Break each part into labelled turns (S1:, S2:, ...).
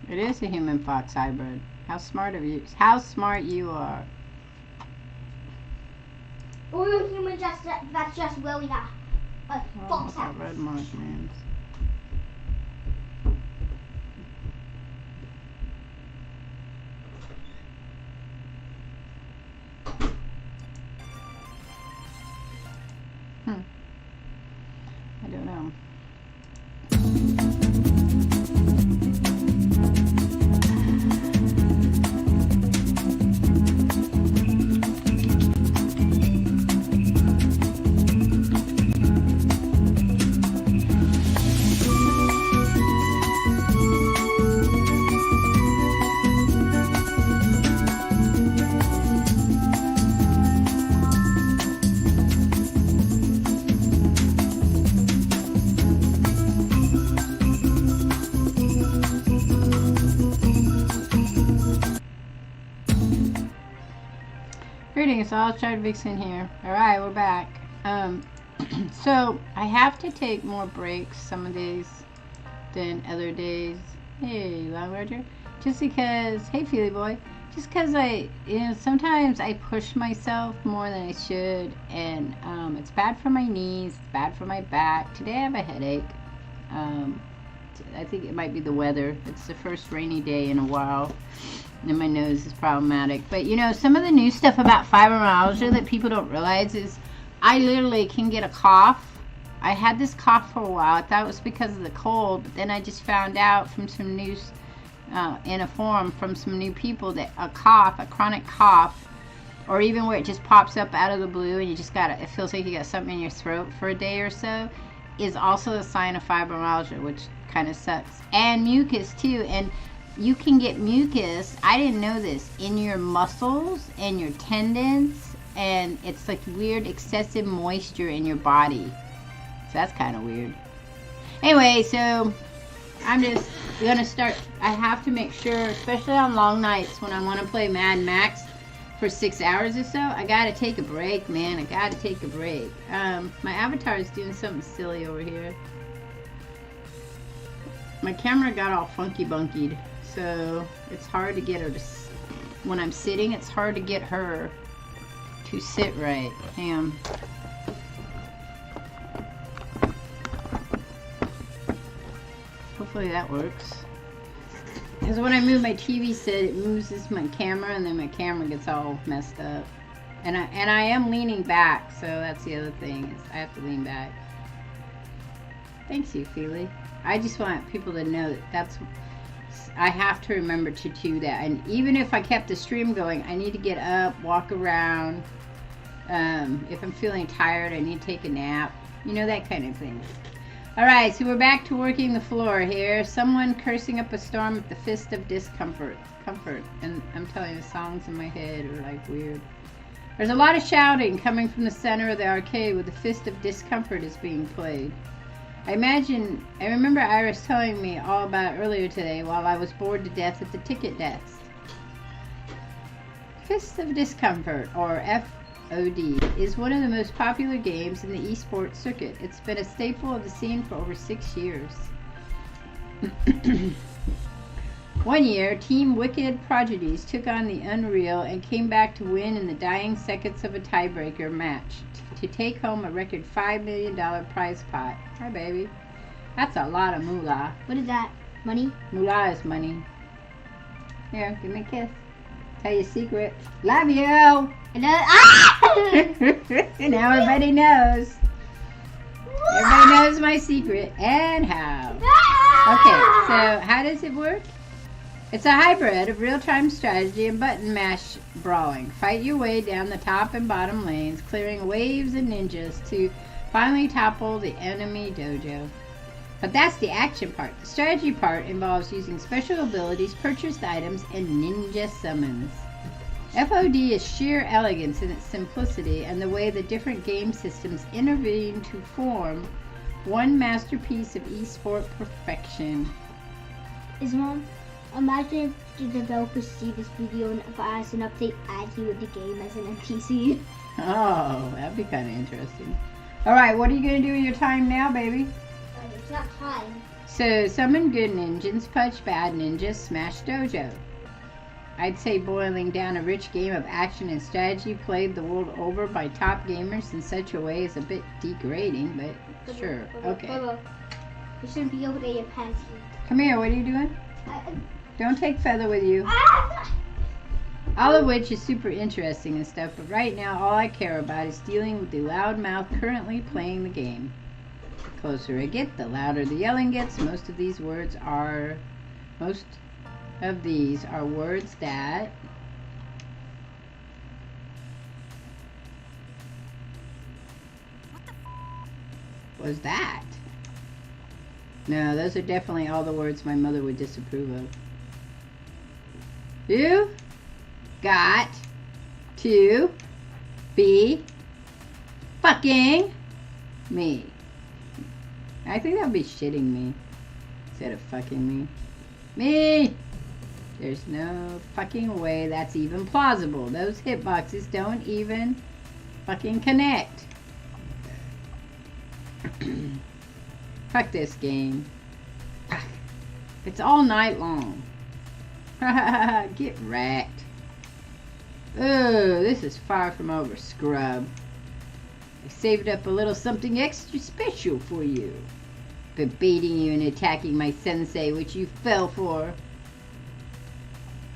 S1: It is a human fox hybrid. How smart of you? How smart you are.
S2: Or a human that's just wearing a fox hat.
S1: Red marshmallows. I don't know. Greetings, all Child Vixen here. Alright, we're back. So I have to take more breaks some of days than other days. Hey, Long Roger. Just because, hey Feely Boy, just because sometimes I push myself more than I should, and it's bad for my knees, it's bad for my back. Today I have a headache. I think it might be the weather. It's the first rainy day in a while. And my nose is problematic. But you know, some of the new stuff about fibromyalgia that people don't realize is I literally can get a cough. I had this cough for a while. I thought it was because of the cold, but then I just found out from some news in a forum from some new people that a chronic cough, or even where it just pops up out of the blue and you just it feels like you got something in your throat for a day or so, is also a sign of fibromyalgia, which kind of sucks. And mucus too. And you can get mucus, I didn't know this, in your muscles and your tendons, and it's like weird excessive moisture in your body. So that's kind of weird. Anyway, so I'm just going to start. I have to make sure, especially on long nights when I want to play Mad Max for 6 hours or so, I got to take a break, man. I got to take a break. My avatar is doing something silly over here. My camera got all funky bunkied. So it's hard to get her to, when I'm sitting, it's hard to get her to sit right. Damn. Hopefully that works. Because when I move my TV set, it moves my camera, and then my camera gets all messed up. And I am leaning back, so that's the other thing, is I have to lean back. Thanks you, Feely. I just want people to know that I have to remember to do that. And even if I kept the stream going, I need to get up, walk around. If I'm feeling tired, I need to take a nap. You know, that kind of thing. Alright, so we're back to working the floor here. Someone cursing up a storm with the fist of discomfort. And I'm telling you, the songs in my head are like weird. There's a lot of shouting coming from the center of the arcade where the fist of discomfort is being played. I remember Iris telling me all about it earlier today while I was bored to death at the ticket desk. Fist of Discomfort, or FOD, is one of the most popular games in the esports circuit. It's been a staple of the scene for over 6 years. One year, Team Wicked Prodigies took on the Unreal and came back to win in the dying seconds of a tiebreaker match to take home a record $5 million prize pot. Hi, baby. That's a lot of moolah.
S2: What is that? Money?
S1: Moolah is money. Here, give me a kiss. Tell you a secret. Love you! Now everybody knows. Everybody knows my secret and how. Okay, so how does it work? It's a hybrid of real-time strategy and button mash brawling. Fight your way down the top and bottom lanes, clearing waves and ninjas to finally topple the enemy dojo. But that's the action part. The strategy part involves using special abilities, purchased items, and ninja summons. FOD is sheer elegance in its simplicity and the way the different game systems intervene to form one masterpiece of esport perfection.
S2: Imagine if the developers see this video and if I ask an update, add you with the game as an NPC.
S1: Oh, that'd be kind of interesting. Alright, what are you going to do with your time now, baby?
S2: not time.
S1: So, summon good ninjas, punch bad ninjas, smash dojo. I'd say boiling down a rich game of action and strategy played the world over by top gamers in such a way is a bit degrading, but sure, okay.
S2: You shouldn't be able to eat your pants.
S1: Come here, what are you doing? Don't take Feather with you.
S2: Ah!
S1: All of which is super interesting and stuff, but right now all I care about is dealing with the loudmouth currently playing the game. The closer I get, the louder the yelling gets. Most of these are words that was that? No, those are definitely all the words my mother would disapprove of. You got to be fucking me. I think that would be shitting me instead of fucking me. Me! There's no fucking way that's even plausible. Those hitboxes don't even fucking connect. Fuck this game. It's all night long. Get wrecked. Oh, this is far from over, scrub. I saved up a little something extra special for you. Been beating you and attacking my sensei, which you fell for.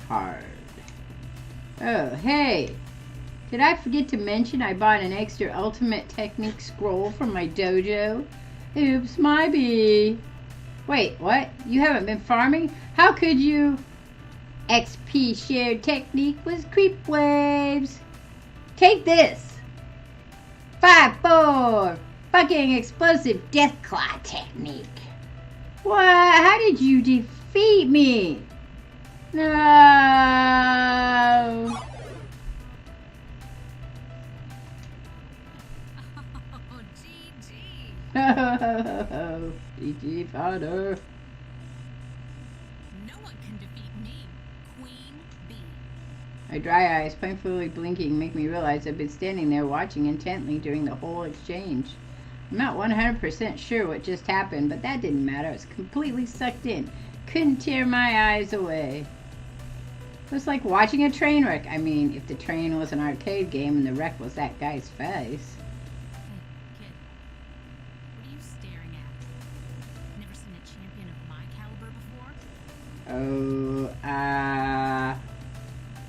S1: Hard. Oh, hey. Did I forget to mention I bought an extra ultimate technique scroll from my dojo? Oops, my bee. Wait, what? You haven't been farming? How could you? XP shared technique was creep waves. Take this. 5-4. Fucking explosive deathclaw technique. What? How did you defeat me? No. Oh, GG, father.
S3: No one can defeat me, Queen Bee.
S1: My dry eyes, painfully blinking, make me realize I've been standing there watching intently during the whole exchange. I'm not 100% sure what just happened, but that didn't matter. I was completely sucked in. Couldn't tear my eyes away. It was like watching a train wreck. I mean, if the train was an arcade game and the wreck was that guy's face.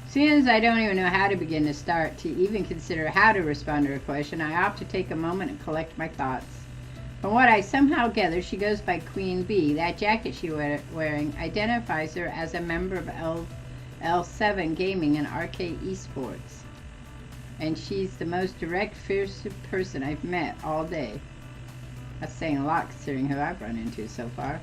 S1: Seeing as I don't even know how to begin to start to even consider how to respond to her question, I opt to take a moment and collect my thoughts. From what I somehow gather, she goes by Queen Bee. That jacket she's wearing identifies her as a member of L7 Gaming and Arcade Esports. And she's the most direct, fierce person I've met all day. That's saying a lot considering who I've run into so far.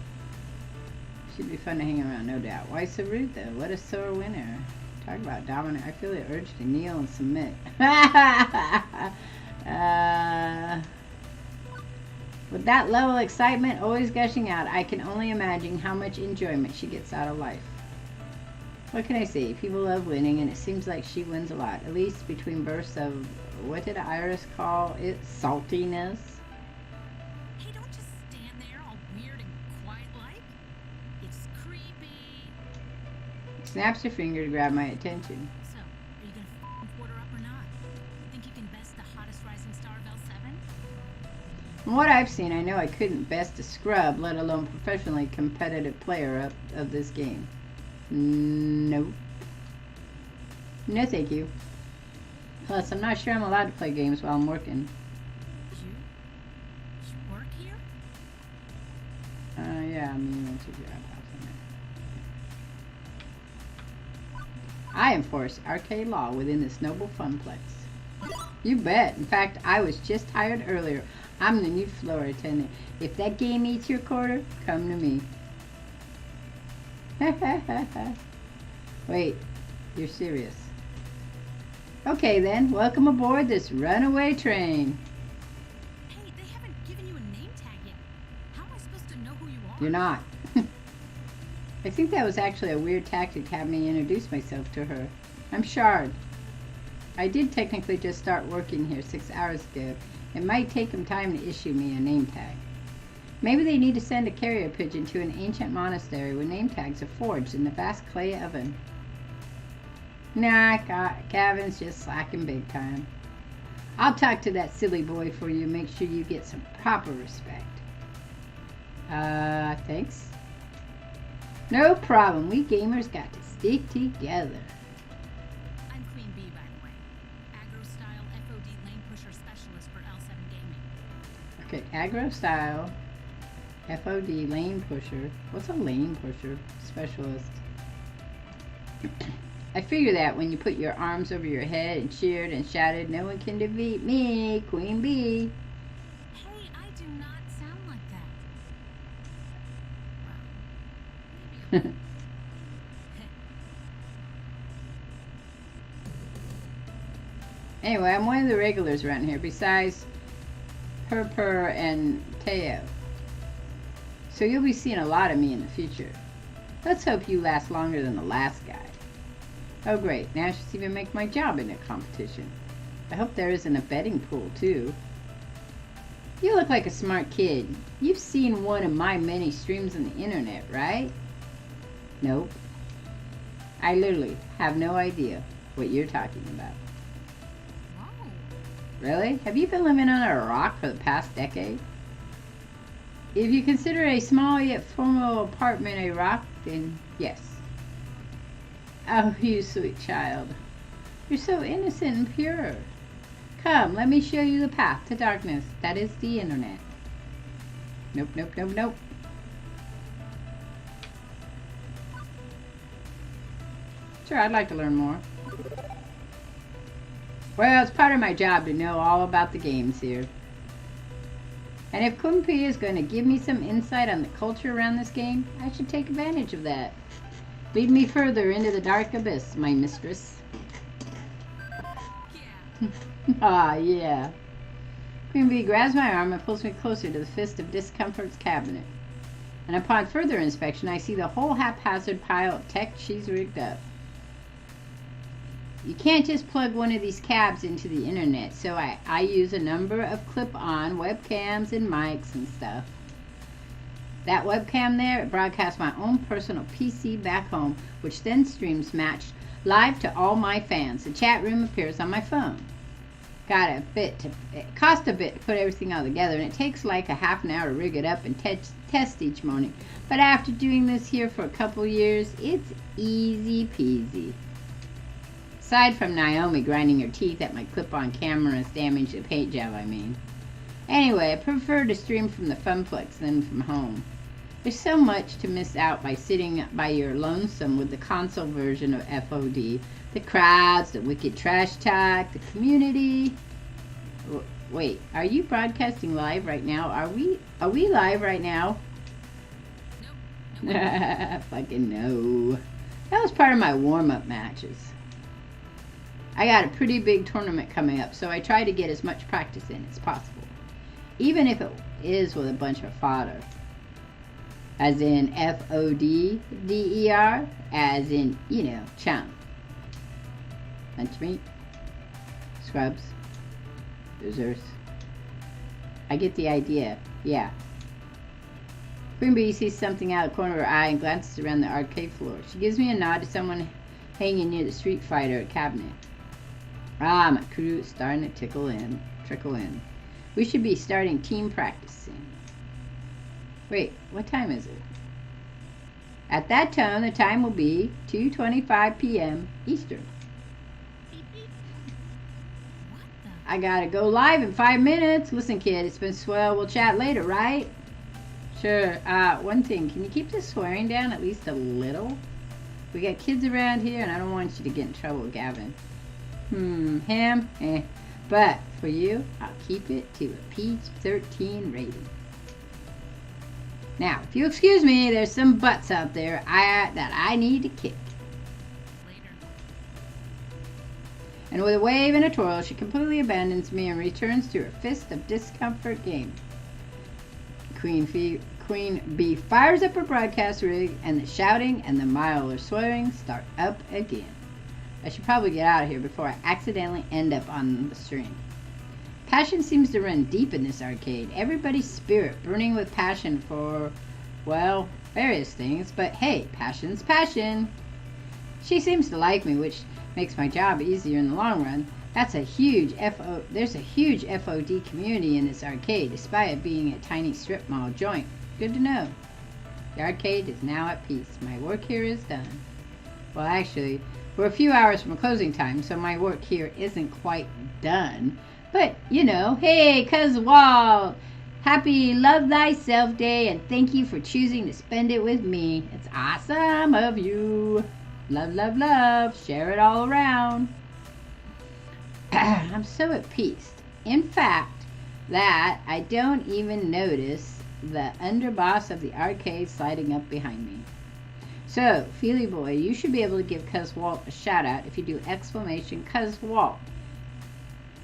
S1: She'd be fun to hang around, no doubt. Why so rude, though? What a sore winner. Talk about dominant. I feel the urge to kneel and submit. With that level of excitement always gushing out, I can only imagine how much enjoyment she gets out of life. What can I say? People love winning, and it seems like she wins a lot. At least between bursts of, what did Iris call it? Saltiness?
S3: Hey, don't just stand there all weird and quiet-like. It's creepy.
S1: Snaps her finger to grab my attention.
S3: So, are you gonna f***ing quarter up or not? Think you can best the hottest rising star of L7?
S1: From what I've seen, I know I couldn't best a scrub, let alone professionally competitive player of this game. Nope. No, thank you. Plus, I'm not sure I'm allowed to play games while I'm working.
S3: You work here?
S1: Yeah, I mean, once you grab house. I enforce arcade law within this noble funplex. You bet. In fact, I was just hired earlier. I'm the new floor attendant. If that game eats your quarter, come to me. Wait, you're serious? Okay then, welcome aboard this runaway train.
S3: Hey, they haven't given you a name tag yet. How am I supposed to know who you are?
S1: You're not. I think that was actually a weird tactic to have me introduce myself to her. I'm Shard. I did technically just start working here 6 hours ago. It might take him time to issue me a name tag. Maybe they need to send a carrier pigeon to an ancient monastery where name tags are forged in the vast clay oven. Nah, Gavin's just slacking big time. I'll talk to that silly boy for you and make sure you get some proper respect. Thanks. No problem. We gamers got to stick together.
S3: I'm Queen Bee, by the way. Agro-style FOD lane pusher specialist for L7 Gaming.
S1: Okay, aggro style, FOD, lane pusher. What's a lane pusher specialist? I figure that when you put your arms over your head and cheered and shouted, "No one can defeat me, Queen Bee."
S3: Hey, I do not sound like that. Well, maybe
S1: Anyway, I'm one of the regulars around here, besides Purpur and Teo. So you'll be seeing a lot of me in the future. Let's hope you last longer than the last guy. Oh great, now she's even make my job in a competition. I hope there isn't a betting pool too. You look like a smart kid. You've seen one of my many streams on the internet, right? Nope. I literally have no idea what you're talking about.
S3: Whoa.
S1: Really? Have you been living under a rock for the past decade? If you consider a small yet formal apartment a rock, then yes. Oh, you sweet child. You're so innocent and pure. Come, let me show you the path to darkness. That is the internet. Nope, nope, nope, nope. Sure, I'd like to learn more. Well, it's part of my job to know all about the games here. And if Kumpi is going to give me some insight on the culture around this game, I should take advantage of that. Lead me further into the dark abyss, my mistress.
S3: Yeah.
S1: Ah, yeah. Queen Bee grabs my arm and pulls me closer to the Fist of Discomfort's cabinet. And upon further inspection, I see the whole haphazard pile of tech she's rigged up. You can't just plug one of these cabs into the internet, so I use a number of clip-on webcams and mics and stuff. That webcam there, it broadcasts my own personal PC back home, which then streams matched live to all my fans. The chat room appears on my phone. It cost a bit to put everything all together, and it takes like a half an hour to rig it up and test each morning. But after doing this here for a couple years, it's easy peasy. Aside from Naomi grinding her teeth at my clip-on camera's damage the paint job, I mean. Anyway, I prefer to stream from the Funplex than from home. There's so much to miss out by sitting by your lonesome with the console version of FOD. The crowds, the wicked trash talk, the community. Wait, are you broadcasting live right now? Are we live right now?
S3: Nope.
S1: Fucking no. That was part of my warm-up matches. I got a pretty big tournament coming up, so I try to get as much practice in as possible. Even if it is with a bunch of fodder. As in FODDER, as in, you know, chum. Lunch meat, scrubs, losers. I get the idea, yeah. Queen Bee sees something out of the corner of her eye and glances around the arcade floor. She gives me a nod to someone hanging near the Street Fighter cabinet. Ah, my crew is starting to trickle in. We should be starting team practice soon. Wait, what time is it? At that tone, the time will be 2:25 p.m. Eastern.
S3: Beep, beep. What the?
S1: I gotta go live in 5 minutes. Listen, kid, it's been swell. We'll chat later, right? Sure. One thing, can you keep the swearing down at least a little? We got kids around here, and I don't want you to get in trouble, Gavin. Him? But for you, I'll keep it to a PG-13 rating. Now, if you excuse me, there's some butts out there that I need to kick.
S3: Later.
S1: And with a wave and a twirl, she completely abandons me and returns to her Fist of Discomfort game. Queen Bee fires up her broadcast rig, and the shouting and the milder swearing start up again. I should probably get out of here before I accidentally end up on the stream. Passion seems to run deep in this arcade. Everybody's spirit burning with passion for, well, various things. But hey, passion's passion. She seems to like me, which makes my job easier in the long run. There's a huge FOD community in this arcade, despite it being a tiny strip mall joint. Good to know. The arcade is now at peace. My work here is done. Well, actually, we're a few hours from closing time, so my work here isn't quite done. But, you know, hey, Cuz Walt, happy Love Thyself Day, and thank you for choosing to spend it with me. It's awesome of you. Love, love, love. Share it all around. I'm so at peace. In fact, that I don't even notice the underboss of the arcade sliding up behind me. So, Feely Boy, you should be able to give Cuz Walt a shout out if you do exclamation Cuz Walt.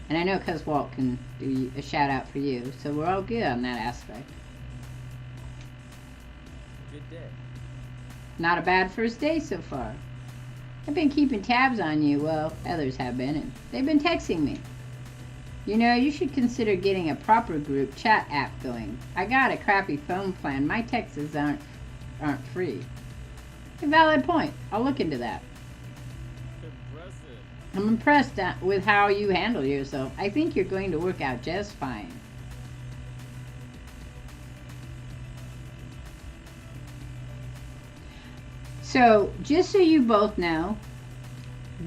S1: And I know Cuz Walt can do a shout out for you, so we're all good on that aspect.
S4: Good day.
S1: Not a bad first day so far. I've been keeping tabs on you, well, others have been, and they've been texting me. You know, you should consider getting a proper group chat app going. I got a crappy phone plan. My texts aren't free. A valid point. I'll look into that.
S4: Impressive.
S1: I'm impressed with how you handle yourself. I think you're going to work out just fine. So, just so you both know,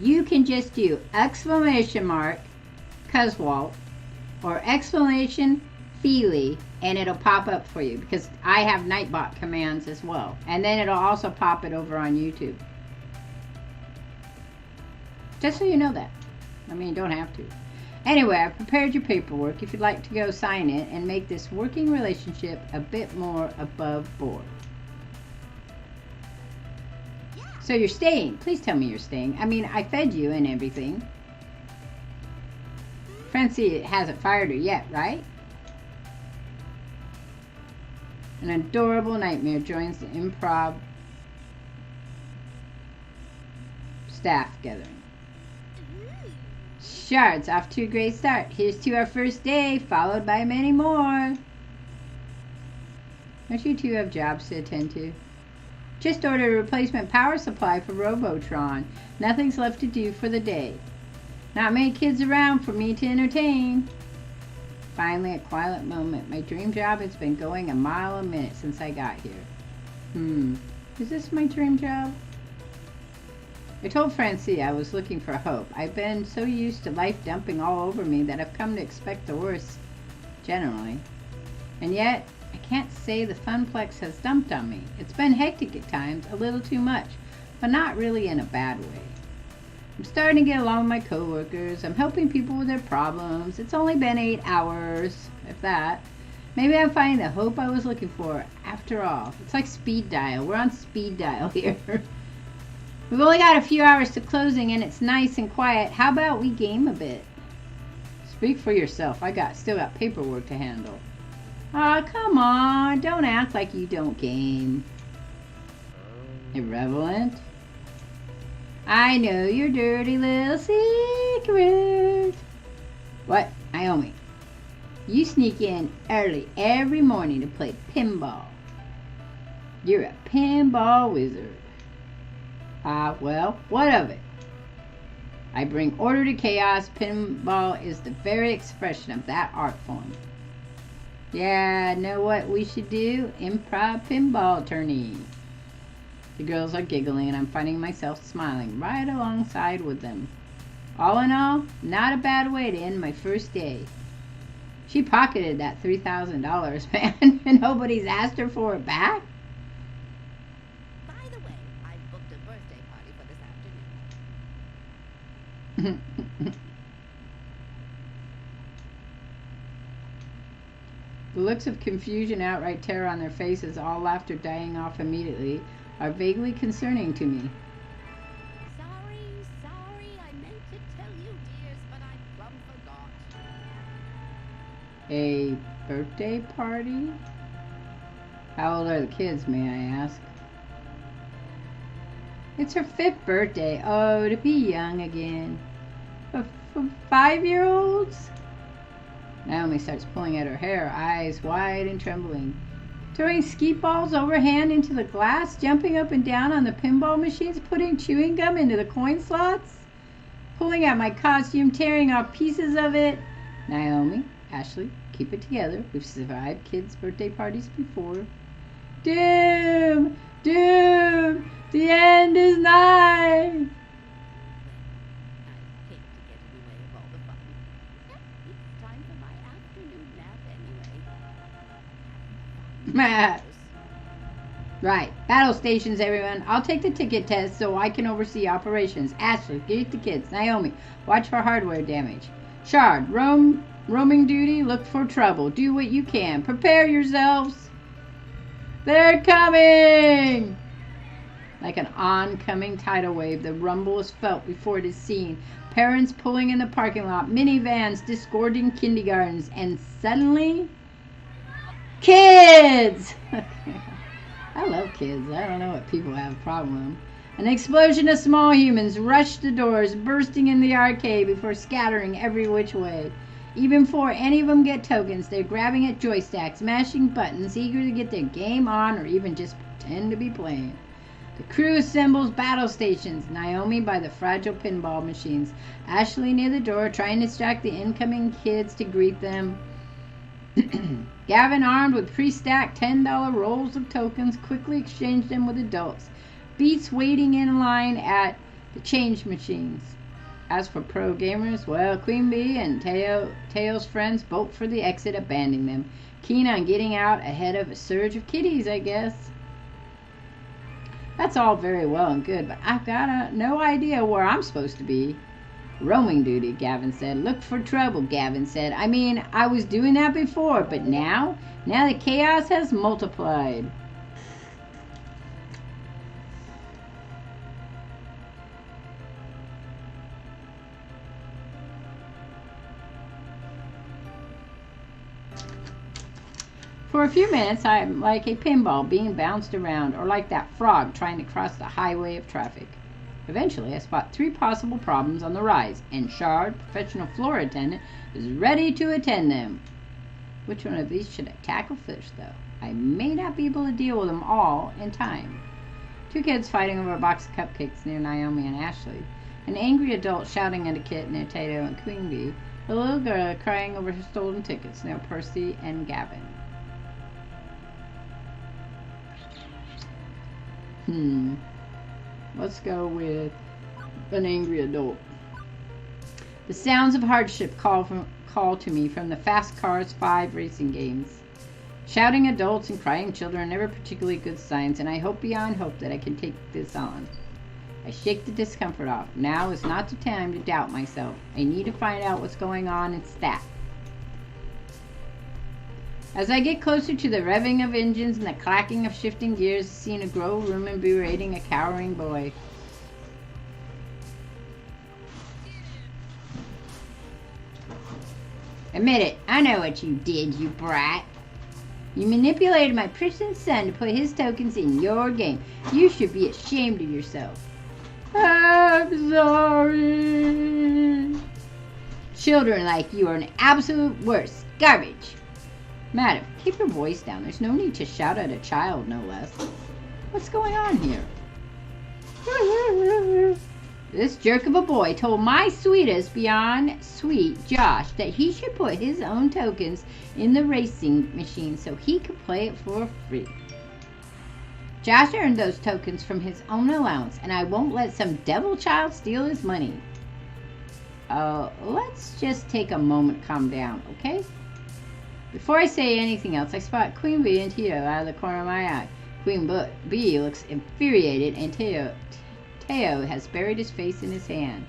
S1: you can just do exclamation mark Cuz Walt or exclamation Feely, and it'll pop up for you because I have Nightbot commands as well. And then it'll also pop it over on YouTube. Just so you know that. I mean, you don't have to. Anyway, I've prepared your paperwork if you'd like to go sign it and make this working relationship a bit more above board. So you're staying. Please tell me you're staying. I mean, I fed you and everything. Francie hasn't fired her yet, right? An adorable nightmare joins the improv staff gathering. Shards, off to a great start. Here's to our first day, followed by many more. Don't you two have jobs to attend to? Just ordered a replacement power supply for Robotron. Nothing's left to do for the day. Not many kids around for me to entertain. Finally, a quiet moment. My dream job has been going a mile a minute since I got here. Is this my dream job? I told Francie I was looking for hope. I've been so used to life dumping all over me that I've come to expect the worst, generally. And yet, I can't say the Funplex has dumped on me. It's been hectic at times, a little too much, but not really in a bad way. I'm starting to get along with my coworkers. I'm helping people with their problems. It's only been 8 hours, if that. Maybe I'm finding the hope I was looking for after all. It's like speed dial. We're on speed dial here. We've only got a few hours to closing and it's nice and quiet. How about we game a bit? Speak for yourself. Still got paperwork to handle. Aw, come on. Don't act like you don't game. Irrelevant. I know your dirty little secret. What? Naomi. You sneak in early every morning to play pinball. You're a pinball wizard. Well, what of it? I bring order to chaos. Pinball is the very expression of that art form. Yeah, know what we should do? Improv pinball tourney. The girls are giggling and I'm finding myself smiling right alongside with them. All in all, not a bad way to end my first day. She pocketed that $3,000, man, and nobody's asked her for it back?
S5: By the way, I booked a birthday party for this afternoon.
S1: The looks of confusion, outright terror on their faces, all laughter dying off immediately, are vaguely concerning to me.
S5: Sorry, I meant to tell you, dears, but I plumb forgot.
S1: A birthday party? How old are the kids, may I ask? It's her 5th birthday. Oh, to be young again. For 5-year-olds? Naomi starts pulling at her hair, eyes wide and trembling. Throwing skeet balls overhand into the glass, jumping up and down on the pinball machines, putting chewing gum into the coin slots, pulling at my costume, tearing off pieces of it. Naomi, Ashley, keep it together. We've survived kids' birthday parties before. Doom! Doom! The end is nigh!
S5: I hate to get in the way of all the fun. Yep, it's time for my afternoon nap anyway.
S1: Right. Battle stations, everyone. I'll take the ticket test so I can oversee operations. Ashley, get the kids. Naomi, watch for hardware damage. Shard, roaming duty, look for trouble. Do what you can. Prepare yourselves. They're coming! Like an oncoming tidal wave, the rumble is felt before it is seen. Parents pulling in the parking lot, minivans disgorging kindergartens, and suddenly... kids! I love kids. I don't know what people have a problem with. An explosion of small humans rushed the doors, bursting in the arcade before scattering every which way. Even before any of them get tokens, they're grabbing at joysticks, mashing buttons, eager to get their game on or even just pretend to be playing. The crew assembles battle stations. Naomi by the fragile pinball machines. Ashley near the door, trying to distract the incoming kids to greet them. Gavin, armed with pre-stacked $10 rolls of tokens, quickly exchanged them with adults. Beats waiting in line at the change machines. As for pro gamers, well, Queen Bee and Teo's friends bolt for the exit, abandoning them. Keen on getting out ahead of a surge of kiddies, I guess. That's all very well and good, but I've got no idea where I'm supposed to be. Roaming duty, Gavin said. Look for trouble, Gavin said. I mean, I was doing that before, but now the chaos has multiplied. For a few minutes, I'm like a pinball being bounced around, or like that frog trying to cross the highway of traffic. Eventually, I spot 3 possible problems on the rise, and Shard, professional floor attendant, is ready to attend them. Which one of these should I tackle first, though? I may not be able to deal with them all in time. 2 kids fighting over a box of cupcakes near Naomi and Ashley. An angry adult shouting at a kid near Tato and Queen Bee. A little girl crying over her stolen tickets near Percy and Gavin. Let's go with an angry adult. The sounds of hardship call to me from the Fast Cars 5 racing games. Shouting adults and crying children are never particularly good signs, and I hope beyond hope that I can take this on. I shake the discomfort off. Now is not the time to doubt myself. I need to find out what's going on and stat. As I get closer to the revving of engines and the clacking of shifting gears, the scene of grow room and berating a cowering boy. Admit it, I know what you did, you brat. You manipulated my precious son to put his tokens in your game. You should be ashamed of yourself. I'm sorry. Children like you are an absolute worst. Garbage. Madam, keep your voice down. There's no need to shout at a child, no less. What's going on here? This jerk of a boy told my sweetest beyond sweet Josh that he should put his own tokens in the racing machine so he could play it for free. Josh earned those tokens from his own allowance, and I won't let some devil child steal his money. Let's just take a moment to calm down, okay? Before I say anything else, I spot Queen Bee and Tito out of the corner of my eye. Queen Bee looks infuriated, and Teo has buried his face in his hand.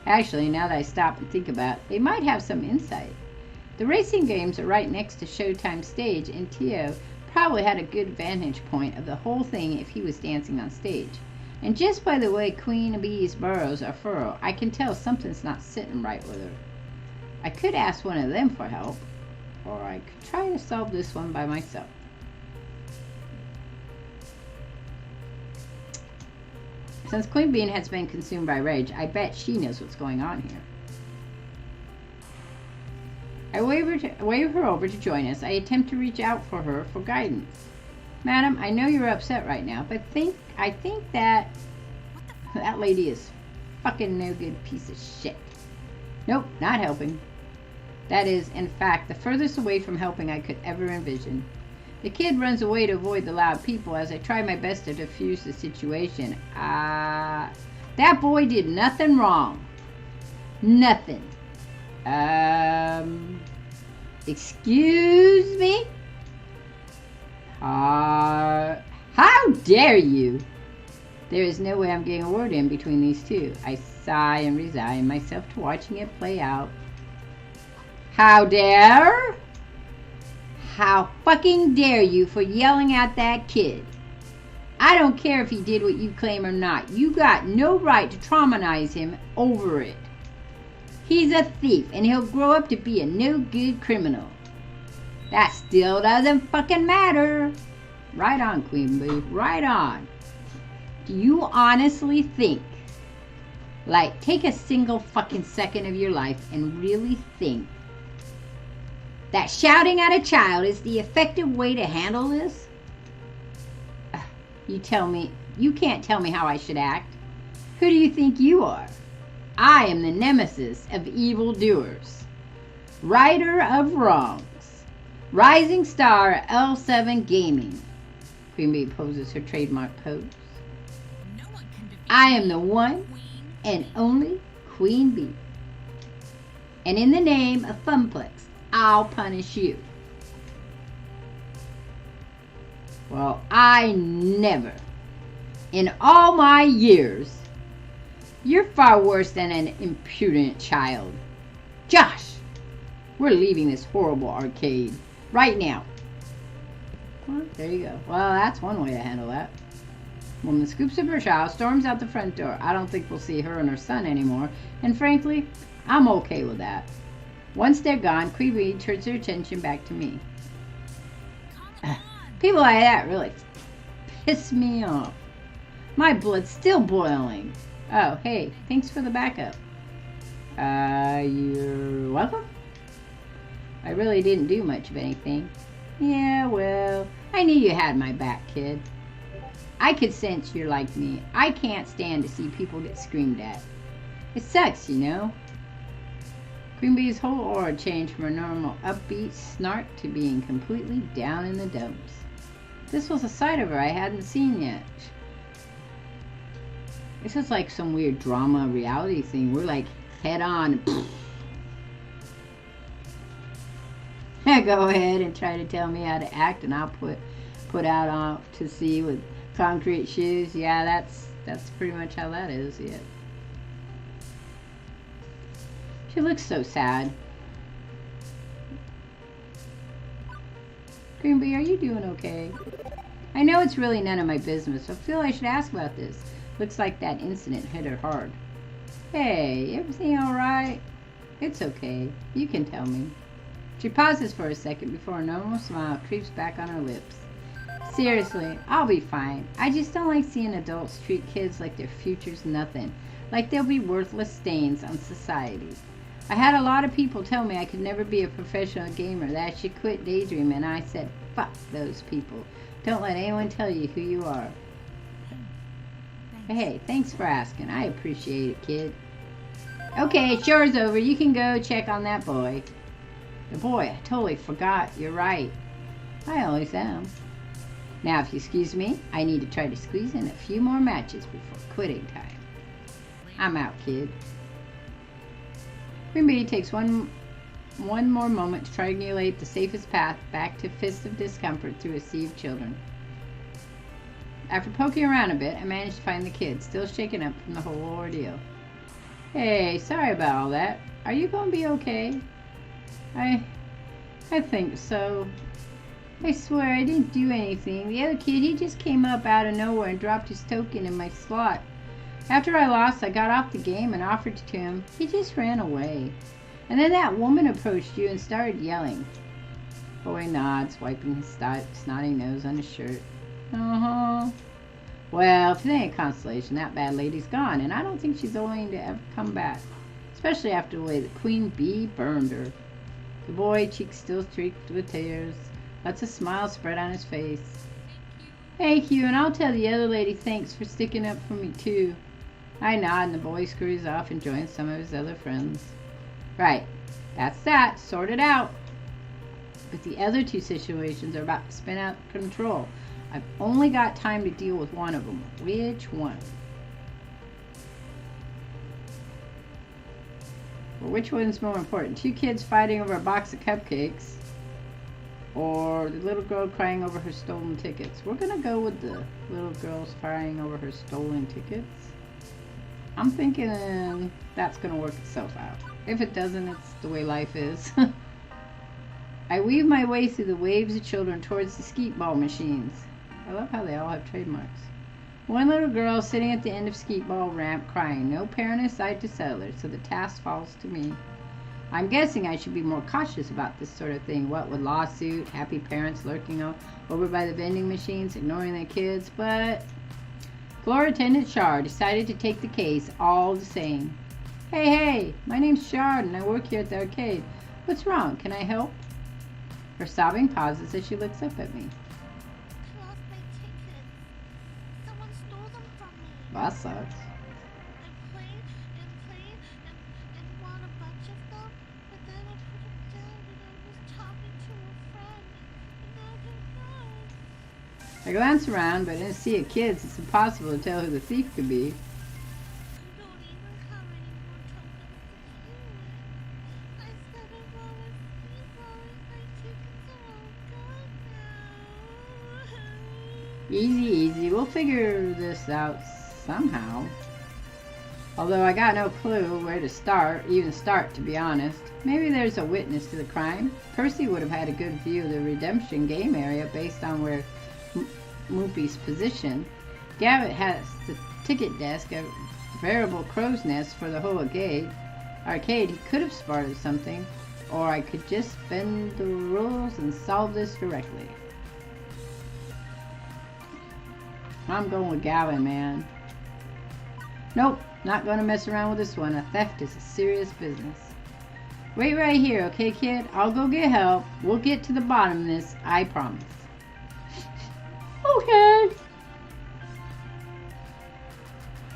S1: Actually, now that I stop and think about it, they might have some insight. The racing games are right next to Showtime stage, and Teo probably had a good vantage point of the whole thing if he was dancing on stage. And just by the way Queen Bee's burrows are furrowed, I can tell something's not sitting right with her. I could ask one of them for help, or I could try to solve this one by myself. Since Queen Bee has been consumed by rage, I bet she knows what's going on here. I wave wave her over to join us, I attempt to reach out for her for guidance. Madam, I know you're upset right now, but I think that lady is fucking no good piece of shit. Nope, not helping. That is, in fact, the furthest away from helping I could ever envision. The kid runs away to avoid the loud people as I try my best to defuse the situation. That boy did nothing wrong. Nothing. Excuse me? How dare you? There is no way I'm getting a word in between these two. I sigh and resign myself to watching it play out. How dare? How fucking dare you for yelling at that kid? I don't care if he did what you claim or not. You got no right to traumatize him over it. He's a thief and he'll grow up to be a no-good criminal. That still doesn't fucking matter. Right on, Queen Bee. Right on. Do you honestly think, like, take a single fucking second of your life and really think that shouting at a child is the effective way to handle this? You can't tell me how I should act. Who do you think you are? I am the nemesis of evildoers. Righter of wrongs. Rising star L7 Gaming. Queen Bee poses her trademark pose.
S3: No one can defeat
S1: I am the one and only Queen Bee. And in the name of Funplex, I'll punish you. Well, I never, in all my years, you're far worse than an impudent child. Josh, we're leaving this horrible arcade right now. Well, there you go. Well, that's one way to handle that. Woman scoops up her child, storms out the front door. I don't think we'll see her and her son anymore, and frankly, I'm okay with that. Once they're gone, Queen Bee turns her attention back to me. People like that really piss me off. My blood's still boiling. Oh, hey, thanks for the backup. You're welcome? I really didn't do much of anything. Yeah, well, I knew you had my back, kid. I could sense you're like me. I can't stand to see people get screamed at. It sucks, you know. Queen Bee's whole aura changed from her normal upbeat snark to being completely down in the dumps. This was a side of her I hadn't seen yet. This is like some weird drama reality thing. We're like head on. Go ahead and try to tell me how to act, and I'll put out on to sea with concrete shoes. Yeah, that's pretty much how that is. Yeah. She looks so sad. Queen Bee, are you doing okay? I know it's really none of my business, but I feel I should ask about this. Looks like that incident hit her hard. Hey, everything alright? It's okay. You can tell me. She pauses for a second before a normal smile creeps back on her lips. Seriously, I'll be fine. I just don't like seeing adults treat kids like their future's nothing. Like they'll be worthless stains on society. I had a lot of people tell me I could never be a professional gamer, that I should quit daydreaming, and I said, fuck those people. Don't let anyone tell you who you are. Hey, thanks for asking. I appreciate it, kid. Okay, shore's over. You can go check on that boy. The boy, I totally forgot. You're right. I always am. Now, if you excuse me, I need to try to squeeze in a few more matches before quitting time. I'm out, kid. Queen Bee takes one more moment to triangulate the safest path back to Fist of Discomfort through a sea of children. After poking around a bit, I managed to find the kid, still shaken up from the whole ordeal. Hey, sorry about all that. Are you going to be okay? I think so. I swear I didn't do anything. The other kid, he just came up out of nowhere and dropped his token in my slot. After I lost, I got off the game and offered it to him. He just ran away. And then that woman approached you and started yelling. Boy nods, wiping his snotty nose on his shirt. Uh-huh. Well, if it ain't a consolation, that bad lady's gone, and I don't think she's going to ever come back. Especially after the way the Queen Bee burned her. The boy, cheeks still streaked with tears, lets a smile spread on his face. Thank you, and I'll tell the other lady thanks for sticking up for me too. I nod and the boy scurries off and joins some of his other friends. Right, that's that, sorted out. But the other two situations are about to spin out of control. I've only got time to deal with one of them. Which one? Well, which one's more important? Two kids fighting over a box of cupcakes, or the little girl crying over her stolen tickets? We're gonna go with the little girl's crying over her stolen tickets. I'm thinking that's gonna work itself out. If it doesn't, it's the way life is. I weave my way through the waves of children towards the skeet ball machines. I love how they all have trademarks. One little girl sitting at the end of skeet ball ramp crying. No parent in sight to settle her, so the task falls to me. I'm guessing I should be more cautious about this sort of thing. What with lawsuit, happy parents lurking over by the vending machines, ignoring their kids, but floor attendant Shard decided to take the case all the same. Hey, my name's Shard and I work here at the arcade. What's wrong? Can I help? Her sobbing pauses as she looks up at me.
S6: I lost my tickets. Someone stole them from me.
S1: That sucks.
S6: I played and won a bunch of them, but then I put them down and I was talking to a friend, and now they're gone.
S1: I glance around, but in a sea of kids, it's impossible to tell who the thief could be.
S6: I don't even have any more tokens to use. I said I want a speedball and my tickets are all gone now.
S1: Easy. We'll figure this out somehow. Although I got no clue where to start, to be honest. Maybe there's a witness to the crime. Percy would have had a good view of the redemption game area based on where Moopy's position. Gavin has the ticket desk, a veritable crow's nest for the whole arcade. He could have spotted something, or I could just bend the rules and solve this directly. I'm going with Gavin, man. Nope, not going to mess around with this one. A theft is a serious business. Wait right here, okay, kid? I'll go get help. We'll get to the bottom of this, I promise. Okay.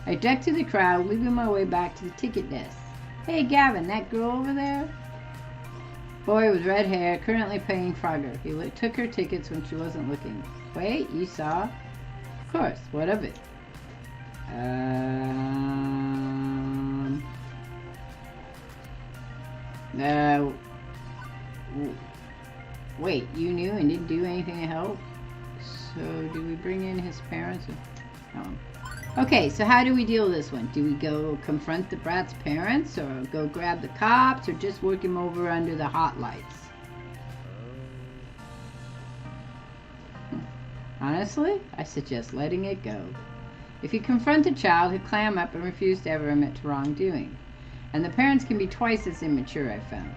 S1: I duck to the crowd, leaving my way back to the ticket desk. Hey, Gavin, that girl over there? Boy with red hair, currently playing Frogger. He took her tickets when she wasn't looking. Wait, you saw? Of course, what of it? Wait, you knew and didn't do anything to help? So, do we bring in his parents? Okay, so how do we deal with this one? Do we go confront the brat's parents, or go grab the cops, or just work him over under the hot lights? Honestly, I suggest letting it go. If you confront the child, he'll clam up and refuse to ever admit to wrongdoing. And the parents can be twice as immature, I've found.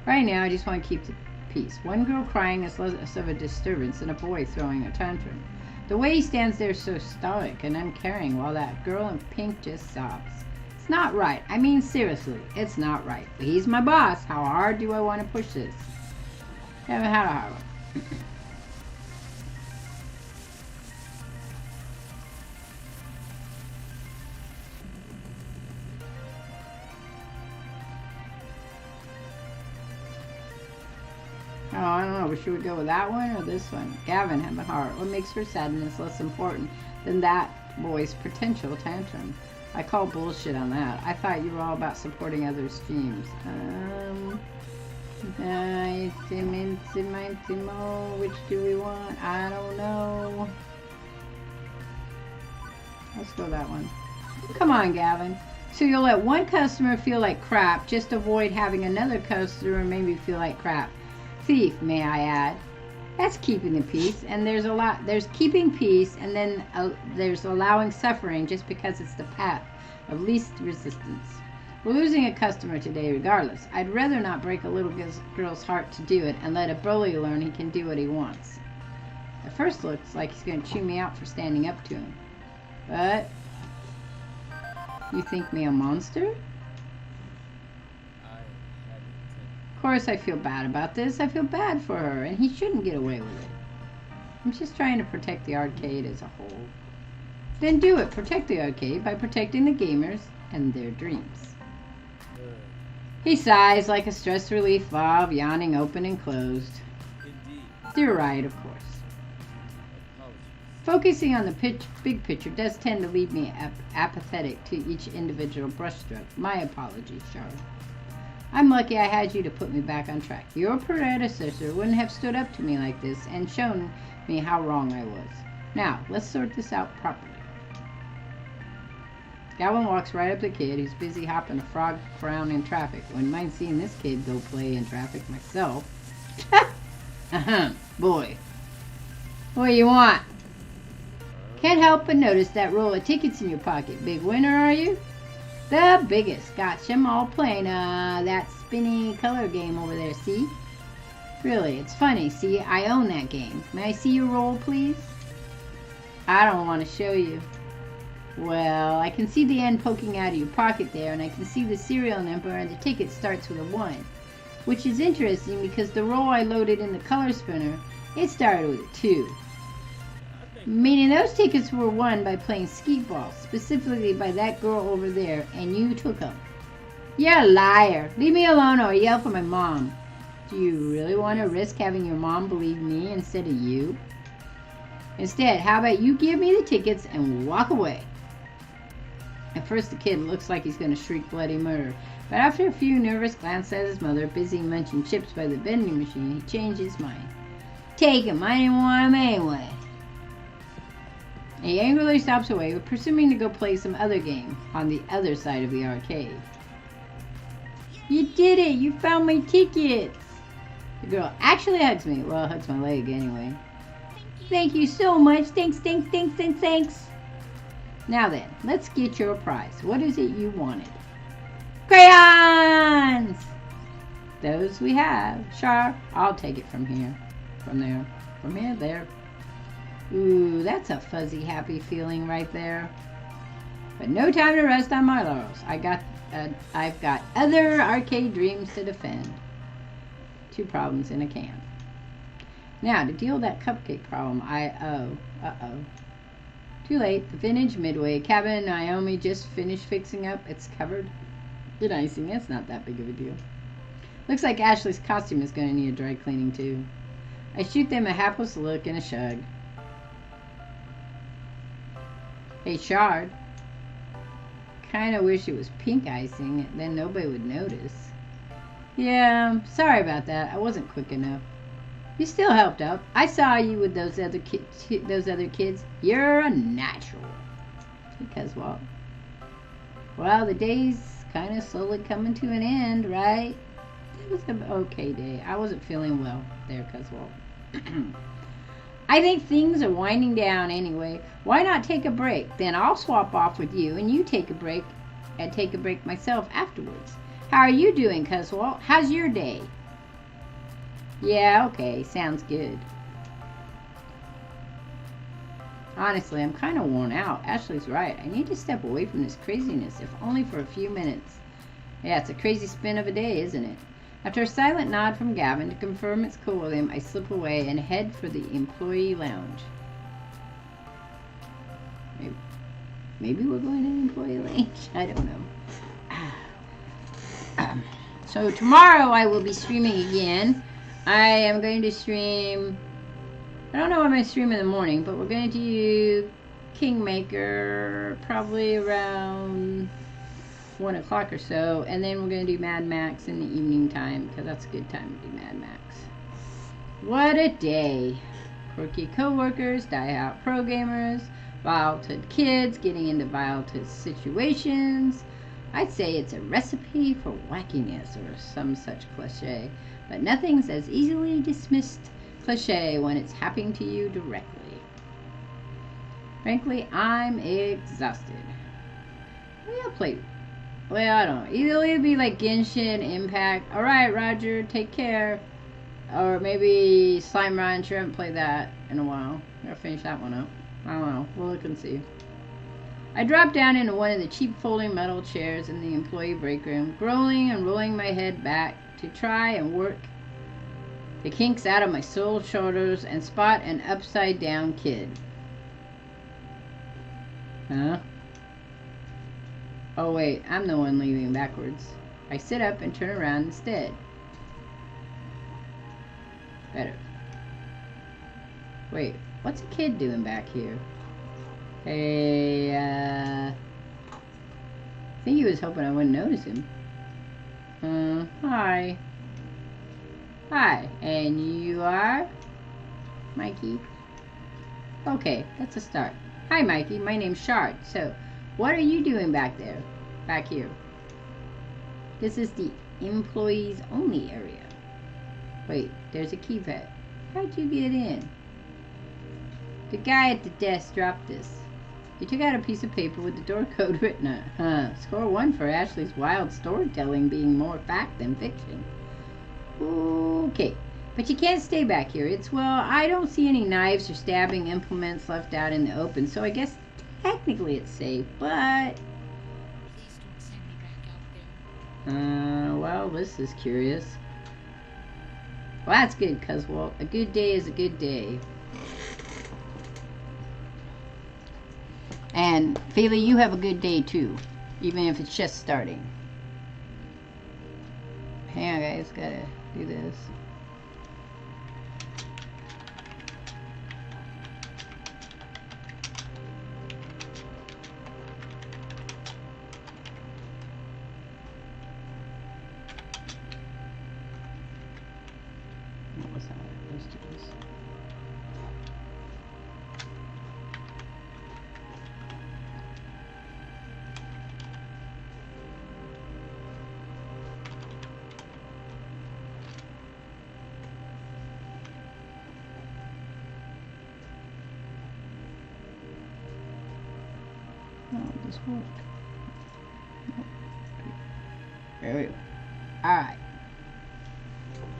S1: Right now, I just want to keep the peace. One girl crying is less of a disturbance than a boy throwing a tantrum. The way he stands there so stoic and uncaring while that girl in pink just sobs. It's not right. I mean, seriously, it's not right. But he's my boss. How hard do I want to push this? Haven't had a hard one. Oh, I don't know. Should we go with that one or this one? Gavin had a heart. What makes her sadness less important than that boy's potential tantrum? I call bullshit on that. I thought you were all about supporting others' dreams. Which do we want? I don't know. Let's go that one. Come on, Gavin. So you'll let one customer feel like crap, just avoid having another customer maybe feel like crap. Thief, may I add. That's keeping the peace, and there's keeping peace, and then there's allowing suffering just because it's the path of least resistance. We're losing a customer today regardless. I'd rather not break a little girl's heart to do it and let a bully learn he can do what he wants. At first looks like he's going to chew me out for standing up to him. But you think me a monster?
S4: I hadn't.
S1: Of course I feel bad about this. I feel bad for her, and he shouldn't get away with it. I'm just trying to protect the arcade as a whole. Then do it. Protect the arcade by protecting the gamers and their dreams. He sighs like a stress relief valve, yawning open and closed.
S4: Indeed.
S1: You're right, of course.
S4: Apologies.
S1: Focusing on the big picture does tend to leave me apathetic to each individual brushstroke. My apologies, Charlotte. I'm lucky I had you to put me back on track. Your predecessor wouldn't have stood up to me like this and shown me how wrong I was. Now, let's sort this out properly. Galvin walks right up to the kid who's busy hopping a frog around in traffic. Wouldn't mind seeing this kid go play in traffic myself. Boy. What do you want? Can't help but notice that roll of tickets in your pocket. Big winner, are you? The biggest. Gotcha. I'm all playing that spinny color game over there, see? Really, it's funny. See, I own that game. May I see your roll, please? I don't want to show you. Well, I can see the end poking out of your pocket there, and I can see the serial number, and the ticket starts with a 1. Which is interesting because the roll I loaded in the color spinner, it started with a 2. Meaning those tickets were won by playing skeet ball, specifically by that girl over there, and you took them. You're a liar. Leave me alone or I'll yell for my mom. Do you really want to risk having your mom believe me instead of you? Instead, how about you give me the tickets and walk away? At first the kid looks like he's going to shriek bloody murder, but after a few nervous glances at his mother busy munching chips by the vending machine, he changed his mind. Take him, I didn't want him anyway. He angrily stops away, presuming to go play some other game on the other side of the arcade. You did it! You found my tickets! The girl actually hugs me. Well, hugs my leg anyway. Thank you so much. Thanks. Now then, let's get your prize. What is it you wanted? Crayons! Those we have. Sure, I'll take it from here. From there. From here, there. Ooh, that's a fuzzy, happy feeling right there. But no time to rest on my laurels. I've got other arcade dreams to defend. 2 problems in a can. Now, to deal with that cupcake problem, uh-oh. Too late. The vintage Midway cabin Naomi just finished fixing up. It's covered in icing. It's not that big of a deal. Looks like Ashley's costume is going to need a dry cleaning, too. I shoot them a hapless look and a shrug. Hey, Shard. Kinda wish it was pink icing, then nobody would notice. Yeah, sorry about that. I wasn't quick enough. You still helped out. I saw you with those other kids. You're a natural. Because, well, the day's kind of slowly coming to an end, right? It was an okay day. I wasn't feeling well there, Cuzwalt. I think things are winding down anyway. Why not take a break? Then I'll swap off with you, and you take a break, and take a break myself afterwards. How are you doing, Cuzwalt? How's your day? Yeah, okay, sounds good. Honestly, I'm kind of worn out. Ashley's right. I need to step away from this craziness, if only for a few minutes. Yeah, it's a crazy spin of a day, isn't it? After a silent nod from Gavin to confirm it's cool with him, I slip away and head for the employee lounge. Maybe we're going to the employee lounge? I don't know. So tomorrow I will be streaming again. I am going to stream... I don't know when I'm going to stream in the morning, but we're going to do Kingmaker probably around 1 o'clock or so, and then we're going to do Mad Max in the evening time, because that's a good time to do Mad Max. What a day. Quirky co-workers, die-out pro gamers, childhood kids getting into childhood situations. I'd say it's a recipe for wackiness or some such cliche, but nothing's as easily dismissed cliche when it's happening to you directly. Frankly, I'm exhausted. Maybe I'll play... Well, I don't know. It'll either be like Genshin Impact. Alright, Roger, take care. Or maybe Slime Rancher. I haven't played that in a while. I'll finish that one up. I don't know. We'll look and see. I dropped down into one of the cheap folding metal chairs in the employee break room, groaning and rolling my head back to try and work the kinks out of my soul shoulders and spot an upside down kid. Huh? Oh wait, I'm the one leaving backwards. I sit up and turn around instead. Better. Wait, what's a kid doing back here? Hey, I think he was hoping I wouldn't notice him. Hi. Hi, and you are? Mikey? Okay, that's a start. Hi, Mikey, my name's Shard. So, what are you doing back there? Back here? This is the employees only area. Wait, there's a keypad. How'd you get in? The guy at the desk dropped this. He took out a piece of paper with the door code written on it. Score 1 for Ashley's wild storytelling being more fact than fiction. Okay, but you can't stay back here. Well, I don't see any knives or stabbing implements left out in the open, so I guess technically it's safe, but...
S5: Please don't send me back out there.
S1: Well, this is curious. Well, that's good, because, well, a good day is a good day. And, Feely, you have a good day, too. Even if it's just starting. Hang on, guys. Gotta do this. What was that? Those two. This work. Nope. There we go. Alright.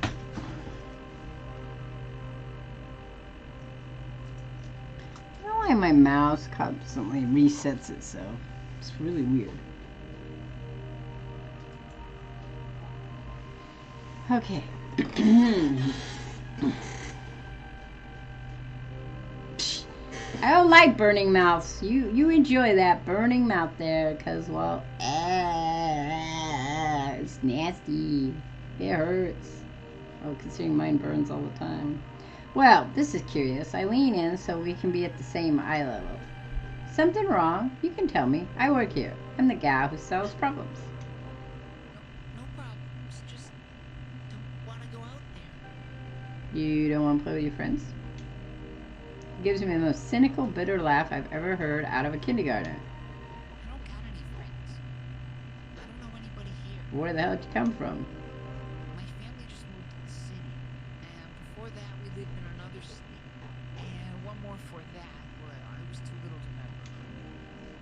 S1: I don't know why my mouse constantly resets itself. It's really weird. Okay. I don't like burning mouths. You enjoy that burning mouth there, cause well, it's nasty. It hurts. Oh, considering mine burns all the time. Well, this is curious. I lean in so we can be at the same eye level. Something wrong? You can tell me. I work here. I'm the guy who solves problems.
S5: No problems. Just don't want to go out there.
S1: You don't want to play with your friends? It gives me the most cynical, bitter laugh I've ever heard out of a kindergartner.
S5: I don't got any friends. I don't know anybody here.
S1: Where the hell did you come from?
S5: My family just moved to the city, and before that we lived in another city, and one more for that, but I was too little to remember.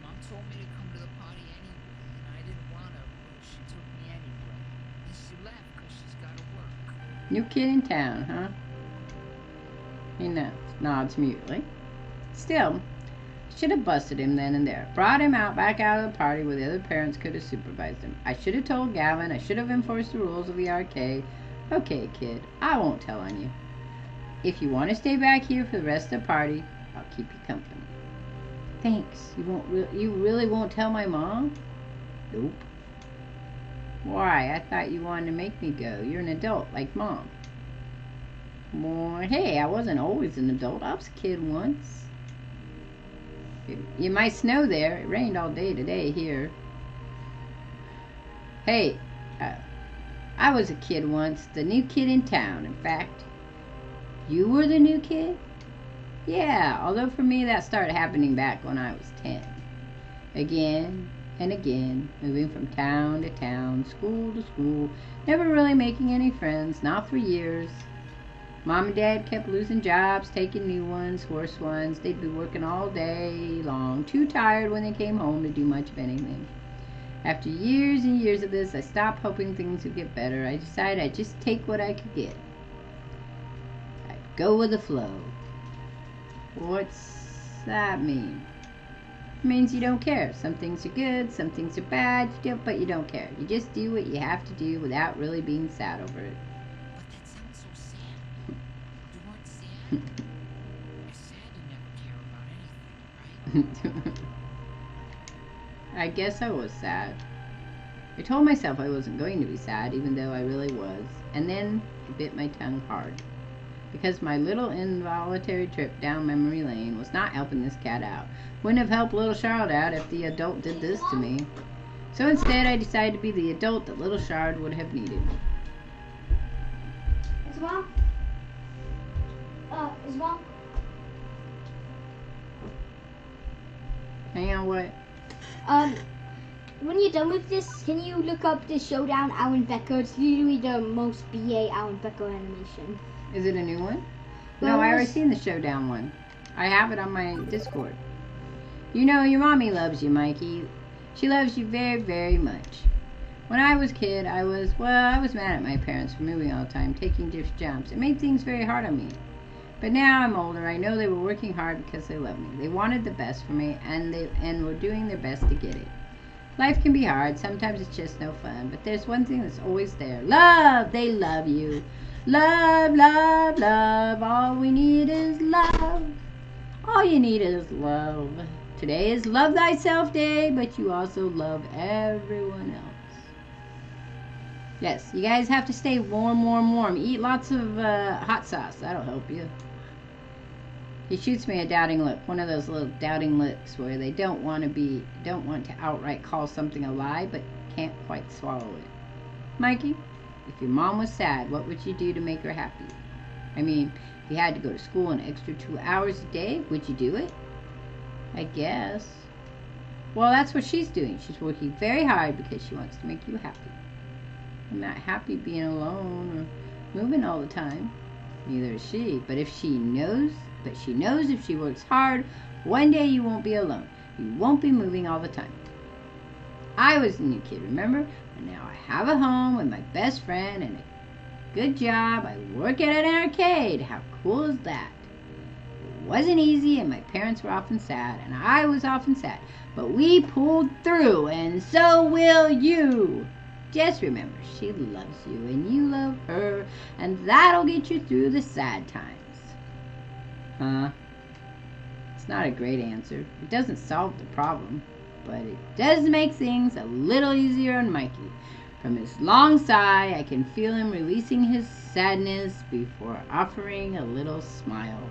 S5: Mom told me to come to the party anyway, and I didn't want to, but she took me anyway. And she left because she's got to work.
S1: New kid in town, huh? He nods mutely. Still, should have busted him then and there. Brought him back out of the party where the other parents could have supervised him. I should have told Gavin. I should have enforced the rules of the arcade. Okay, kid, I won't tell on you. If you want to stay back here for the rest of the party, I'll keep you company. Thanks. You really won't tell my mom? Nope. Why? I thought you wanted to make me go. You're an adult, like Mom. Well, hey, I wasn't always an adult. I was a kid once. You might snow there. It rained all day today here. Hey, I was a kid once. The new kid in town, in fact. You were the new kid? Yeah, although for me that started happening back when I was 10. Again and again, moving from town to town, school to school, never really making any friends, not for years. Mom and Dad kept losing jobs, taking new ones, worse ones. They'd be working all day long, too tired when they came home to do much of anything. After years and years of this, I stopped hoping things would get better. I decided I'd just take what I could get. I'd go with the flow. What's that mean? It means you don't care. Some things are good, some things are bad, but you don't care. You just do what you have to do without really being sad over it.
S5: But that sounds so sad. You weren't sad? You're sad you never care about anything, right?
S1: I guess I was sad. I told myself I wasn't going to be sad, even though I really was. And then I bit my tongue hard. Because my little involuntary trip down memory lane was not helping this cat out. Wouldn't have helped little Charlotte out if the adult did this to me. So instead I decided to be the adult that little Charlotte would have needed.
S2: Is Mom? Is Mom?
S1: Hang on, what?
S2: When you're done with this, can you look up the Showdown Alan Becker? It's literally the most BA Alan Becker animation.
S1: Is it a new one?
S2: Well,
S1: No, I already
S2: it's-
S1: seen the Showdown one. I have it on my Discord. You know, your mommy loves you, Mikey. She loves you very, very much. When I was a kid, I was mad at my parents for moving all the time, taking different jobs. It made things very hard on me. But now I'm older, I know they were working hard because they love me. They wanted the best for me, and were doing their best to get it. Life can be hard. Sometimes it's just no fun. But there's one thing that's always there. Love! They love you. Love, love, love. All we need is love. All you need is love. Today is Love Thyself Day, but you also love everyone else. Yes, you guys have to stay warm, warm, warm. Eat lots of hot sauce. That'll help you. He shoots me a doubting look. One of those little doubting looks where they don't want to outright call something a lie, but can't quite swallow it. Mikey, if your mom was sad, what would you do to make her happy? I mean, if you had to go to school an extra 2 hours a day, would you do it? I guess. Well, that's what she's doing. She's working very hard because she wants to make you happy. I'm not happy being alone or moving all the time. Neither is she. But she knows if she works hard, one day you won't be alone. You won't be moving all the time. I was a new kid, remember? And now I have a home with my best friend and a good job. I work at an arcade. How cool is that? It wasn't easy, and my parents were often sad, and I was often sad. But we pulled through, and so will you. Just remember, she loves you, and you love her, and that'll get you through the sad times. Huh? It's not a great answer. It doesn't solve the problem, but it does make things a little easier on Mikey. From his long sigh, I can feel him releasing his sadness before offering a little smile.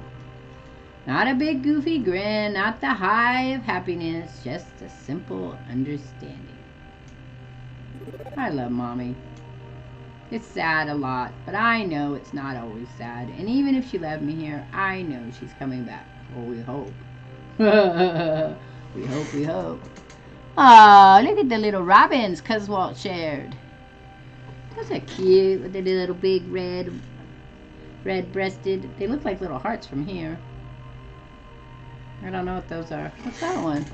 S1: Not a big goofy grin, not the high of happiness, just a simple understanding. I love Mommy. It's sad a lot, but I know it's not always sad. And even if she left me here, I know she's coming back. Or we hope. We hope. Oh, look at the little robins Cuswalt shared. Those are cute with the little big red-breasted. They look like little hearts from here. I don't know what those are. What's that one?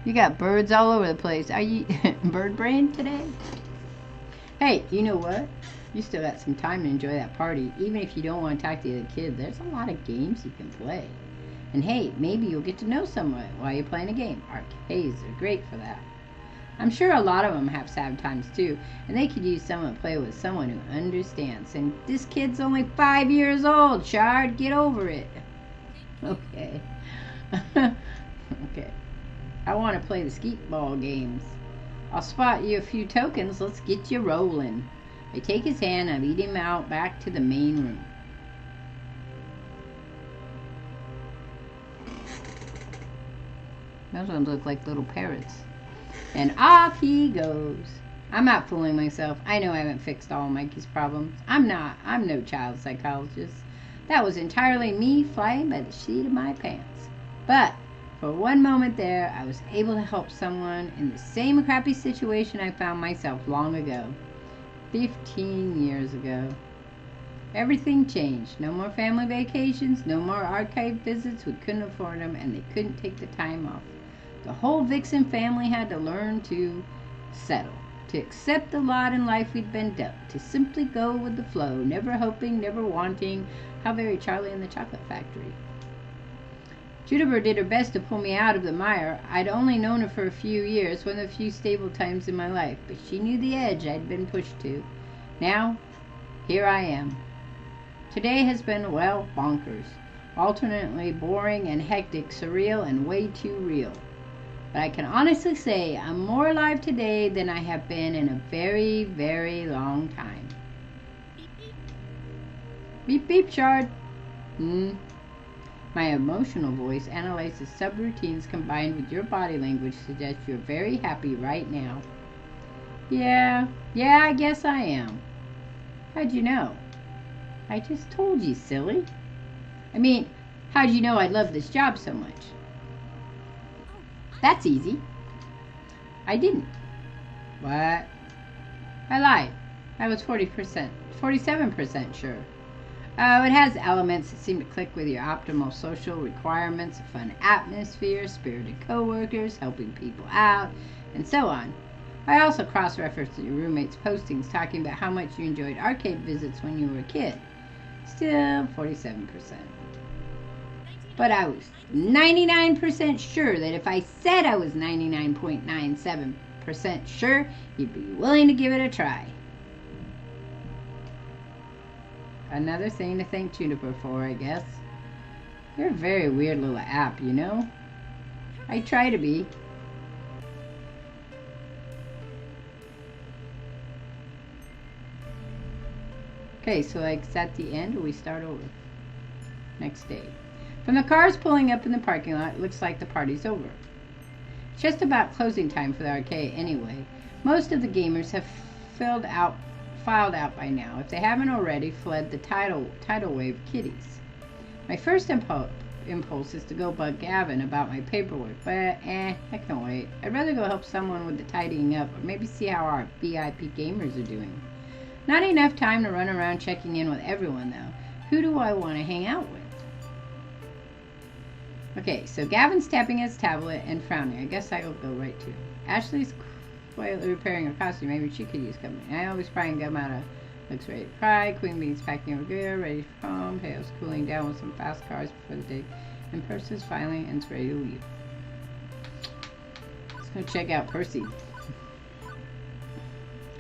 S1: You got birds all over the place. Are you bird brain today? Hey, you know what? You still got some time to enjoy that party. Even if you don't want to talk to the other kids, there's a lot of games you can play. And hey, maybe you'll get to know someone while you're playing a game. Arcades are great for that. I'm sure a lot of them have sad times too, and they could use someone to play with someone who understands. And this kid's only 5 years old, Shard. Get over it. Okay. Okay. I want to play the skeet ball games. I'll spot you a few tokens. Let's get you rolling. I take his hand and lead him out back to the main room. Those ones look like little parrots. And off he goes. I'm not fooling myself. I know I haven't fixed all Mikey's problems. I'm no child psychologist. That was entirely me flying by the seat of my pants. But for one moment there, I was able to help someone in the same crappy situation I found myself long ago. 15 years ago. Everything changed. No more family vacations, no more archive visits. We couldn't afford them, and they couldn't take the time off. The whole Vixen family had to learn to settle, to accept the lot in life we'd been dealt, to simply go with the flow, never hoping, never wanting. How very Charlie and the Chocolate Factory. Juniper did her best to pull me out of the mire. I'd only known her for a few years, one of the few stable times in my life, but she knew the edge I'd been pushed to. Now, here I am. Today has been, well, bonkers. Alternately boring and hectic, surreal and way too real. But I can honestly say I'm more alive today than I have been in a very, very long time. Beep, beep, Shard. My emotional voice analyzes subroutines combined with your body language suggests you're very happy right now. Yeah, I guess I am. How'd you know? I just told you, silly. I mean, how'd you know I love this job so much? That's easy. I didn't. What? I lied. I was 47% sure. It has elements that seem to click with your optimal social requirements, a fun atmosphere, spirited coworkers, helping people out, and so on. I also cross-referenced your roommate's postings talking about how much you enjoyed arcade visits when you were a kid. Still 47%. But I was 99% sure that if I said I was 99.97% sure, you'd be willing to give it a try. Another thing to thank Juniper for, I guess. You're a very weird little app, you know? I try to be. Okay, so like it's at the end, or we start over? Next day. From the cars pulling up in the parking lot, it looks like the party's over. It's just about closing time for the arcade anyway. Most of the gamers have filed out by now, if they haven't already fled the tidal wave kitties. My first impulse is to go bug Gavin about my paperwork, but I can wait. I'd rather go help someone with the tidying up, or maybe see how our VIP gamers are doing. Not enough time to run around checking in with everyone, though. Who do I want to hang out with? Okay, so Gavin's tapping his tablet and frowning. I guess I'll go right to him. Ashley's quietly repairing her costume. Maybe she could use company. I always pry and gum out of looks ready to cry. Queen Bee's packing her gear, ready for home. Pale's cooling down with some fast cars before the day. And Percy's finally and it's ready to leave. Let's go check out Percy.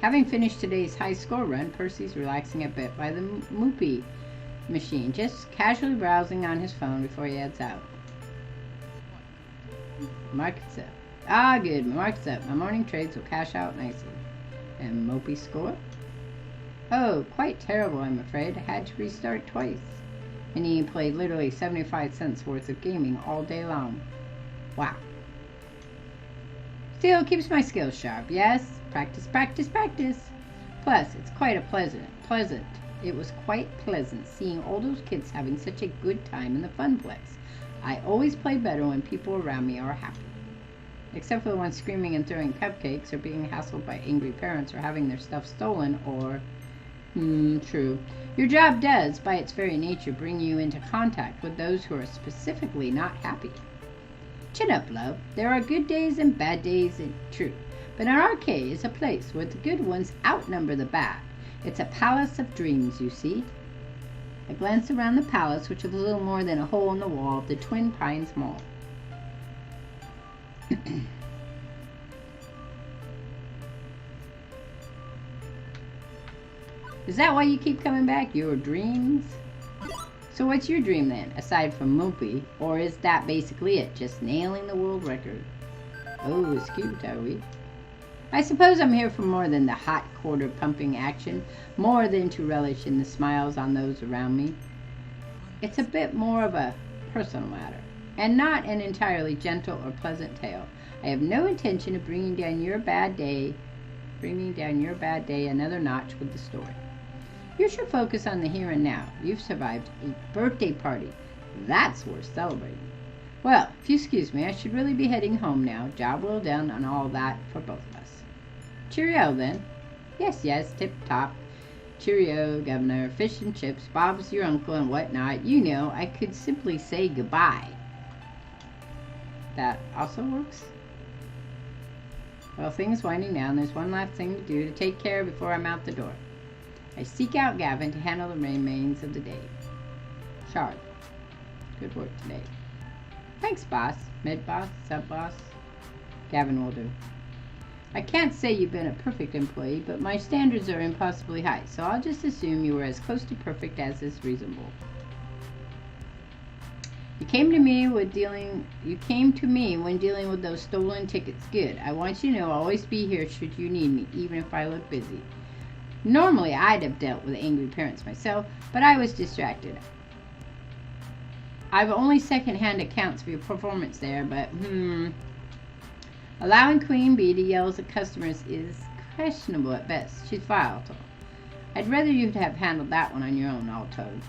S1: Having finished today's high score run, Percy's relaxing a bit by the Moopy machine, just casually browsing on his phone before he heads out. Market's up. Ah, good. Market's up. My morning trades will cash out nicely. And Moopy's score? Oh, quite terrible, I'm afraid. I had to restart twice. And he played literally 75 cents worth of gaming all day long. Wow. Still keeps my skills sharp, yes? Practice, practice, practice. Plus, it's quite it was quite pleasant seeing all those kids having such a good time in the funplex. I always play better when people around me are happy. Except for the ones screaming and throwing cupcakes, or being hassled by angry parents, or having their stuff stolen, or... true. Your job does, by its very nature, bring you into contact with those who are specifically not happy. Chin up, love. There are good days and bad days, true. But an arcade is a place where the good ones outnumber the bad. It's a palace of dreams, you see. I glanced around the palace, which was a little more than a hole in the wall of the Twin Pines Mall. Is that why you keep coming back? Your dreams? So what's your dream then, aside from Moopy? Or is that basically it, just nailing the world record? Oh, it's cute, are we? I suppose I'm here for more than the hot quarter pumping action, more than to relish in the smiles on those around me. It's a bit more of a personal matter, and not an entirely gentle or pleasant tale. I have no intention of bringing down your bad day another notch with the story. You should focus on the here and now. You've survived a birthday party. That's worth celebrating. Well, if you excuse me, I should really be heading home now. Job well done on all that for both of us. Cheerio, then. Yes, tip-top. Cheerio, Governor. Fish and chips, Bob's your uncle, and whatnot. You know, I could simply say goodbye. That also works? Well, things winding down. There's one last thing to do to take care of before I'm out the door. I seek out Gavin to handle the remains of the day. Shard. Good work today. Thanks, boss. Mid-boss? Sub-boss? Gavin will do. I can't say you've been a perfect employee, but my standards are impossibly high, so I'll just assume you were as close to perfect as is reasonable. You came to me when dealing with those stolen tickets. Good. I want you to know I'll always be here should you need me, even if I look busy. Normally I'd have dealt with angry parents myself, but I was distracted. I've only second-hand accounts for your performance there, but allowing Queen Bee to yell at customers is questionable at best. She's volatile. I'd rather you'd have handled that one on your own, all told.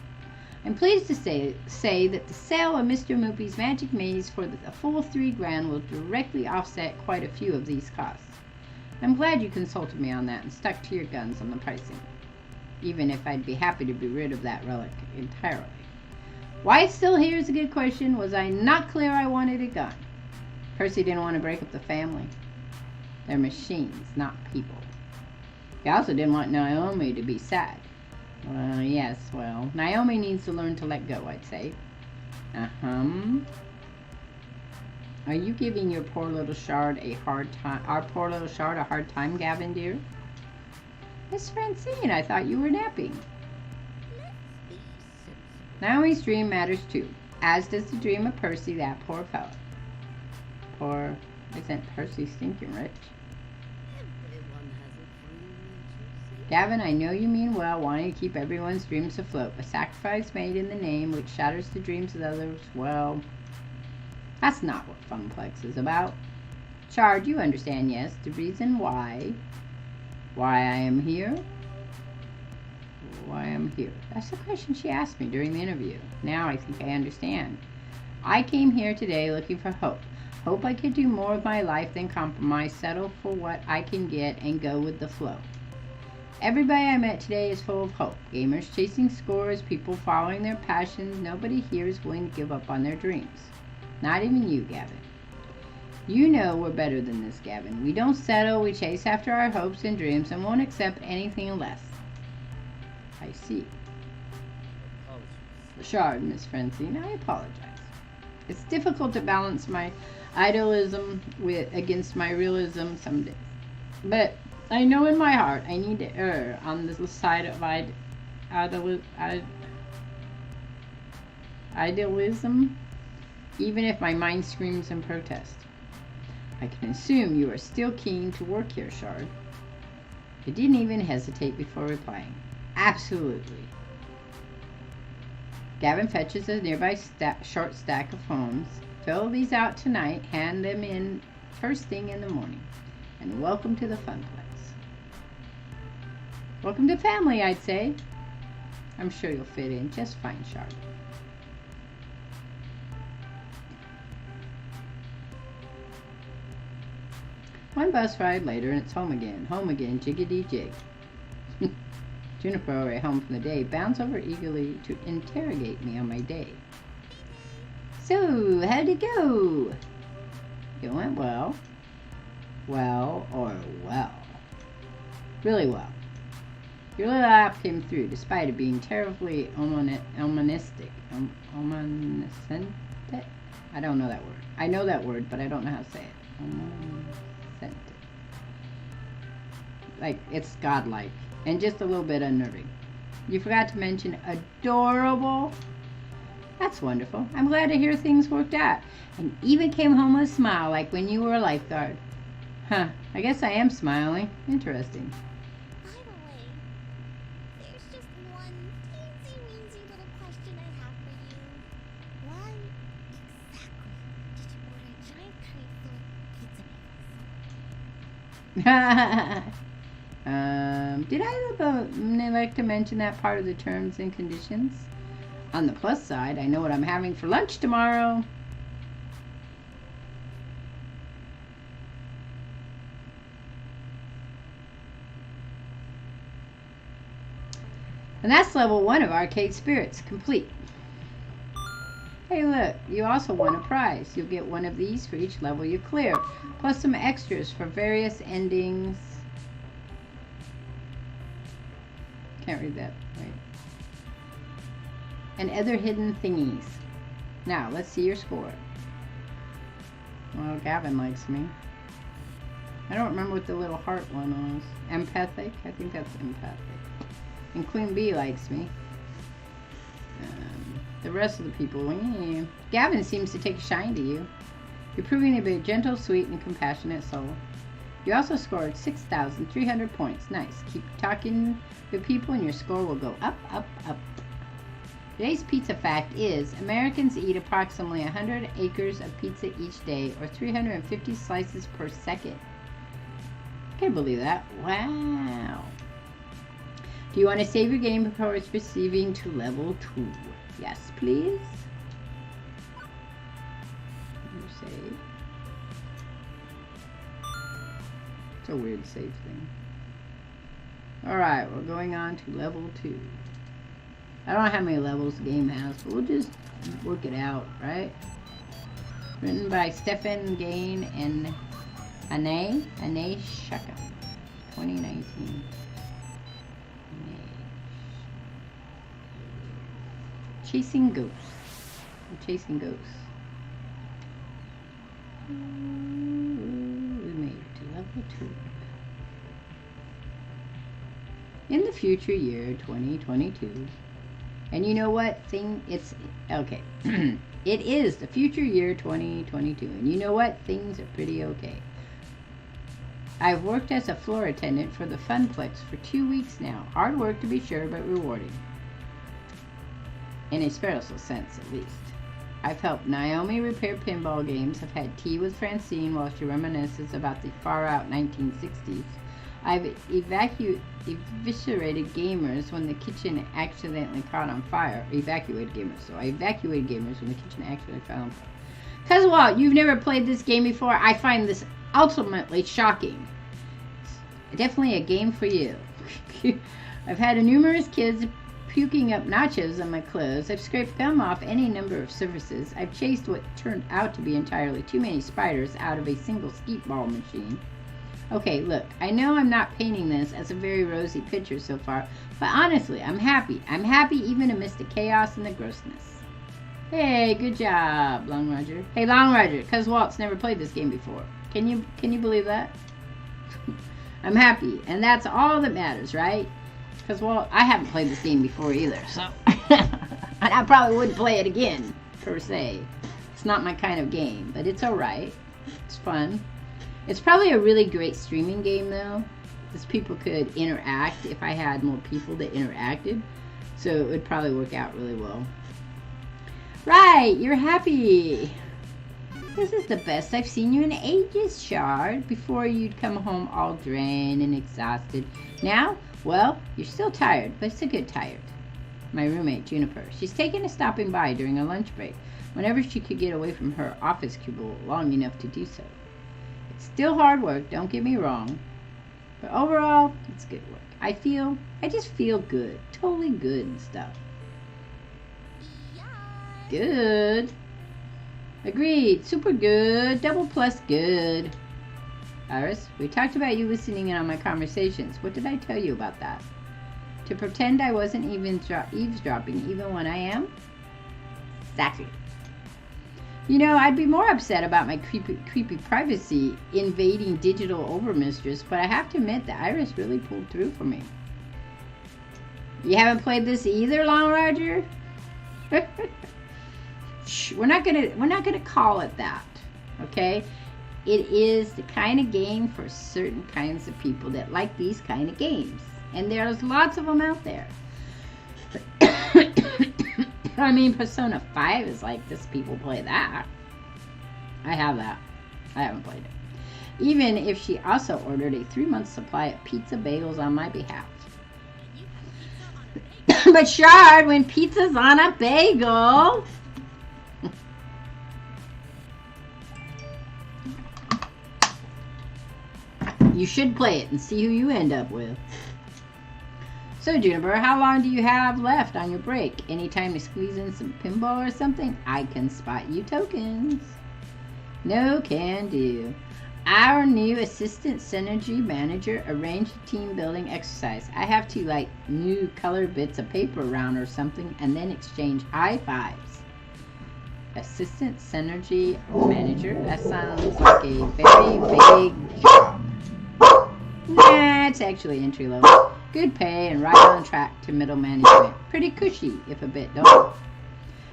S1: I'm pleased to say that the sale of Mr. Moopy's Magic Maze for the full $3,000 will directly offset quite a few of these costs. I'm glad you consulted me on that and stuck to your guns on the pricing, even if I'd be happy to be rid of that relic entirely. Why it's still here is a good question. Was I not clear I wanted it gone? Percy didn't want to break up the family. They're machines, not people. He also didn't want Naomi to be sad. Yes, well, Naomi needs to learn to let go, I'd say. Are you giving your poor little shard a hard time? Our poor little shard a hard time, Gavin, dear? Miss Francine, I thought you were napping. Naomi's dream matters too, as does the dream of Percy, that poor fellow. Poor, isn't Percy stinking rich? Gavin, I know you mean well, wanting to keep everyone's dreams afloat. A sacrifice made in the name which shatters the dreams of others, well, that's not what Funplex is about. Chard, you understand, yes, the reason why I am here? Why I'm here. That's the question she asked me during the interview. Now I think I understand. I came here today looking for hope. Hope I could do more of my life than compromise, settle for what I can get, and go with the flow. Everybody I met today is full of hope. Gamers chasing scores, people following their passions. Nobody here is willing to give up on their dreams. Not even you, Gavin. You know we're better than this, Gavin. We don't settle, we chase after our hopes and dreams and won't accept anything less. I see. Shard, Miss Francine, I apologize. It's difficult to balance my idealism against my realism some days. But I know in my heart I need to err on the side of idealism, even if my mind screams in protest. I can assume you are still keen to work here, Shard. I didn't even hesitate before replying. Absolutely. Gavin fetches a nearby short stack of poems. Fill these out tonight, hand them in first thing in the morning. And welcome to the Funplex. Welcome to family, I'd say. I'm sure you'll fit in just fine, Shard. One bus ride later and it's home again, jiggity jig. Juniper, right home from the day, bounds over eagerly to interrogate me on my day. So, how'd it go? It went well. Well, or well. Really well. Your little app came through, despite it being terribly omonistic. Omoniscent? I don't know that word. I know that word, but I don't know how to say it. Omoniscent. Like, it's godlike. And just a little bit unnerving. You forgot to mention adorable. That's wonderful. I'm glad to hear things worked out. And even came home with a smile, like when you were a lifeguard. Huh, I guess I am smiling. Interesting.
S6: By the way, there's just one teensy-weensy little question I have for you. Why exactly did you order a giant crate full of pizza bagels?
S1: Did I neglect to mention that part of the terms and conditions? On the plus side, I know what I'm having for lunch tomorrow. And that's level 1 of Arcade Spirits, complete. Hey look, you also won a prize. You'll get one of these for each level you clear, plus some extras for various endings. Can't read that, right? And other hidden thingies. Now, let's see your score. Well, Gavin likes me. I don't remember what the little heart one was. Empathic? I think that's empathic. And Queen Bee likes me. The rest of the people, yeah. Gavin seems to take a shine to you. You're proving to be a gentle, sweet, and compassionate soul. You also scored 6,300 points. Nice. Keep talking to people and your score will go up, up, up. Today's pizza fact is Americans eat approximately 100 acres of pizza each day, or 350 slices per second. Can't believe that. Wow. Do you want to save your game before it's receiving to level 2? Yes, please. Save. It's a weird save thing. Alright, we're going on to level 2. I don't know how many levels the game has, but we'll just work it out, right? Written by Stefan Gain and Ane Shaka. 2019. Chasing ghosts. I'm chasing ghosts. We made it to level 2. In the future year 2022. And you know what thing? It's okay. It is the future year 2022. And you know what? Things are pretty okay. I've worked as a floor attendant for the Funplex for 2 weeks now. Hard work to be sure, but rewarding. In a spiritual sense, at least. I've helped Naomi repair pinball games. I've had tea with Francine while she reminisces about the far-out 1960s. I've eviscerated gamers when the kitchen accidentally caught on fire. Evacuated gamers. So I evacuated gamers when the kitchen accidentally caught on fire. Cause Walt, you've never played this game before. I find this ultimately shocking. It's definitely a game for you. I've had numerous kids puking up nachos on my clothes. I've scraped gum off any number of surfaces. I've chased what turned out to be entirely too many spiders out of a single skeet ball machine. Okay, look, I know I'm not painting this as a very rosy picture so far, but honestly, I'm happy. I'm happy even amidst the chaos and the grossness. Hey, good job, Long Roger. Hey, Long Roger, cuz Walt's never played this game before. Can you believe that? I'm happy, and that's all that matters, right? Because, well, I haven't played this game before either, so... and I probably wouldn't play it again, per se. It's not my kind of game, but it's alright. It's fun. It's probably a really great streaming game, though. Because people could interact if I had more people that interacted. So it would probably work out really well. Right, you're happy. This is the best I've seen you in ages, Shard. Before you'd come home all drained and exhausted. Now, well, you're still tired, but it's a good tired. My roommate, Juniper. She's taken to stopping by during a lunch break, whenever she could get away from her office cubicle long enough to do so. It's still hard work, don't get me wrong. But overall, it's good work. I just feel good. Totally good and stuff. Good. Agreed. Super good. Double plus good. Iris, we talked about you listening in on my conversations. What did I tell you about that? To pretend I wasn't even eavesdropping even when I am? Exactly. You know, I'd be more upset about my creepy privacy invading digital overmistress, but I have to admit that Iris really pulled through for me. You haven't played this either, Long Roger? Shh, we're not gonna call it that, okay? It is the kind of game for certain kinds of people that like these kind of games, and there's lots of them out there. I mean, Persona 5 is like this. People play that. I have that. I haven't played it. Even if she also ordered a 3-month supply of pizza bagels on my behalf. But Shard, when pizza's on a bagel... you should play it and see who you end up with. So, Juniper, how long do you have left on your break? Any time to squeeze in some pinball or something? I can spot you tokens. No can do. Our new assistant synergy manager arranged a team building exercise. I have to, like, new color bits of paper around or something and then exchange high fives. Assistant Synergy Manager. That sounds like a very big job. Nah, it's actually entry level. Good pay and right on track to middle management. Pretty cushy, if a bit dull.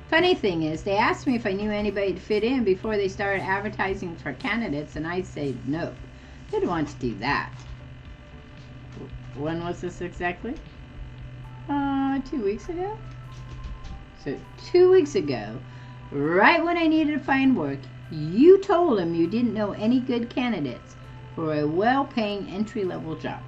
S1: Funny thing is, they asked me if I knew anybody to fit in before they started advertising for candidates, and I said no. Didn't want to do that. When was this exactly? 2 weeks ago? So 2 weeks ago, right when I needed to find work, you told him you didn't know any good candidates for a well-paying entry-level job.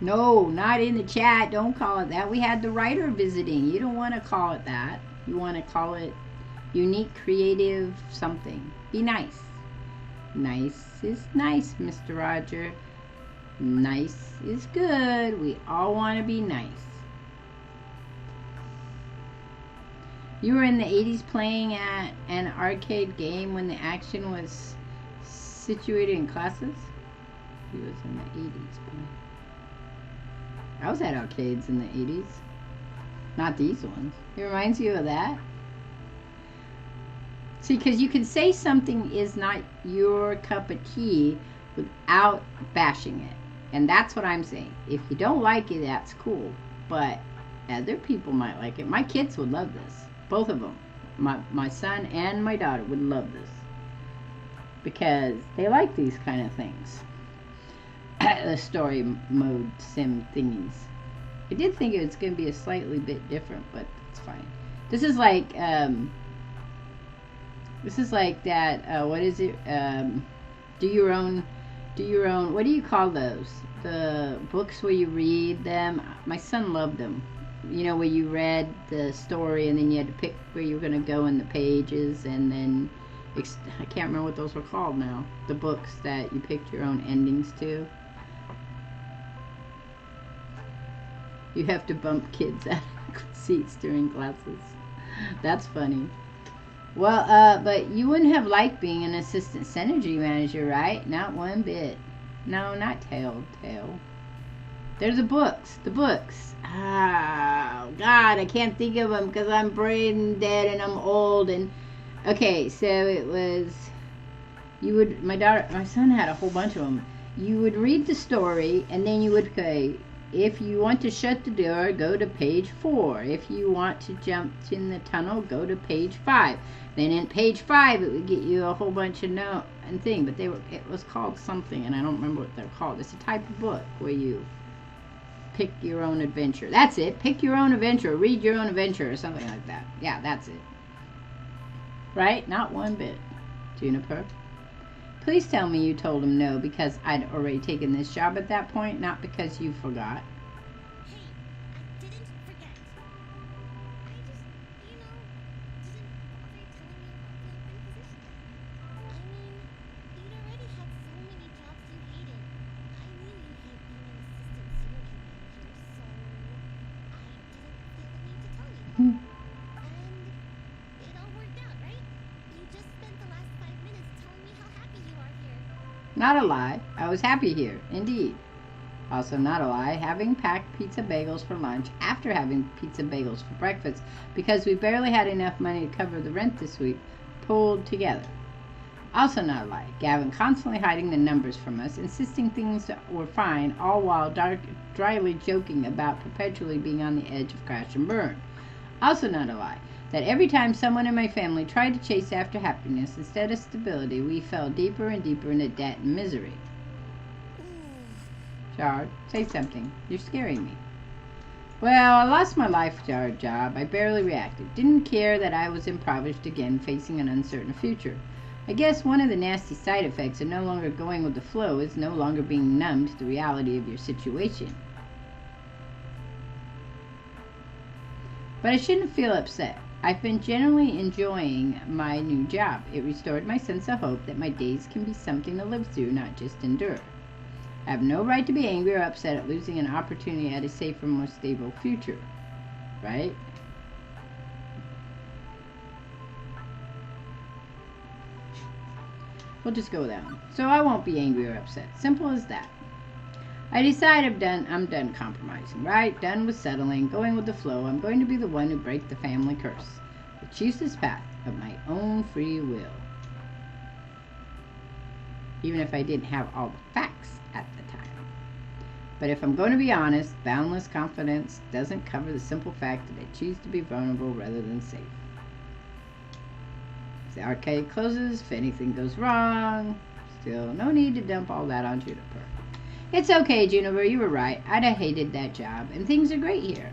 S1: No, not in the chat. Don't call it that. We had the writer visiting. You don't want to call it that. You want to call it unique, creative, something. Be nice. Nice is nice, Mr. Roger. Nice is good. We all want to be nice. You were in the 80s playing at an arcade game when the action was situated in classes? He was in the 80s playing. I was at arcades in the 80s. Not these ones. It reminds you of that. See, because you can say something is not your cup of tea without bashing it. And that's what I'm saying. If you don't like it, that's cool. But other people might like it. My kids would love this. Both of them. My son and my daughter would love this. Because they like these kind of things. The story mode sim thingies. I did think it was going to be a slightly bit different, but it's fine. This is like that. What is it? Do your own. What do you call those? The books where you read them. My son loved them. You know, where you read the story and then you had to pick where you were going to go in the pages, and then I can't remember what those were called now. The books that you picked your own endings to. You have to bump kids out of seats during classes. That's funny. Well, but you wouldn't have liked being an assistant synergy manager, right? Not one bit. No, not Tail. There's the books. The books. Oh, God, I can't think of them because I'm brain dead and I'm old. And okay, so it was. You would. My son had a whole bunch of them. You would read the story and then you would say, if you want to shut the door, go to page 4. If you want to jump in the tunnel, go to page 5. Then in page 5, it would get you a whole bunch of note and thing. But it was called something, and I don't remember what they're called. It's a type of book where you pick your own adventure. That's it. Pick your own adventure. Read your own adventure or something like that. Yeah, that's it. Right? Not one bit. Juniper. Please tell me you told him no because I'd already taken this job at that point, not because you forgot.
S6: Hey, I didn't forget. I just, didn't bother telling me about the open position. I mean, you'd already had so many jobs you hated. I knew you hate being an assistant synergy manager, so I didn't feel the need to tell you. And it all worked out, right? You just spent the last 5 minutes telling me how happy you are here.
S1: Not a lie. I was happy here, indeed. Also not a lie, having packed pizza bagels for lunch after having pizza bagels for breakfast because we barely had enough money to cover the rent this week pulled together. Also not a lie, Gavin constantly hiding the numbers from us, insisting things were fine, all while dryly joking about perpetually being on the edge of crash and burn. Also not a lie, that every time someone in my family tried to chase after happiness instead of stability, we fell deeper and deeper into debt and misery. Jard, say something. You're scaring me. Well, I lost my lifeguard job. I barely reacted. Didn't care that I was impoverished again, facing an uncertain future. I guess one of the nasty side effects of no longer going with the flow is no longer being numb to the reality of your situation. But I shouldn't feel upset. I've been generally enjoying my new job. It restored my sense of hope that my days can be something to live through, not just endure. I have no right to be angry or upset at losing an opportunity at a safer, more stable future. Right? We'll just go with that one. So I won't be angry or upset. Simple as that. I decide I'm done compromising, right? Done with settling, going with the flow. I'm going to be the one who breaks the family curse. I choose this path of my own free will. Even if I didn't have all the facts at the time. But if I'm going to be honest, boundless confidence doesn't cover the simple fact that I choose to be vulnerable rather than safe. As the arcade closes, if anything goes wrong, still no need to dump all that on Juniper. It's okay, Juniper, you were right. I'd have hated that job, and things are great here.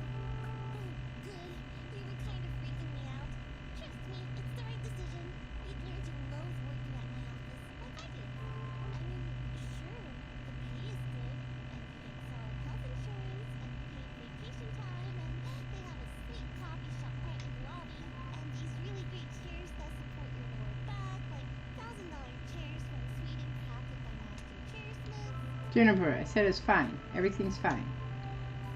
S1: Juniper, I said it's fine. Everything's fine.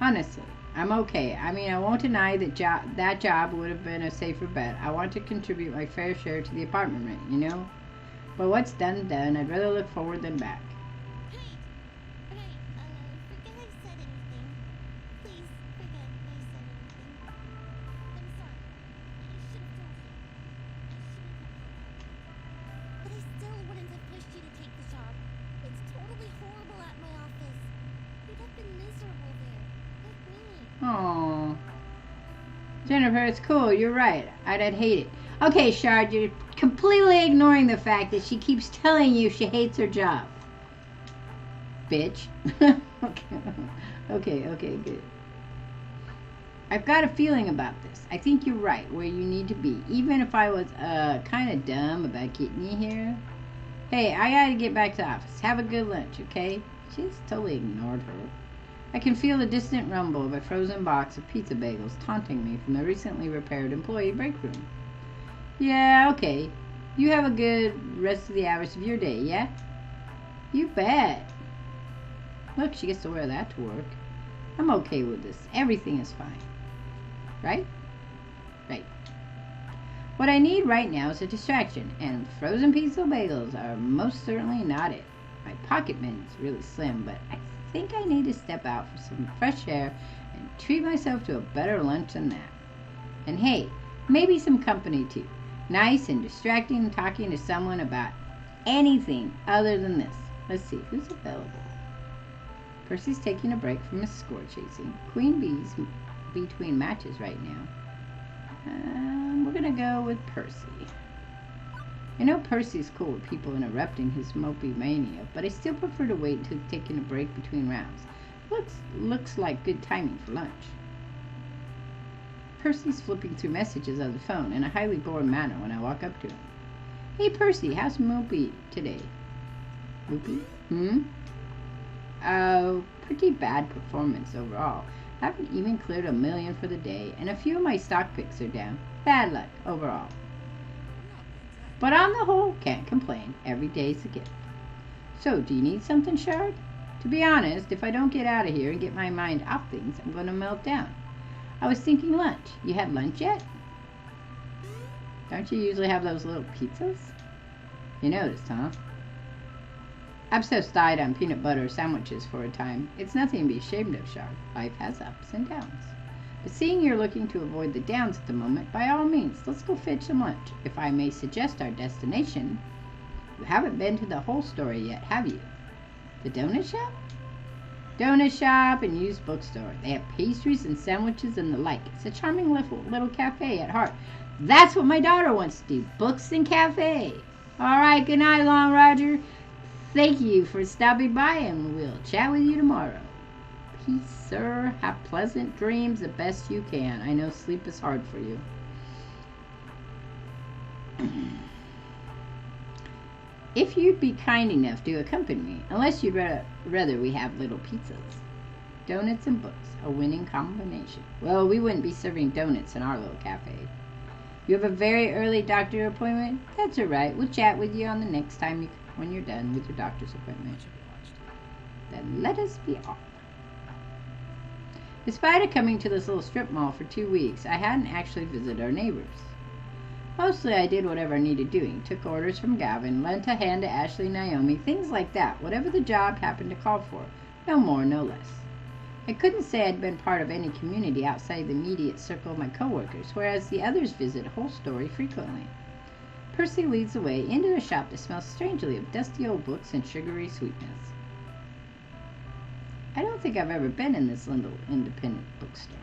S1: Honestly, I'm okay. I mean, I won't deny that that job would have been a safer bet. I want to contribute my fair share to the apartment rent, you know? But what's done, done. I'd rather look forward than back. Oh, Jennifer, it's cool. You're right. I'd hate it. Okay, Shard, you're completely ignoring the fact that she keeps telling you she hates her job. Bitch. Okay, good. I've got a feeling about this. I think you're right where you need to be, even if I was kind of dumb about getting you here. Hey, I gotta get back to the office. Have a good lunch, okay? She's totally ignored her. I can feel the distant rumble of a frozen box of pizza bagels taunting me from the recently repaired employee break room. Yeah, okay. You have a good rest of the hours of your day, yeah? You bet. Look, she gets to wear that to work. I'm okay with this. Everything is fine. Right? Right. What I need right now is a distraction, and frozen pizza bagels are most certainly not it. My pocket mint is really slim, but I think I need to step out for some fresh air and treat myself to a better lunch than that. And hey, maybe some company too. Nice and distracting talking to someone about anything other than this. Let's see, who's available? Percy's taking a break from his score chasing. Queen Bee's between matches right now. We're gonna go with Percy. I know Percy's cool with people interrupting his mopey mania, but I still prefer to wait until he's taking a break between rounds. Looks like good timing for lunch. Percy's flipping through messages on the phone in a highly bored manner when I walk up to him. Hey Percy, how's Mopey today? Mopey? Pretty bad performance overall. Haven't even cleared $1 million for the day, and a few of my stock picks are down. Bad luck overall. But on the whole, can't complain. Every day's a gift. So, do you need something, Shard? To be honest, if I don't get out of here and get my mind off things, I'm going to melt down. I was thinking lunch. You had lunch yet? Don't you usually have those little pizzas? You noticed, huh? Abscess died on peanut butter sandwiches for a time. It's nothing to be ashamed of, Shard. Life has ups and downs. But seeing you're looking to avoid the downs at the moment, by all means, let's go fetch some lunch. If I may suggest our destination, you haven't been to the whole story yet, have you? The donut shop? Donut shop and used bookstore. They have pastries and sandwiches and the like. It's a charming little cafe at heart. That's what my daughter wants to do. Books and cafe. All right, good night, Long Roger. Thank you for stopping by, and we'll chat with you tomorrow. Peace, sir. Have pleasant dreams the best you can. I know sleep is hard for you. If you'd be kind enough to accompany me, unless you'd rather we have little pizzas. Donuts and books, a winning combination. Well, we wouldn't be serving donuts in our little cafe. You have a very early doctor appointment? That's all right. We'll chat with you on the next time when you're done with your doctor's appointment. Then let us be off. Despite coming to this little strip mall for 2 weeks, I hadn't actually visited our neighbors. Mostly I did whatever I needed doing. Took orders from Gavin, lent a hand to Ashley and Naomi, things like that. Whatever the job happened to call for. No more, no less. I couldn't say I'd been part of any community outside the immediate circle of my coworkers, whereas the others visit Whole Story frequently. Percy leads the way into a shop that smells strangely of dusty old books and sugary sweetness. I don't think I've ever been in this little independent bookstore.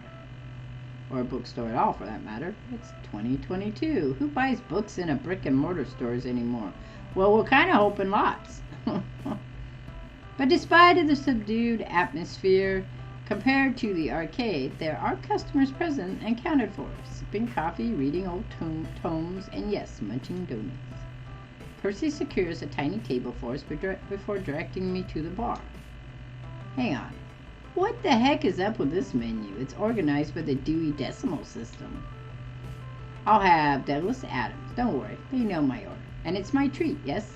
S1: Or a bookstore at all, for that matter. It's 2022. Who buys books in a brick-and-mortar stores anymore? Well, we're kind of hoping lots. But despite the subdued atmosphere, compared to the arcade, there are customers present and counted for, sipping coffee, reading old tomes, and yes, munching donuts. Percy secures a tiny table for us before directing me to the bar. Hang on. What the heck is up with this menu? It's organized by the Dewey Decimal System. I'll have Douglas Adams. Don't worry, they know my order. And it's my treat, yes?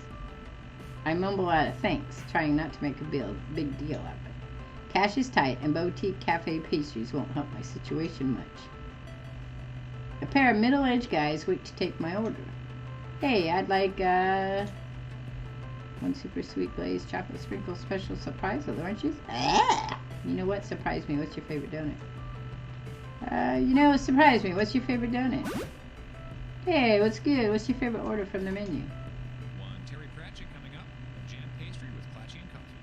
S1: I mumble out a thanks, trying not to make a big deal out of it. Cash is tight, and boutique cafe pastries won't help my situation much. A pair of middle-aged guys wait to take my order. Hey, I'd like, one super sweet glazed chocolate sprinkle special surprise with orange juice. You know what? Surprise me. What's your favorite donut? Surprise me. What's your favorite donut? Hey, what's good? What's your favorite order from the menu?
S7: One Terry Pratchett coming up. Jam pastry with clachy and coffee.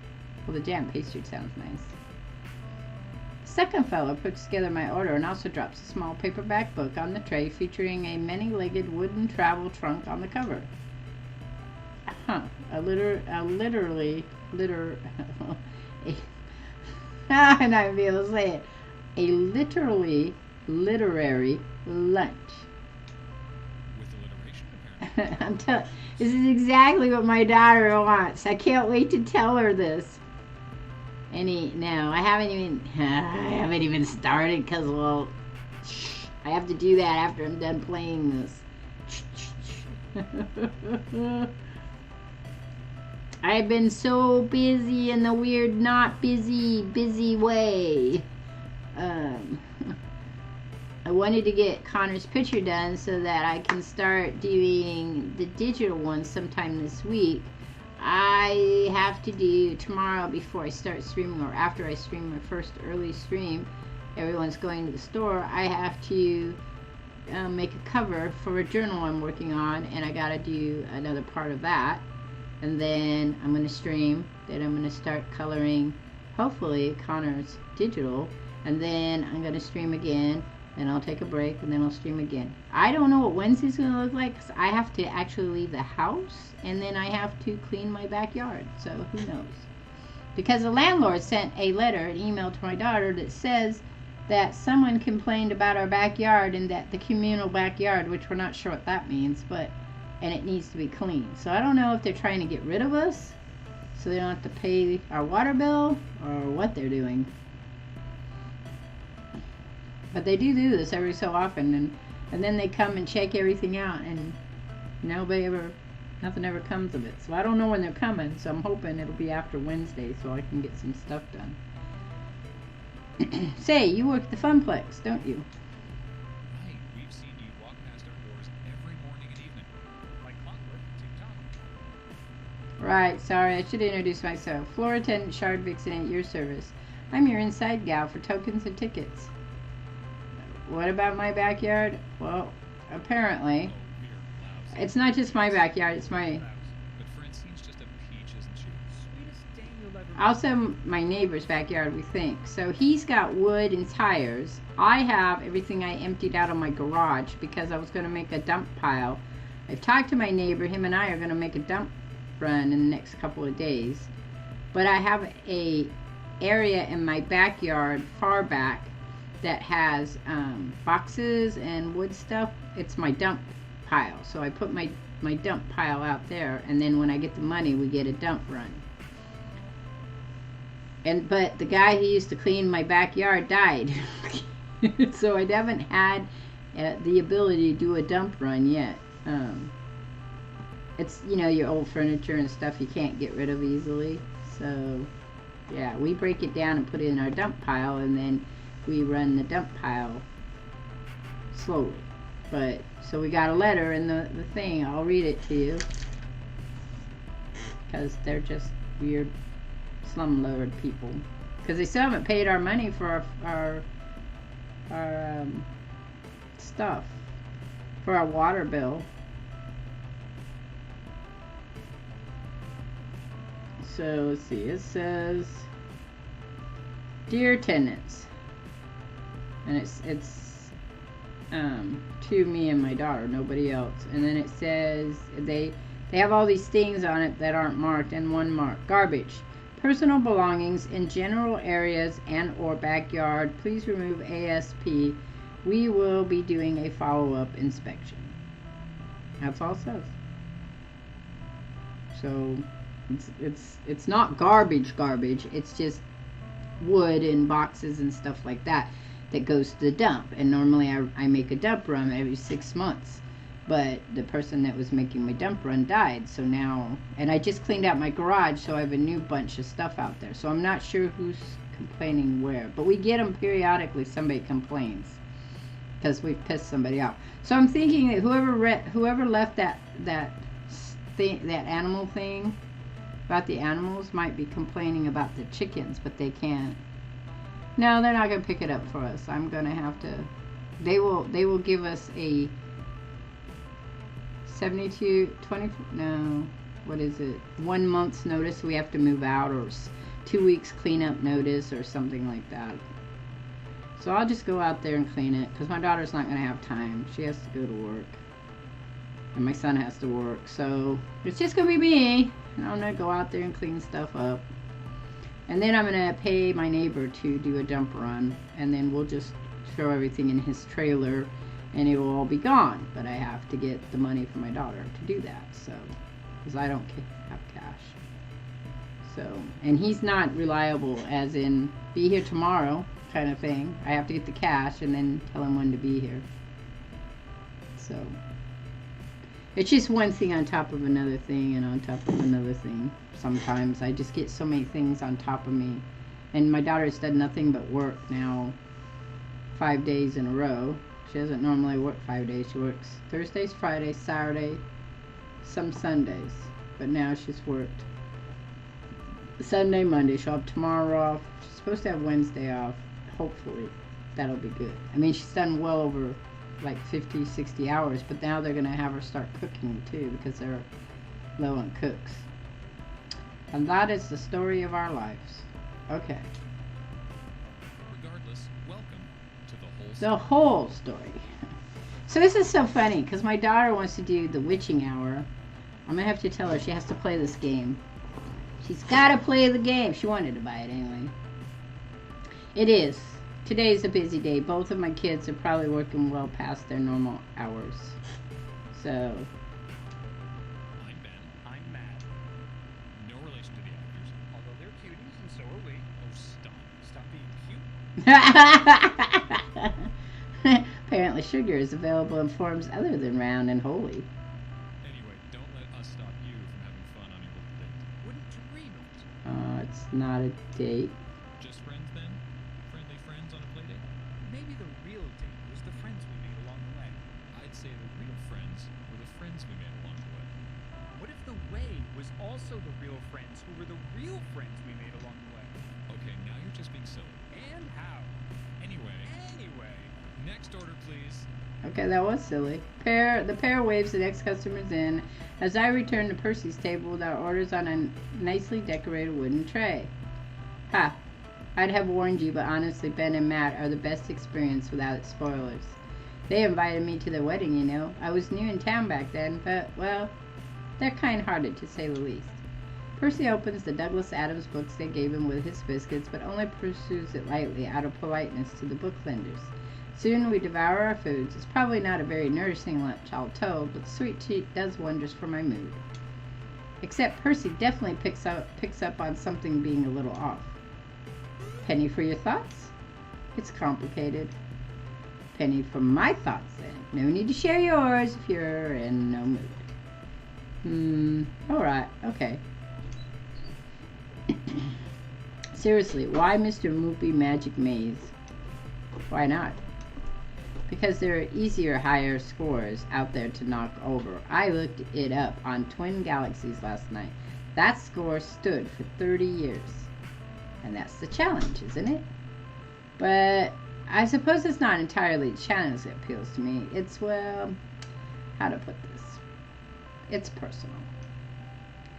S1: Well, the jam pastry sounds nice. The second fellow puts together my order and also drops a small paperback book on the tray featuring a many-legged wooden travel trunk on the cover. I'm not be able to say it. A literally literary lunch.
S7: With alliteration, apparently.
S1: This is exactly what my daughter wants. I can't wait to tell her this. I haven't even started because, well, I have to do that after I'm done playing this. I've been so busy in the weird not busy way. I wanted to get Connor's picture done so that I can start doing the digital one sometime this week. I have to do tomorrow before I start streaming, or after I stream my first early stream. Everyone's going to the store. I have to make a cover for a journal I'm working on, and I gotta do another part of that. And then I'm going to stream. Then I'm going to start coloring, hopefully, Connor's digital. And then I'm going to stream again. Then I'll take a break, and then I'll stream again. I don't know what Wednesday's going to look like, because I have to actually leave the house. And then I have to clean my backyard. So who knows? Because the landlord sent a letter, an email to my daughter that says that someone complained about our backyard, and that the communal backyard, which we're not sure what that means, and it needs to be cleaned. So I don't know if they're trying to get rid of us so they don't have to pay our water bill, or what they're doing. But they do this every so often, and then they come and check everything out, and nothing ever comes of it. So I don't know when they're coming, so I'm hoping it'll be after Wednesday so I can get some stuff done. Say, you work at the Funplex, don't you?
S7: Right, we've seen you walk past our doors every morning and evening. Like clockwork, tick-tock.
S1: Right, sorry, I should introduce myself. Floor attendant Shard Vixen at your service. I'm your inside gal for tokens and tickets. What about my backyard? Well, apparently, it's not just my backyard, it's my...
S7: But Francine's just a peach, isn't she? Sweetest thing you'll ever meet.
S1: Also my neighbor's backyard, we think. So he's got wood and tires. I have everything I emptied out of my garage because I was going to make a dump pile. I've talked to my neighbor. Him and I are going to make a dump run in the next couple of days. But I have a area in my backyard far back that has boxes and wood stuff. It's my dump pile. So I put my dump pile out there, and then when I get the money, we get a dump run. But the guy who used to clean my backyard died. So I haven't had the ability to do a dump run yet. It's, your old furniture and stuff you can't get rid of easily. So, yeah, we break it down and put it in our dump pile, and then we run the dump pile slowly. But, so we got a letter in the thing. I'll read it to you. Because they're just weird slumlord people. Because they still haven't paid our money for our stuff. For our water bill. So, let's see. It says, Dear tenants. And it's to me and my daughter, nobody else. And then it says they have all these things on it that aren't marked, and one marked. Garbage. Personal belongings in general areas and or backyard. Please remove ASP. We will be doing a follow-up inspection. That's all it says. So it's not garbage. It's just wood and boxes and stuff like that goes to the dump. And normally I make a dump run every 6 months, but the person that was making my dump run died. So now, and I just cleaned out my garage, so I have a new bunch of stuff out there. So I'm not sure who's complaining where, but we get them periodically. Somebody complains because we've pissed somebody off. So I'm thinking that whoever left that animal thing about the animals might be complaining about the chickens, but they can't. No, they're not going to pick it up for us. I'm going to have to. They will give us a 1 month's notice we have to move out, or 2 weeks cleanup notice, or something like that. So I'll just go out there and clean it, because my daughter's not going to have time. She has to go to work, and my son has to work. So it's just going to be me, and I'm going to go out there and clean stuff up. And then I'm going to pay my neighbor to do a dump run, and then we'll just throw everything in his trailer, and it will all be gone. But I have to get the money for my daughter to do that, so, because I don't have cash. So, and he's not reliable, as in be here tomorrow kind of thing. I have to get the cash and then tell him when to be here. So it's just one thing on top of another thing and on top of another thing. Sometimes I just get so many things on top of me. And my daughter's done nothing but work now 5 days in a row. She doesn't normally work 5 days. She works Thursdays, Fridays, Saturday, some Sundays. But now she's worked Sunday, Monday. She'll have tomorrow off. She's supposed to have Wednesday off. Hopefully that'll be good. I mean, she's done well over like 50, 60 hours, but now they're going to have her start cooking too, because they're low on cooks. And that is the story of our lives. Okay.
S7: Regardless, welcome to
S1: the whole story. So this is so funny, because my daughter wants to do the Wytching Hour. I'm going to have to tell her she has to play this game. She's got to play the game. She wanted to buy it anyway. It is. Today's a busy day. Both of my kids are probably working well past their normal hours. So.
S7: I'm Ben. I'm Matt. No relation to the actors, although they're cuties and so are we. Oh, stop. Stop being cute.
S1: Apparently sugar is available in forms other than round and holy.
S7: Anyway, don't let us stop you from having fun on your little date.
S5: Wouldn't dream of it.
S1: It's not a date.
S7: Just friends then? Friendly friends on a play date?
S4: Maybe the real date was the friends we made along the way.
S7: I'd say the real friends were the friends we made along the way.
S4: What if the way was also the real friends who were the real friends we made along the way?
S7: Okay, now you're just being silly.
S4: And how?
S7: Anyway, next order, please.
S1: Okay, that was silly. The pair waves the next customers in as I return to Percy's table with our orders on a nicely decorated wooden tray. Ha! I'd have warned you, but honestly, Ben and Matt are the best experience without spoilers. They invited me to their wedding, you know. I was new in town back then, but, well, they're kind-hearted to say the least. Percy opens the Douglas Adams books they gave him with his biscuits, but only pursues it lightly out of politeness to the book lenders. Soon we devour our foods. It's probably not a very nourishing lunch, all told, but the sweet treat does wonders for my mood. Except Percy definitely picks up on something being a little off. Penny for your thoughts? It's complicated. Penny for my thoughts, then. No need to share yours if you're in no mood. Alright, okay. Seriously, why Mr. Moopy Magic Maze? Why not? because there are easier higher scores out there to knock over. I looked it up on Twin Galaxies last night. That score stood for 30 years. And that's the challenge, isn't it? But I suppose it's not entirely the challenge that appeals to me. It's, well, how to put this? It's personal.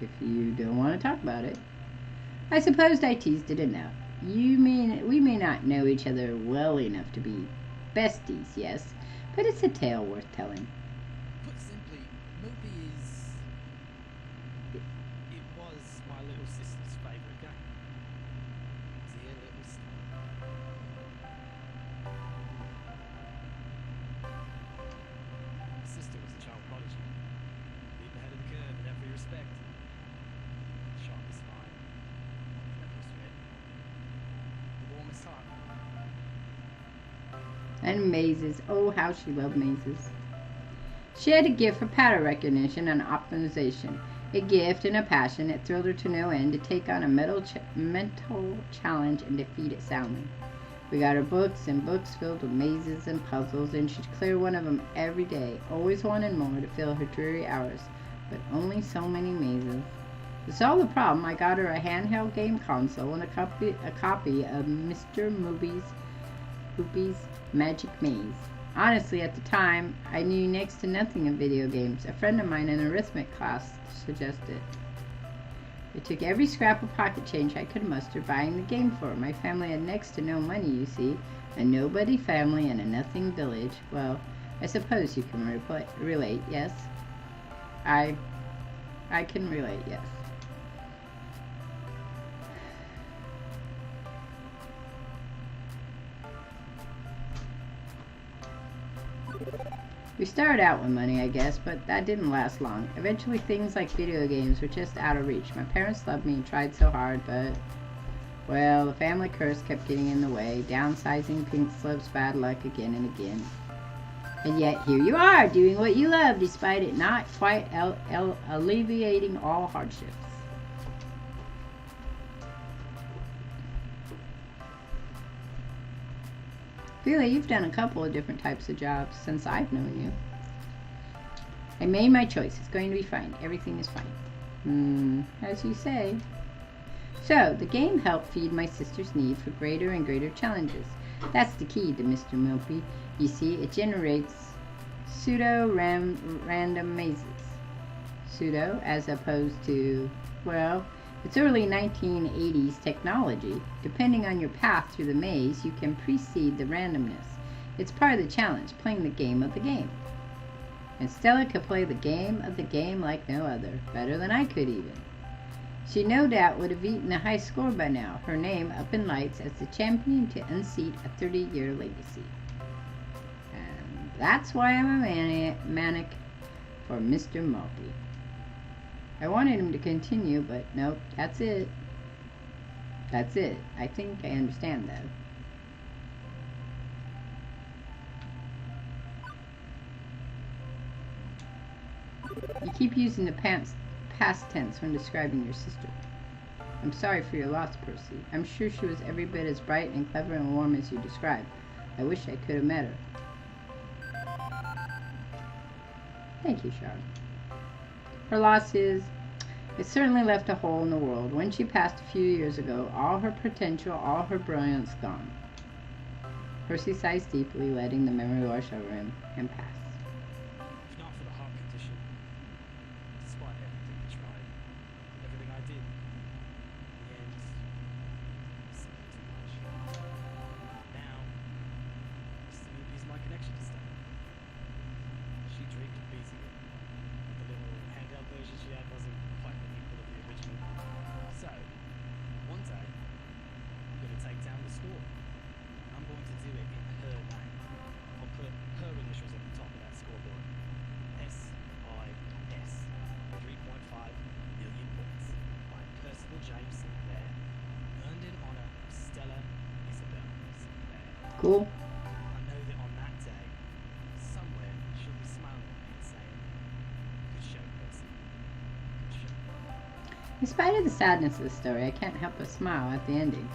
S1: If you don't want to talk about it. I suppose I teased it enough. We may not know each other well enough to be besties, yes, but it's a tale worth telling.
S8: Put simply, Moby is... It was my little sister's favourite game. Dear little star. My sister was a child prodigy. Leap ahead of the curve in every respect. Sharpest mind. Cleverest wit. The warmest heart.
S1: And mazes. Oh, how she loved mazes. She had a gift for pattern recognition and optimization. A gift and a passion that thrilled her to no end to take on a mental challenge and defeat it soundly. We got her books and books filled with mazes and puzzles, and she'd clear one of them every day, always wanting more to fill her dreary hours, but only so many mazes. To solve the problem, I got her a handheld game console and a copy of Mr. Moopy's Magic Maze. Honestly, at the time, I knew next to nothing of video games. A friend of mine in arithmetic class suggested. I took every scrap of pocket change I could muster buying the game for her. My family had next to no money, you see, a nobody family in a nothing village. Well, I suppose you can relate, yes? I can relate, yes. We started out with money, I guess, but that didn't last long. Eventually, things like video games were just out of reach. My parents loved me and tried so hard, but, well, the family curse kept getting in the way, downsizing pink slips bad luck again and again. And yet, here you are, doing what you love, despite it not quite alleviating all hardships. Really, you've done a couple of different types of jobs since I've known you. I made my choice. It's going to be fine. Everything is fine. As you say. So, the game helped feed my sister's need for greater and greater challenges. That's the key to Mr. Milpy. You see, it generates pseudo-random mazes. Pseudo, as opposed to, well, it's early 1980s technology. Depending on your path through the maze, you can precede the randomness. It's part of the challenge, playing the game of the game. And Stella could play the game of the game like no other, better than I could even. She no doubt would have eaten a high score by now, her name up in lights as the champion to unseat a 30-year legacy. And that's why I'm a manic for Mr. Maltby. I wanted him to continue, but nope, that's it. That's it. I think I understand, though. You keep using the past tense when describing your sister. I'm sorry for your loss, Percy. I'm sure she was every bit as bright and clever and warm as you described. I wish I could have met her. Thank you, Charlotte. Her loss is, it certainly left a hole in the world. When she passed a few years ago, all her potential, all her brilliance gone. Percy sighs deeply, letting the memory wash over him and pass.
S8: If not for the heart condition, despite everything I tried, everything I did, in the end, it was simply too much. Now, Mr. Moopy is my connection to Stella. She dreamed of beating it. The little handheld version she had wasn't quite the equal of the original. So, one day, I'm going to take down the score. I'm going to do it in her name. I'll put her initials at the top of that scoreboard. S.I.S. 3.5 million points. By Percival James Sinclair. Earned in honor of Stella Isabel Sinclair.
S1: Cool.
S8: I know that on that day, somewhere she'll be smiling at me and saying, "Good show, Percy. Good show."
S1: In spite of the sadness of the story, I can't help but smile at the ending.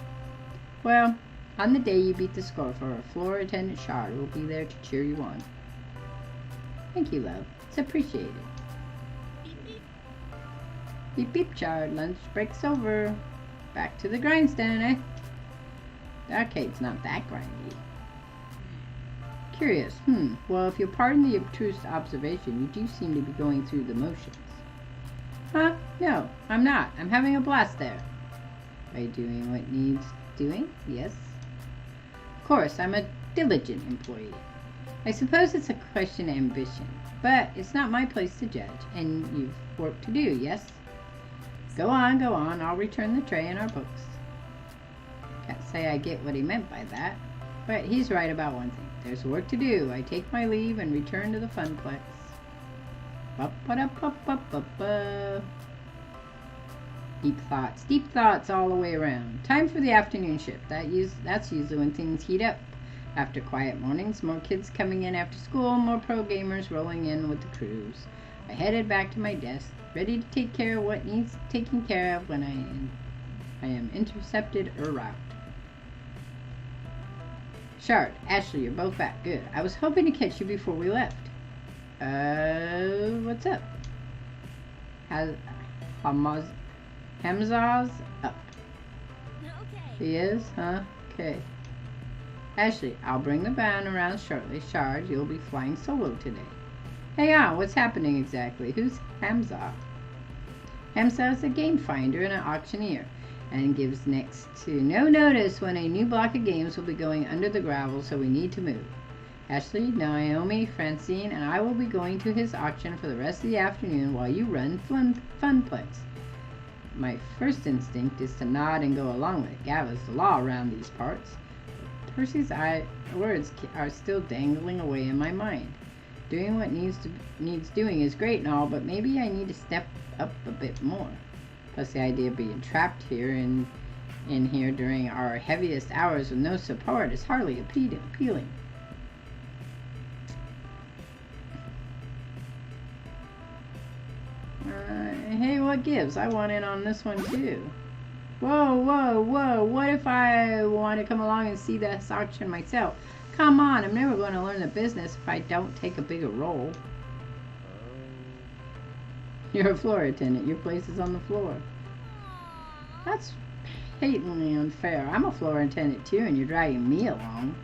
S1: Well, On the day you beat the score for our floor attendant Shard, we'll be there to cheer you on. Thank you, love. It's appreciated.
S6: Beep beep.
S1: Beep beep, Shard. Lunch break's over. Back to the grindstone, eh? The arcade's not that grindy. Curious. Well, if you'll pardon the obtuse observation, you do seem to be going through the motions. Huh? No, I'm not. I'm having a blast there. Are you doing what needs doing? Yes. Of course, I'm a diligent employee. I suppose it's a question of ambition, but it's not my place to judge, and you've work to do, yes? Go on, go on. I'll return the tray and our books. Can't say I get what he meant by that, but he's right about one thing. There's work to do. I take my leave and return to the funplex. Ba-ba-da-ba-ba-ba-ba. Deep thoughts all the way around. Time for the afternoon shift. That's usually when things heat up. After quiet mornings, more kids coming in after school, more pro gamers rolling in with the crews. I headed back to my desk, ready to take care of what needs taken care of when I am intercepted or route. Shard, Ashley, you're both back. Good. I was hoping to catch you before we left. What's up? Hamza's up.
S6: Okay.
S1: He is, huh? Okay. Ashley, I'll bring the van around shortly. Shard, you'll be flying solo today. Hey, what's happening exactly? Who's Hamza? Hamza is a game finder and an auctioneer, and gives next to no notice when a new block of games will be going under the gravel, so we need to move. Ashley, Naomi, Francine, and I will be going to his auction for the rest of the afternoon while you run Funplex. My first instinct is to nod and go along with it. Gav is the law around these parts. Percy's words are still dangling away in my mind. Doing what needs doing is great and all, but maybe I need to step up a bit more. Plus, the idea of being trapped here in here during our heaviest hours with no support is hardly appealing. Hey, what gives? I want in on this one too. Whoa, what if I want to come along and see this auction myself? Come on, I'm never going to learn the business if I don't take a bigger role. You're a floor attendant. Your place is on the floor. That's patently unfair. I'm a floor attendant too, and you're dragging me along.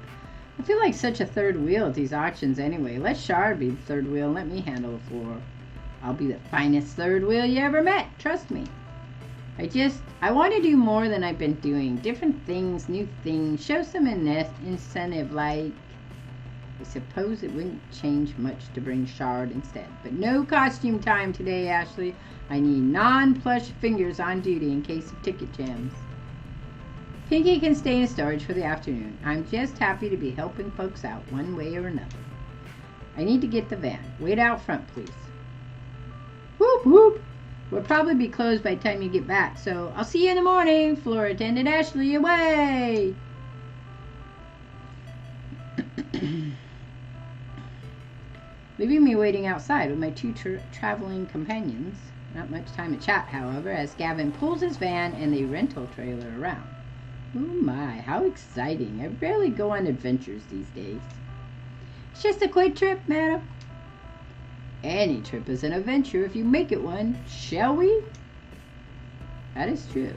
S1: I feel like such a third wheel at these auctions anyway. Let Shard be the third wheel and let me handle the floor. I'll be the finest third wheel you ever met. Trust me. I want to do more than I've been doing. Different things, new things. Show some incentive, like... I suppose it wouldn't change much to bring Shard instead. But no costume time today, Ashley. I need non-plush fingers on duty in case of ticket jams. Pinky can stay in storage for the afternoon. I'm just happy to be helping folks out one way or another. I need to get the van. Wait out front, please. Whoop, whoop. We'll probably be closed by the time you get back, so I'll see you in the morning. Floor attendant Ashley, away! Leaving me waiting outside with my two traveling companions. Not much time to chat, however, as Gavin pulls his van and the rental trailer around. Oh my, how exciting. I rarely go on adventures these days. It's just a quick trip, madam. Any trip is an adventure if you make it one, shall we? That is true.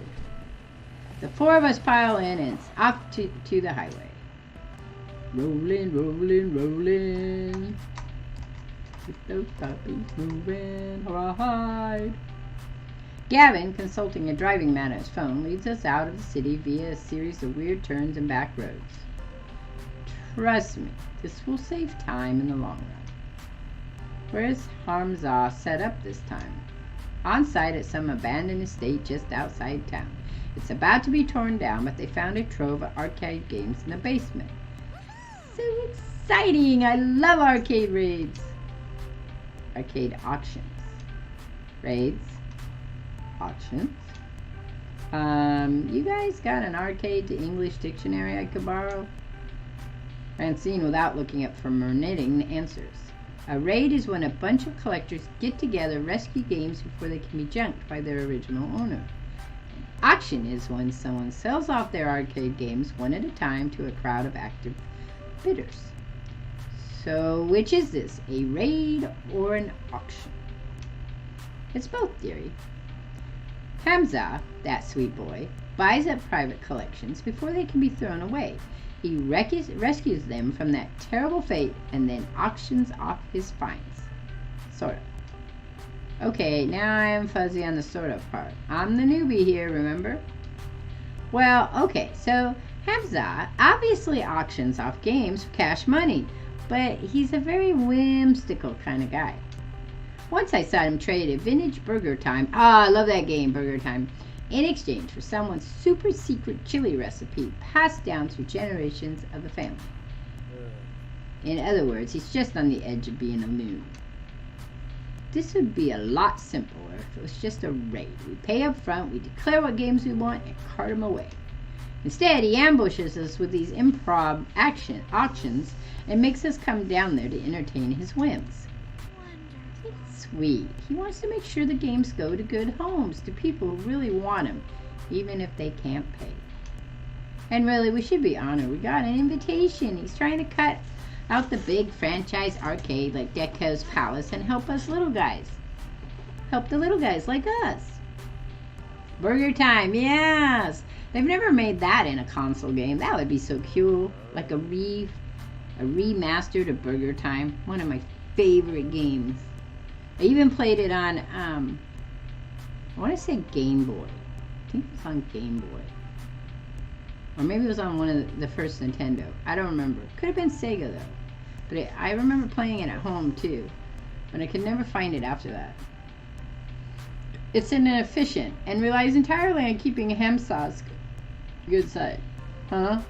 S1: The four of us pile in and it's off to the highway. Rolling, rolling, rolling. Keep those puppies moving, ride. Gavin, consulting a driving man on his phone, leads us out of the city via a series of weird turns and back roads. Trust me, this will save time in the long run. Where's Hamza set up this time? On site at some abandoned estate just outside town. It's about to be torn down, but they found a trove of arcade games in the basement. So exciting! I love arcade raids. Arcade auctions. Raids. Auctions. You guys got an arcade to English dictionary I could borrow? Francine, without looking up from her knitting, answers. A raid is when a bunch of collectors get together, rescue games before they can be junked by their original owner. Auction is when someone sells off their arcade games one at a time to a crowd of active bidders. So, which is this, a raid or an auction? It's both, dearie. Hamza, that sweet boy, buys up private collections before they can be thrown away. He rescues them from that terrible fate and then auctions off his finds. Sort of. Okay, now I am fuzzy on the sort of part. I'm the newbie here, remember? Well, okay, so Hamza obviously auctions off games for cash money, but he's a very whimsical kind of guy. Once I saw him trade a vintage Burger Time, I love that game, Burger Time, in exchange for someone's super secret chili recipe passed down through generations of the family. In other words, he's just on the edge of being a loon. This would be a lot simpler if it was just a raid. We pay up front, we declare what games we want, and cart them away. Instead, he ambushes us with these improv auctions and makes us come down there to entertain his whims. It's sweet. He wants to make sure the games go to good homes, to people who really want them, even if they can't pay. And really, we should be honored. We got an invitation. He's trying to cut out the big franchise arcade like Deco's Palace and help us little guys. Help the little guys like us. Burger Time, yes! They've never made that in a console game. That would be so cool. Like a remastered of Burger Time. One of my favorite games. I even played it on, I want to say Game Boy. I think it was on Game Boy. Or maybe it was on one of the first Nintendo. I don't remember. Could have been Sega though. But I remember playing it at home too. But I could never find it after that. It's inefficient and relies entirely on keeping Hamza's good side. Huh?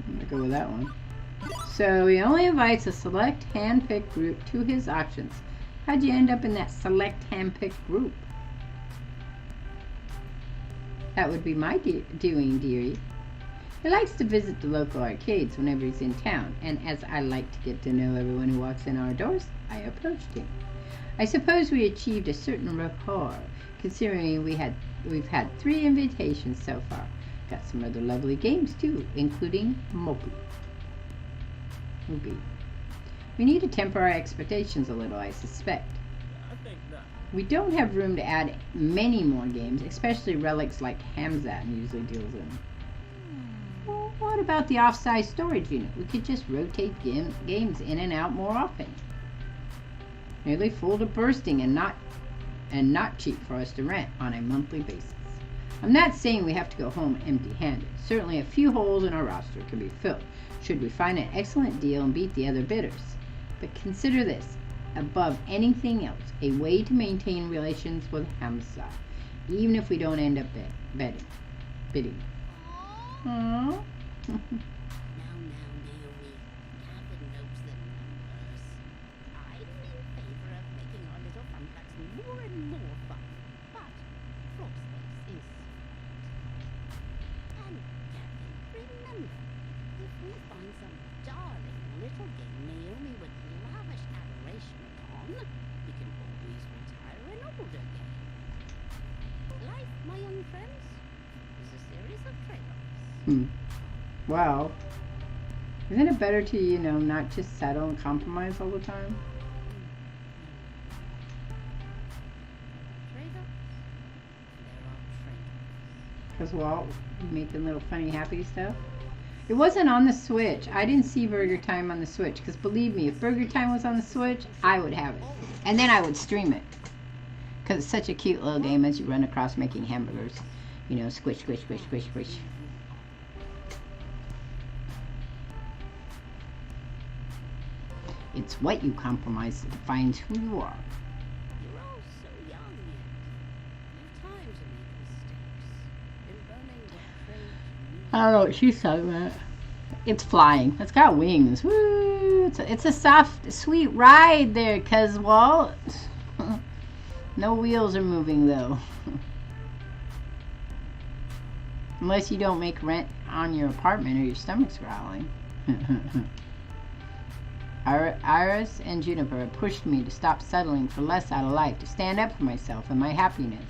S1: I'm gonna go with that one. So he only invites a select hand-picked group to his auctions. How'd you end up in that select hand-picked group? That would be my doing, dearie. He likes to visit the local arcades whenever he's in town, and as I like to get to know everyone who walks in our doors, I approached him. I suppose we achieved a certain rapport, considering we've had 3 invitations so far. Got some other lovely games too, including Moby. We need to temper our expectations a little, I suspect.
S8: I think not.
S1: We don't have room to add many more games, especially relics like Hamza usually deals in. Well, what about the off-size storage unit? We could just rotate games in and out more often. Nearly full to bursting and not cheap for us to rent on a monthly basis. I'm not saying we have to go home empty-handed. Certainly a few holes in our roster can be filled should we find an excellent deal and beat the other bidders. But consider this, above anything else, a way to maintain relations with Hamza, even if we don't end up bidding. Aww.
S6: Now, Naomi, Catherine knows the numbers. I'm in favor of making our little fun packs more and more fun, but floor space is and Catherine, remember, if we find some darling little game Naomi would lavish adoration upon, we can always retire an older game. Life, my young friends, is a series of trade-offs.
S1: Wow. Isn't it better to, not just settle and compromise all the time? Because we're all making little funny happy stuff. It wasn't on the Switch. I didn't see Burger Time on the Switch. Because believe me, if Burger Time was on the Switch, I would have it. And then I would stream it. Because it's such a cute little game as you run across making hamburgers. Squish, squish, squish, squish, squish. It's what you compromise that defines who you are.
S6: You're all so young yet. You've time to make mistakes. In burning the trade,
S1: I don't know what she's talking about. It's flying. It's got wings. Woo! It's a soft, sweet ride there, cuz, well, no wheels are moving, though. Unless you don't make rent on your apartment or your stomach's growling. Iris and Juniper pushed me to stop settling for less out of life, to stand up for myself and my happiness.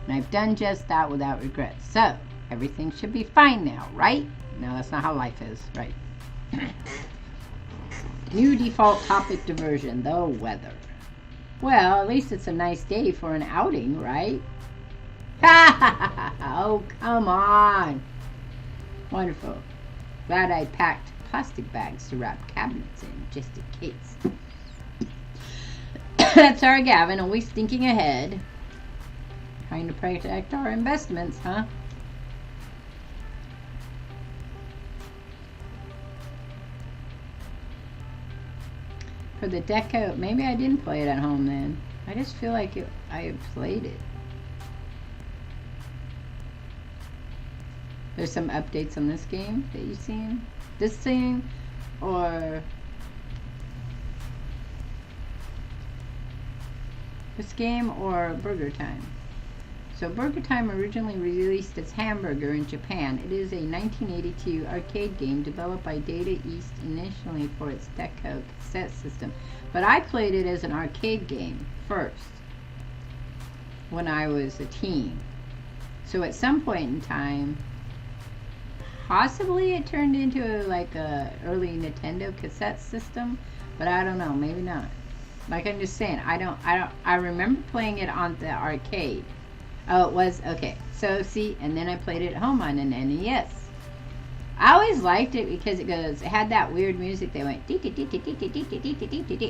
S1: And I've done just that without regret. So, everything should be fine now, right? No, that's not how life is, right? New default topic diversion, the weather. Well, at least it's a nice day for an outing, right? Oh, come on. Wonderful. Glad I packed plastic bags to wrap cabinets in, just in case. That's our Gavin, always thinking ahead. Trying to protect our investments, huh? For the deco, maybe I didn't play it at home then. I just feel like I had played it. There's some updates on this game that you've seen? This thing? Or this game or Burger Time? So Burger Time originally released its hamburger in Japan. It is a 1982 arcade game developed by Data East initially for its Deco cassette system. But I played it as an arcade game first when I was a teen. So at some point in time, possibly it turned into like a early Nintendo cassette system, but I don't know, maybe not. Like I'm just saying, I remember playing it on the arcade. Oh, it was, okay. So, see, and then I played it at home on an NES. I always liked it because it had that weird music that went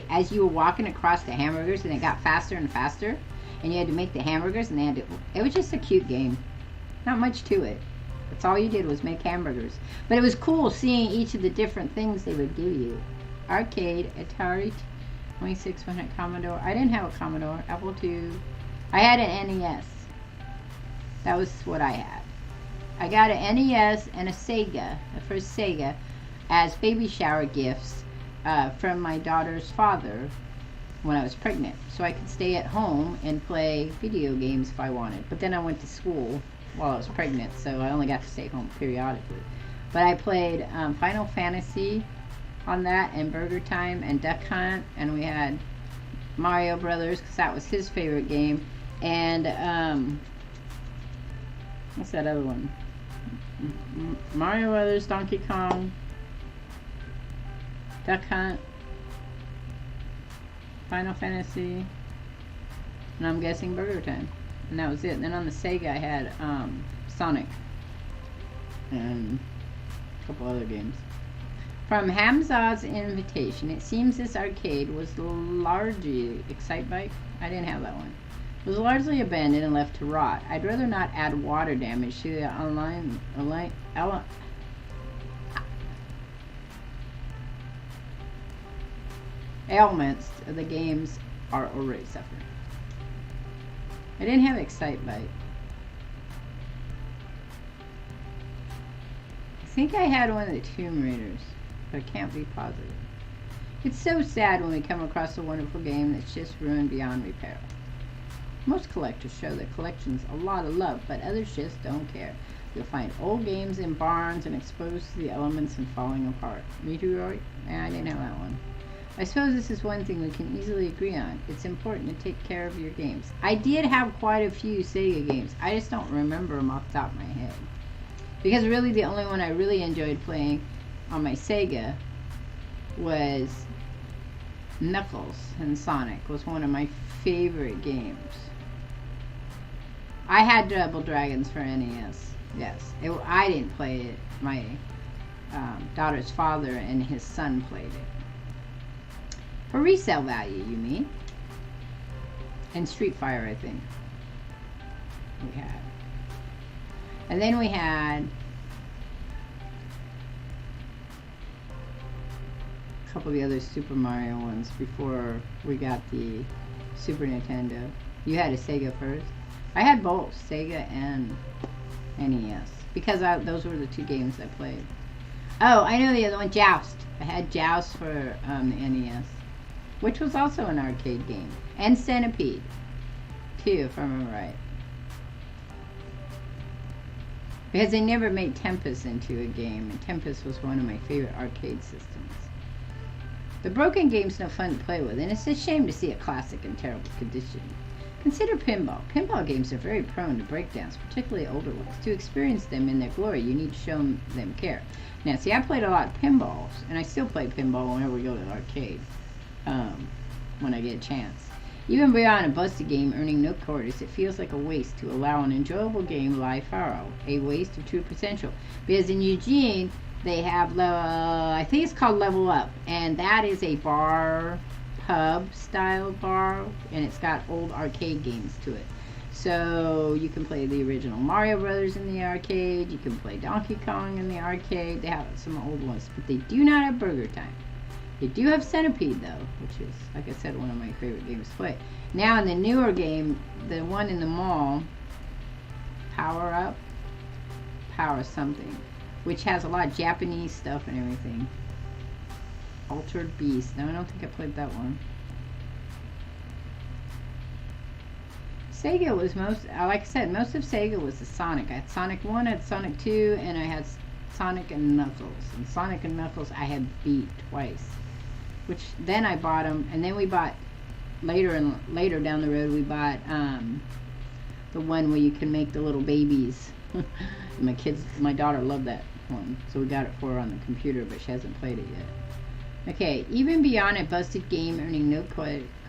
S1: as you were walking across the hamburgers, and it got faster and faster, and you had to make the hamburgers, and it was just a cute game. Not much to it. That's all you did was make hamburgers. But it was cool seeing each of the different things they would give you. Arcade, Atari 2600 Commodore. I didn't have a Commodore. Apple II. I had an NES. That was what I had. I got an NES and a Sega, the first Sega, as baby shower gifts from my daughter's father when I was pregnant. So I could stay at home and play video games if I wanted. But then I went to school while I was pregnant, so I only got to stay home periodically. But I played Final Fantasy on that, and Burger Time, and Duck Hunt, and we had Mario Brothers, because that was his favorite game, and what's that other one? Mario Brothers, Donkey Kong, Duck Hunt, Final Fantasy, and I'm guessing Burger Time. And that was it. And then on the Sega I had Sonic and a couple other games. From Hamza's invitation, it seems this arcade was largely Excitebike. I didn't have that one. It was largely abandoned and left to rot. I'd rather not add water damage to the ailments the games are already suffering. I didn't have Excitebike. I think I had one of the Tomb Raiders, but I can't be positive. It's so sad when we come across a wonderful game that's just ruined beyond repair. Most collectors show their collections a lot of love, but others just don't care. You'll find old games in barns and exposed to the elements and falling apart. Meteoroid? I didn't have that one. I suppose this is one thing we can easily agree on. It's important to take care of your games. I did have quite a few Sega games. I just don't remember them off the top of my head. Because really the only one I really enjoyed playing on my Sega was Knuckles and Sonic. Was one of my favorite games. I had Double Dragons for NES. Yes. I didn't play it. My daughter's father and his son played it. For resale value, you mean? And Street Fighter, I think. We had. And then we had a couple of the other Super Mario ones before we got the Super Nintendo. You had a Sega first. I had both, Sega and NES. Because those were the two games I played. Oh, I know the other one, Joust. I had Joust for the NES. Which was also an arcade game. And Centipede, too, if I remember right. Because they never made Tempest into a game, and Tempest was one of my favorite arcade systems. The broken game's no fun to play with, and it's a shame to see a classic in terrible condition. Consider pinball. Pinball games are very prone to breakdowns, particularly older ones. To experience them in their glory, you need to show them care. Now, see, I played a lot of pinballs, and I still play pinball whenever we go to the arcade, when I get a chance. Even beyond a busted game earning no quarters, it feels like a waste to allow an enjoyable game lie fallow, a waste of true potential. Because in Eugene, they have, I think it's called Level Up, and that is a bar, pub style bar, and it's got old arcade games to it. So you can play the original Mario Brothers in the arcade, you can play Donkey Kong in the arcade. They have some old ones, but they do not have Burger Time. They do have Centipede though, which is, like I said, one of my favorite games to play. Now in the newer game, the one in the mall, Power something, which has a lot of Japanese stuff and everything. Altered Beast. No, I don't think I played that one. Sega was like I said, most of Sega was the Sonic. I had Sonic 1, I had Sonic 2, and I had Sonic and Knuckles. And Sonic and Knuckles I had beat twice. Which then I bought them, and then we bought later down the road we bought the one where you can make the little babies. My daughter loved that one, so we got it for her on the computer, but she hasn't played it yet. Okay, even beyond a busted game earning no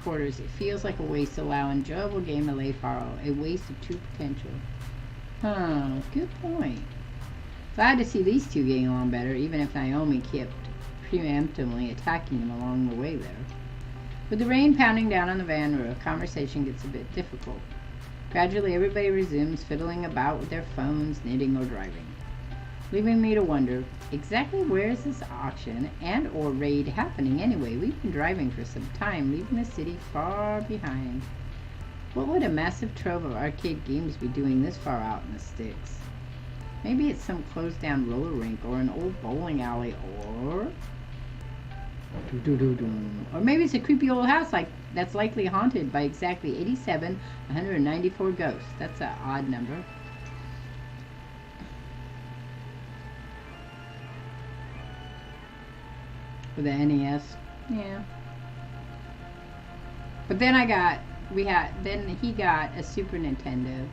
S1: quarters, it feels like a waste to allow an enjoyable game to lay fallow, a waste of true potential. Huh, good point. Glad to see these two getting along better, even if Naomi kept preemptively attacking him along the way there. With the rain pounding down on the van roof, conversation gets a bit difficult. Gradually, everybody resumes fiddling about with their phones, knitting, or driving, leaving me to wonder, exactly where is this auction and or raid happening anyway? We've been driving for some time, leaving the city far behind. What would a massive trove of arcade games be doing this far out in the sticks? Maybe it's some closed down roller rink or an old bowling alley, or maybe it's a creepy old house that's likely haunted by exactly 194 ghosts. That's an odd number. For the NES, yeah. But then he got a Super Nintendo,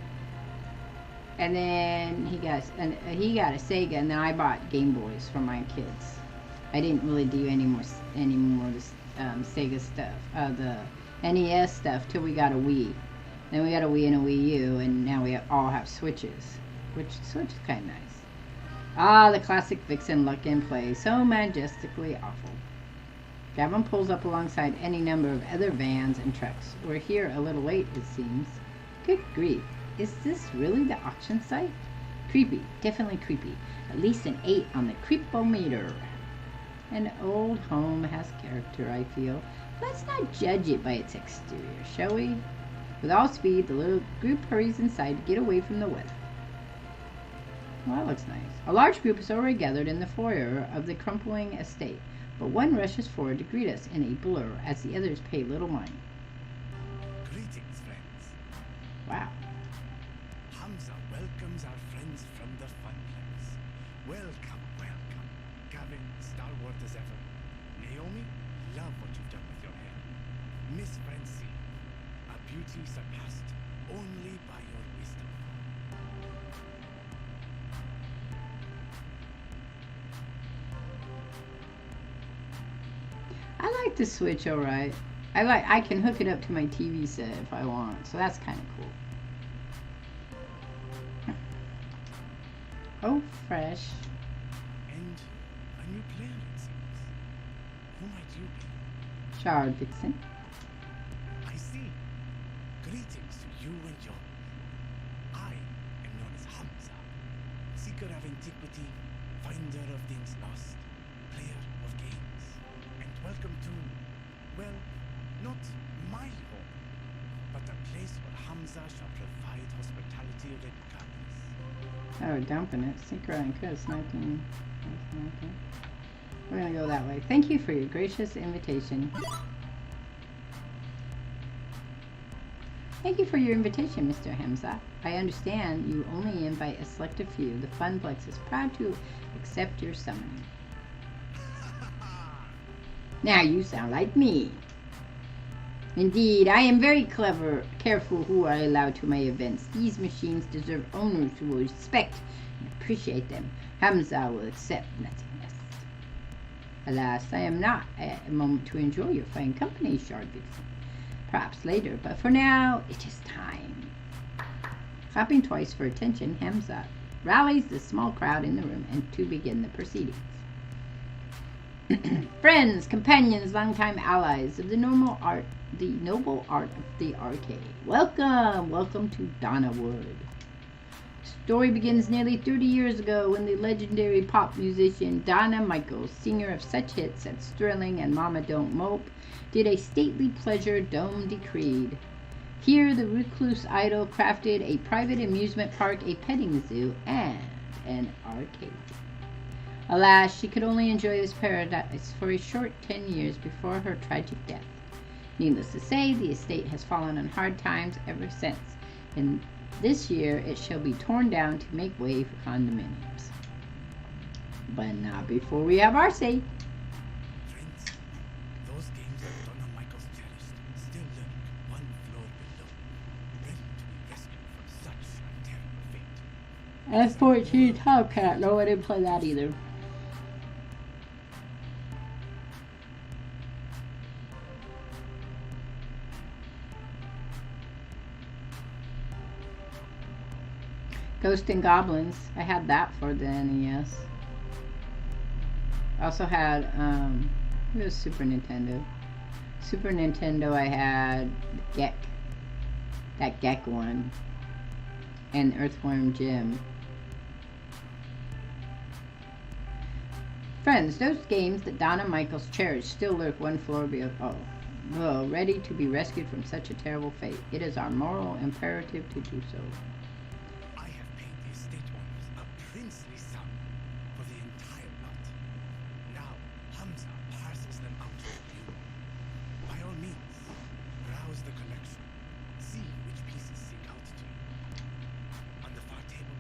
S1: and then he got a Sega, and then I bought Game Boys for my kids. I didn't really do any more Sega stuff, the NES stuff, till we got a Wii. Then we got a Wii and a Wii U, and now we all have Switches, which Switch is kind of nice. Ah, the classic Vixen luck and play, so majestically awful. Gavin pulls up alongside any number of other vans and trucks. We're here a little late, it seems. Good grief, is this really the auction site? Creepy, definitely creepy. At least an 8 on the creepometer. An old home has character, I feel. Let's not judge it by its exterior, shall we? With all speed, the little group hurries inside to get away from the weather. Well, that looks nice. A large group is already gathered in the foyer of the crumbling estate, but one rushes forward to greet us in a blur as the others pay little mind.
S9: Greetings, friends.
S1: Wow.
S9: Hamza welcomes our friends from the fun place. Welcome, welcome. Gavin, stalwart as ever. Naomi, love what you've done with your hair. Miss Francine, a beauty surpassed only by your wisdom.
S1: I like the Switch alright. I can hook it up to my TV set if I want, so that's kind of cool. Oh, fresh.
S9: And a new player, it seems. Who might you be?
S1: Child Vixen.
S9: I see. Greetings to you and your... I am known as Hamza, seeker of antiquity, finder of things lost, player of games. And welcome to, well, not my home, but a place where Hamza shall provide hospitality regardless.
S1: Oh, dumping it. Secret and Chris, 19. We're gonna go that way. Thank you for your gracious invitation. Thank you for your invitation, Mr. Hamza. I understand you only invite a selective few. The Funplex is proud to accept your summoning. Now you sound like me. Indeed, I am very careful who I allow to my events. These machines deserve owners who will respect and appreciate them. Hamza will accept nothing less. Alas, I am not at a moment to enjoy your fine company, Shard Vixen. Perhaps later, but for now, it is time. Clapping twice for attention, Hamza rallies the small crowd in the room and to begin the proceedings. Friends, companions, longtime allies of the noble art of the arcade. Welcome to Donnawood. The story begins nearly 30 years ago when the legendary pop musician Donna Michaels, singer of such hits as Thrilling and Mama Don't Mope, did a stately pleasure dome decreed. Here the recluse idol crafted a private amusement park, a petting zoo, and an arcade. Alas, she could only enjoy this paradise for a short 10 years before her tragic death. Needless to say, the estate has fallen on hard times ever since, and this year it shall be torn down to make way for condominiums. But not before we have our say.
S9: Friends, those games that Donna Michaels cherished still lurk one floor below, ready to be rescued from such a terrible fate.
S1: F-14 Tomcat. No, I didn't play that either. Ghost and Goblins. I had that for the NES. I also had, it was Super Nintendo. Super Nintendo, I had Gek. That Gek one. And Earthworm Jim. Friends, those games that Donna Michaels cherished still lurk one floor below. Oh, ready to be rescued from such a terrible fate. It is our moral imperative to do so.
S9: I have paid the estate owners a princely sum for the entire lot. Now, Hamza parcels them out to you. By all means, browse the collection. See which pieces seek out to you. On the far table,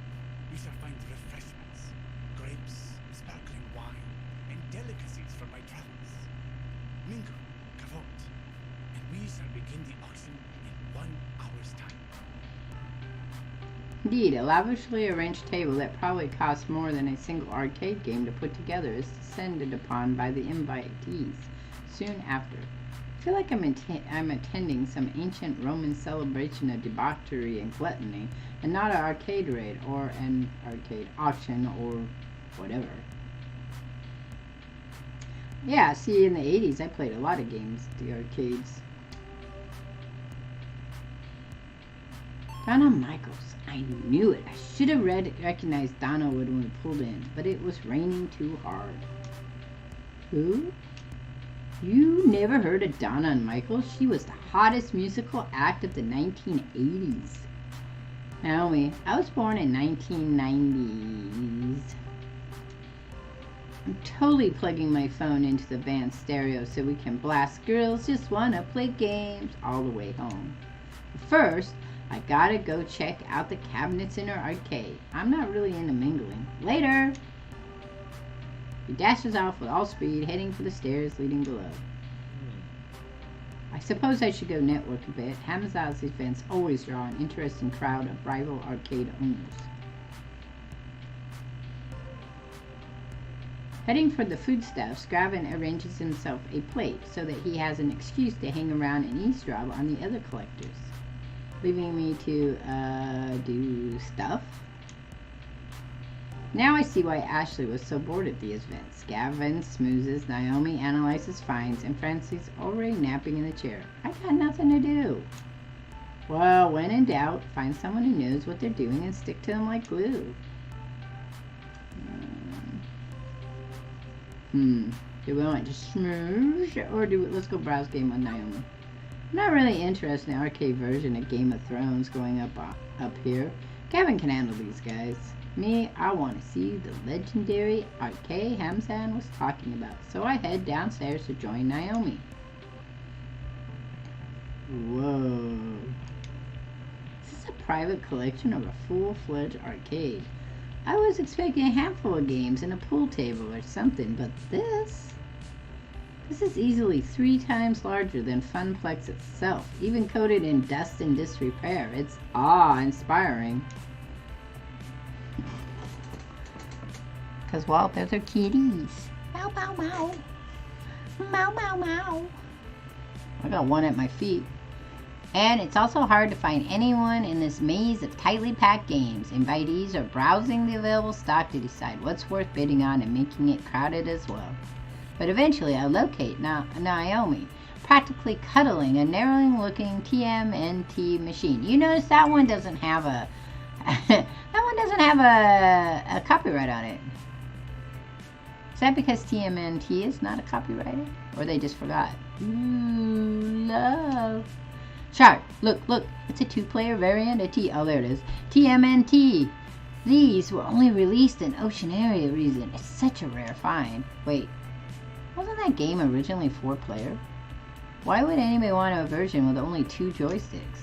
S9: you shall find refreshments, grapes, sparkling wine, and delicacies from my travels. Mingle, cavote, and we shall begin the auction in 1 hour's time.
S1: Indeed, a lavishly arranged table that probably costs more than a single arcade game to put together is descended upon by the invitees soon after. I feel like I'm attending some ancient Roman celebration of debauchery and gluttony, and not an arcade raid or an arcade auction or whatever. Yeah, see, in the 80s I played a lot of games at the arcades. Donna Michaels. I knew it. I should have recognized Donnawood when we pulled in, but it was raining too hard. Who? You never heard of Donna Michaels? She was the hottest musical act of the 1980s. Naomi, I was born in 1990s. I'm totally plugging my phone into the van stereo so we can blast Girls Just Wanna Play Games all the way home. But first, I gotta go check out the cabinets in her arcade. I'm not really into mingling. Later! He dashes off with all speed, heading for the stairs leading below. I suppose I should go network a bit. Hamza's events always draw an interesting crowd of rival arcade owners. Heading for the foodstuffs, Gravin arranges himself a plate so that he has an excuse to hang around and eavesdrop on the other collectors. Leaving me to, do stuff. Now I see why Ashley was so bored at the events. Gavin smoozes, Naomi analyzes finds, and Francie's already napping in the chair. I got nothing to do. Well, when in doubt, find someone who knows what they're doing and stick to them like glue. Do we want to smoosh, or let's go browse game with Naomi. I'm not really interested in the arcade version of Game of Thrones going up here. Gavin can handle these guys. Me, I want to see the legendary arcade Hamzan was talking about, so I head downstairs to join Naomi. Whoa. This is a private collection of a full-fledged arcade. I was expecting a handful of games and a pool table or something, but this... This is easily 3 times larger than Funplex itself, even coated in dust and disrepair. It's awe-inspiring. Because, well, those are kitties. Meow, meow, meow. Meow, meow, meow. I got one at my feet. And it's also hard to find anyone in this maze of tightly packed games. Invitees are browsing the available stock to decide what's worth bidding on and making it crowded as well. But eventually I locate Naomi, practically cuddling a narrowing-looking TMNT machine. You notice that one doesn't have a a copyright on it. Is that because TMNT is not a copyrighted? Or they just forgot? Ooh, love. Shark, look, it's a 2-player variant of T. Oh, there it is. TMNT. These were only released in Ocean Area region. It's such a rare find. Wait, wasn't that game originally 4-player? Why would anybody want a version with only 2 joysticks?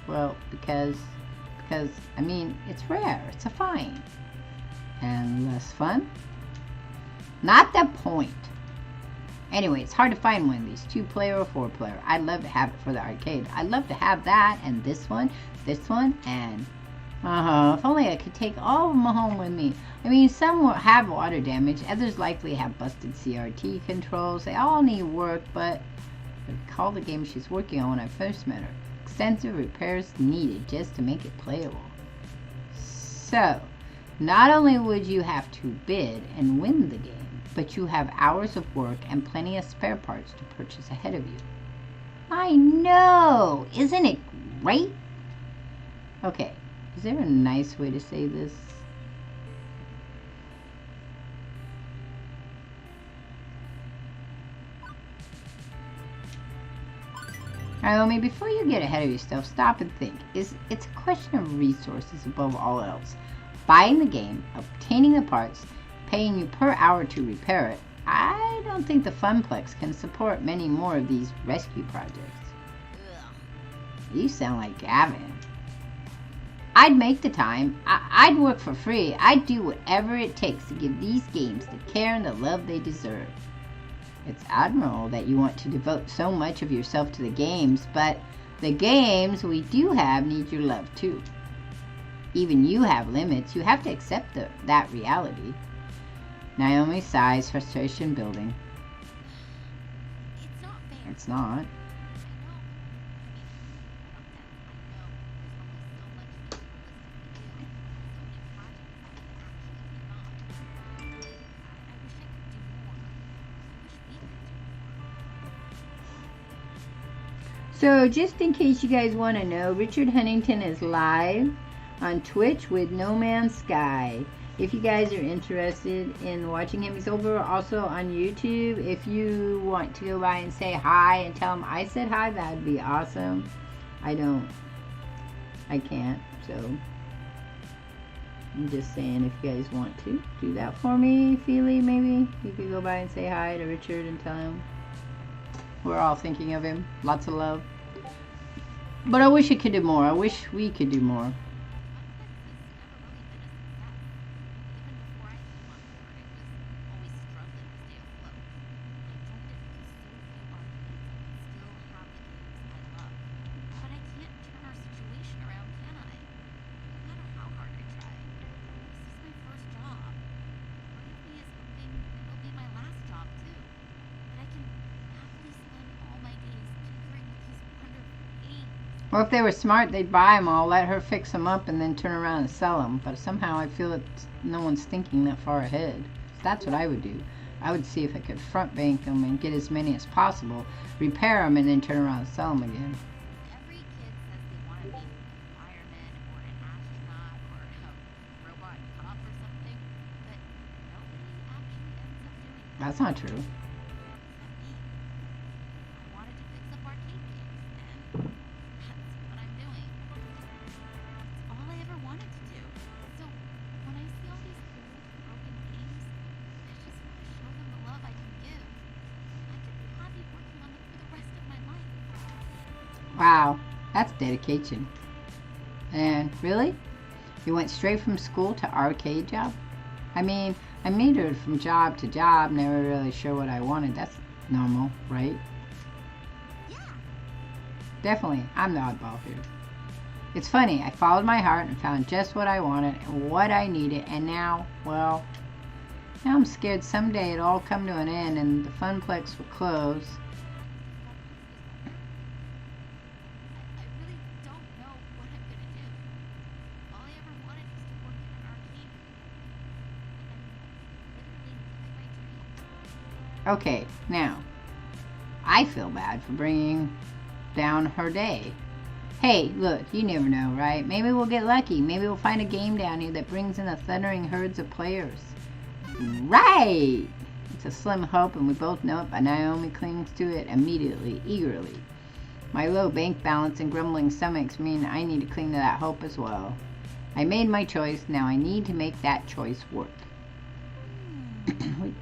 S1: Well, because, I mean, it's rare. It's a find. And less fun? Not the point. Anyway, it's hard to find one of these 2-player or 4-player. I'd love to have it for the arcade. I'd love to have that and this one, and if only I could take all of them home with me. I mean, some will have water damage, others likely have busted CRT controls. They all need work, but I recall the game she's working on when I first met her. Extensive repairs needed just to make it playable. So, not only would you have to bid and win the game, but you have hours of work and plenty of spare parts to purchase ahead of you. I know! Isn't it great? Okay, is there a nice way to say this? Naomi, before you get ahead of yourself, stop and think. It's a question of resources above all else. Buying the game, obtaining the parts, paying you per hour to repair it. I don't think the Funplex can support many more of these rescue projects. You sound like Gavin. I'd make the time. I'd work for free. I'd do whatever it takes to give these games the care and the love they deserve. It's admirable that you want to devote so much of yourself to the games, but the games we do have need your love too. Even you have limits. You have to accept that reality. Naomi sighs, frustration building.
S6: It's not fair.
S1: It's not. So, just in case you guys want to know, Richard Huntington is live on Twitch with No Man's Sky. If you guys are interested in watching him, he's over also on YouTube. If you want to go by and say hi and tell him I said hi, that would be awesome. I can't, so I'm just saying if you guys want to do that for me, Feely, maybe you could go by and say hi to Richard and tell him we're all thinking of him. Lots of love. But I wish it could do more. I wish we could do more. Well, if they were smart, they'd buy them all, let her fix them up, and then turn around and sell them. But somehow I feel that no one's thinking that far ahead. That's what I would do. I would see if I could front bank them and get as many as possible, repair them, and then turn around and sell them again.
S6: Every kid says they want to be a fireman or an astronaut or a robot cop or something, but nobody actually ends up doing that.
S1: That's not true.
S6: I wanted to fix up arcade games, and that's what I'm doing. It's all I ever wanted to do. So when I see all these old, broken games, I just want to show them the love I can give. I could be happy working on them for the rest of my life.
S1: Wow, that's dedication. And really? You went straight from school to arcade job? I mean, I metered from job to job, never really sure what I wanted. normal, right?
S6: Yeah.
S1: Definitely, I'm the oddball here. It's funny, I followed my heart and found just what I wanted and what I needed, and now, well, now I'm scared someday it'll all come to an end and the funplex will close.
S6: I really don't know what I'm gonna do. All I ever wanted was to work in an arcade. I'm literally living my dream.
S1: Okay, now, I feel bad for bringing down her day. Hey, look, you never know, right? Maybe we'll get lucky. Maybe we'll find a game down here that brings in a thundering herds of players. Right! It's a slim hope, and we both know it, but Naomi clings to it immediately, eagerly. My low bank balance and grumbling stomachs mean I need to cling to that hope as well. I made my choice, now I need to make that choice work. We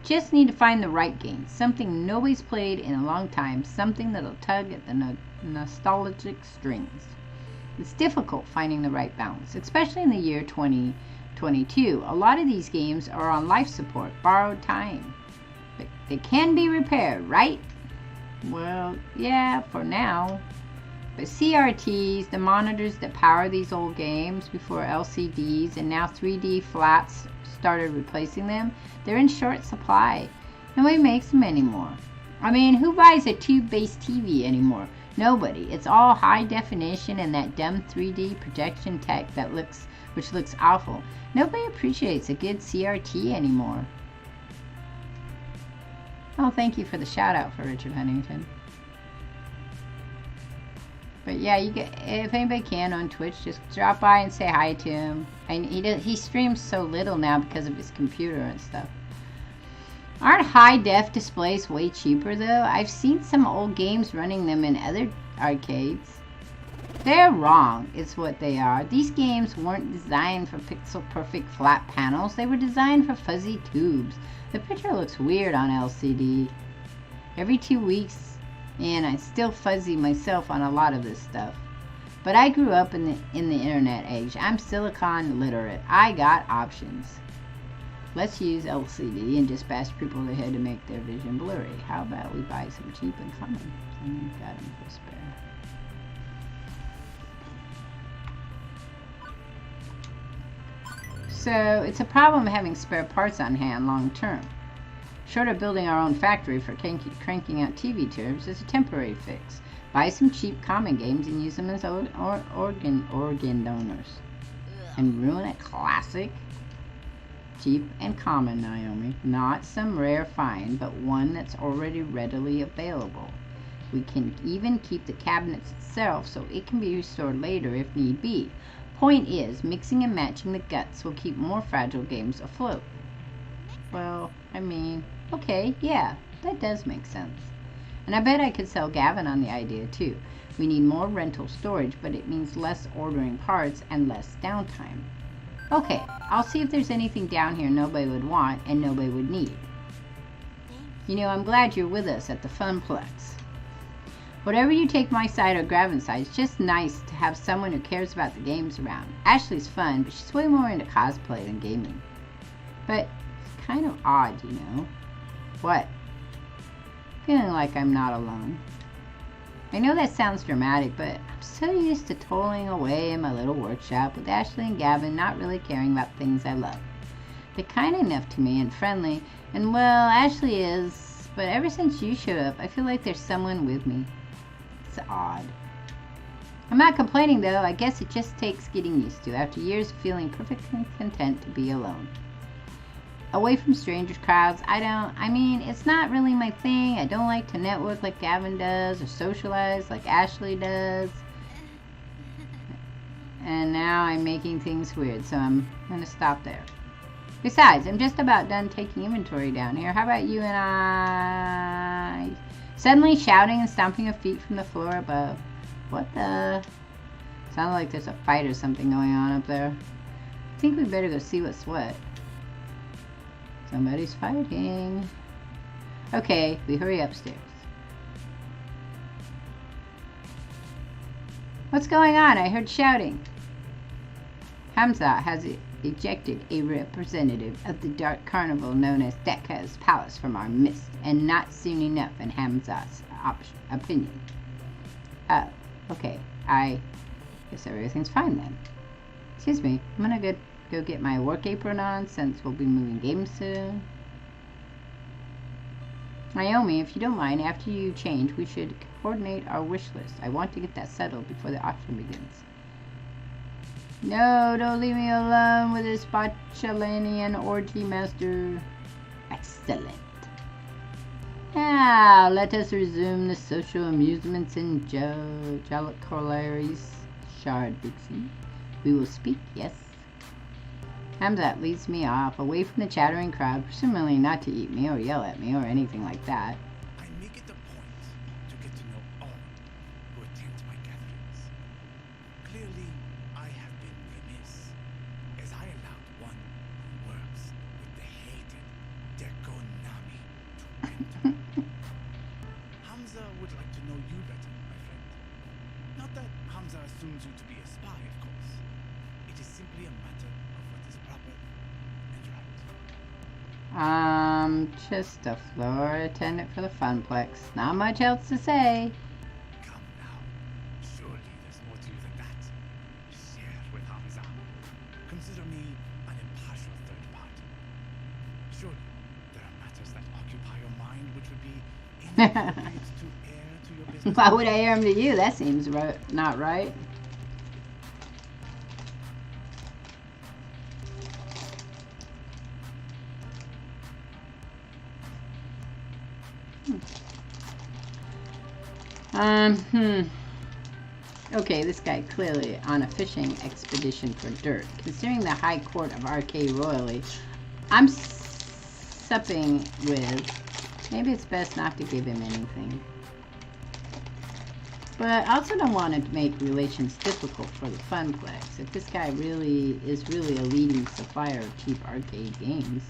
S1: just need to find the right game, something nobody's played in a long time, something that'll tug at the nostalgic strings. It's difficult finding the right balance, especially in the year 2022. A lot of these games are on life support, borrowed time. But they can be repaired, right? Well, yeah, for now. But CRTs, the monitors that power these old games before LCDs and now 3D flats started replacing them, they're in short supply. Nobody makes them anymore. I mean, who buys a tube-based TV anymore? Nobody. It's all high definition and that dumb 3D projection tech which looks awful. Nobody appreciates a good CRT anymore. Oh, thank you for the shout out for Richard Huntington. But yeah, if anybody can on Twitch, just drop by and say hi to him. He streams so little now because of his computer and stuff. Aren't high-def displays way cheaper, though? I've seen some old games running them in other arcades. They're wrong, is what they are. These games weren't designed for pixel-perfect flat panels. They were designed for fuzzy tubes. The picture looks weird on LCD. Every 2 weeks, and I still fuzzy myself on a lot of this stuff. But I grew up in the internet age. I'm silicon literate. I got options. Let's use LCD and just bash people in the head to make their vision blurry. How about we buy some cheap and common? And we've got them for spare. So it's a problem having spare parts on hand long term. Short of building our own factory for cranking out TV tubes is a temporary fix. Buy some cheap common games and use them as organ donors. And ruin a classic? Cheap and common, Naomi. Not some rare find, but one that's already readily available. We can even keep the cabinets itself so it can be restored later if need be. Point is, mixing and matching the guts will keep more fragile games afloat. Well, I mean, okay, yeah, that does make sense. And I bet I could sell Gavin on the idea too. We need more rental storage, but it means less ordering parts and less downtime. Okay, I'll see if there's anything down here nobody would want and nobody would need. You know, I'm glad you're with us at the Funplex. Whatever you take my side or Gavin's side, it's just nice to have someone who cares about the games around. Ashley's fun, but she's way more into cosplay than gaming. But it's kind of odd, you know. What? Feeling like I'm not alone. I know that sounds dramatic, but I'm so used to toiling away in my little workshop with Ashley and Gavin not really caring about things I love. They're kind enough to me and friendly, and well, Ashley is, but ever since you showed up, I feel like there's someone with me. It's odd. I'm not complaining though, I guess it just takes getting used to after years of feeling perfectly content to be alone. Away from strangers crowds, I mean, it's not really my thing. I don't like to network like Gavin does or socialize like Ashley does. And now I'm making things weird, so I'm going to stop there. Besides, I'm just about done taking inventory down here. How about you and I? Suddenly shouting and stomping of feet from the floor above. What the? Sounded like there's a fight or something going on up there. I think we better go see what's what. Somebody's fighting. Okay, we hurry upstairs. What's going on? I heard shouting. Hamza, ejected a representative of the dark carnival known as Dekka's Palace from our midst, and not soon enough in Hamza's opinion. Oh, okay. I guess everything's fine then. Excuse me, I'm gonna go get my work apron on since we'll be moving games soon. Naomi, if you don't mind, after you change, we should coordinate our wish list. I want to get that settled before the auction begins. No, don't leave me alone with this Botchalanian orgy master. Excellent. Now, let us resume the social amusements in Jalacolari's Shard, Vixen. We will speak, yes. Hamzat leads me off, away from the chattering crowd, presumably not to eat me or yell at me or anything like that.
S9: I make it a point to get to know all who attend my gatherings. Clearly, I have been remiss, as I allowed one who works with the hated Dekonami to enter. Hamza would like to know you better, my friend. Not that Hamza assumes you to be a spy, of course. It is simply a matter of what is proper and right.
S1: Just a floor attendant for the Funplex. Not much else to say.
S9: Come now. Surely there's more to you than that. Share with Hamza. Consider me an impartial third party. Surely there are matters that occupy your mind which would be inappropriate to air to your business.
S1: Why would I air them to you? That seems not right. Okay, this guy clearly on a fishing expedition for dirt. Considering the High Court of Aracde Royally, I'm supping with. Maybe it's best not to give him anything. But I also don't want to make relations difficult for the Funplex. If this guy really is a leading supplier of cheap arcade games.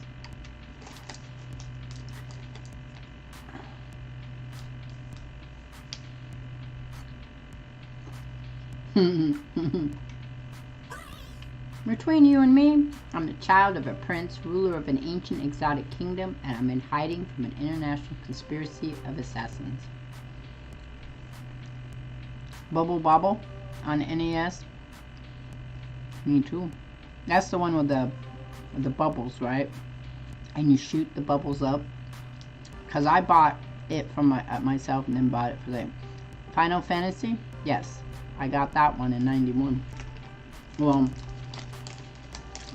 S1: Between you and me, I'm the child of a prince, ruler of an ancient exotic kingdom, and I'm in hiding from an international conspiracy of assassins. Bubble Bobble on NES. Me too. That's the one with the bubbles, right? And you shoot the bubbles up. Cause I bought it from myself and then bought it for them. Final Fantasy? Yes. I got that one in 91. Well,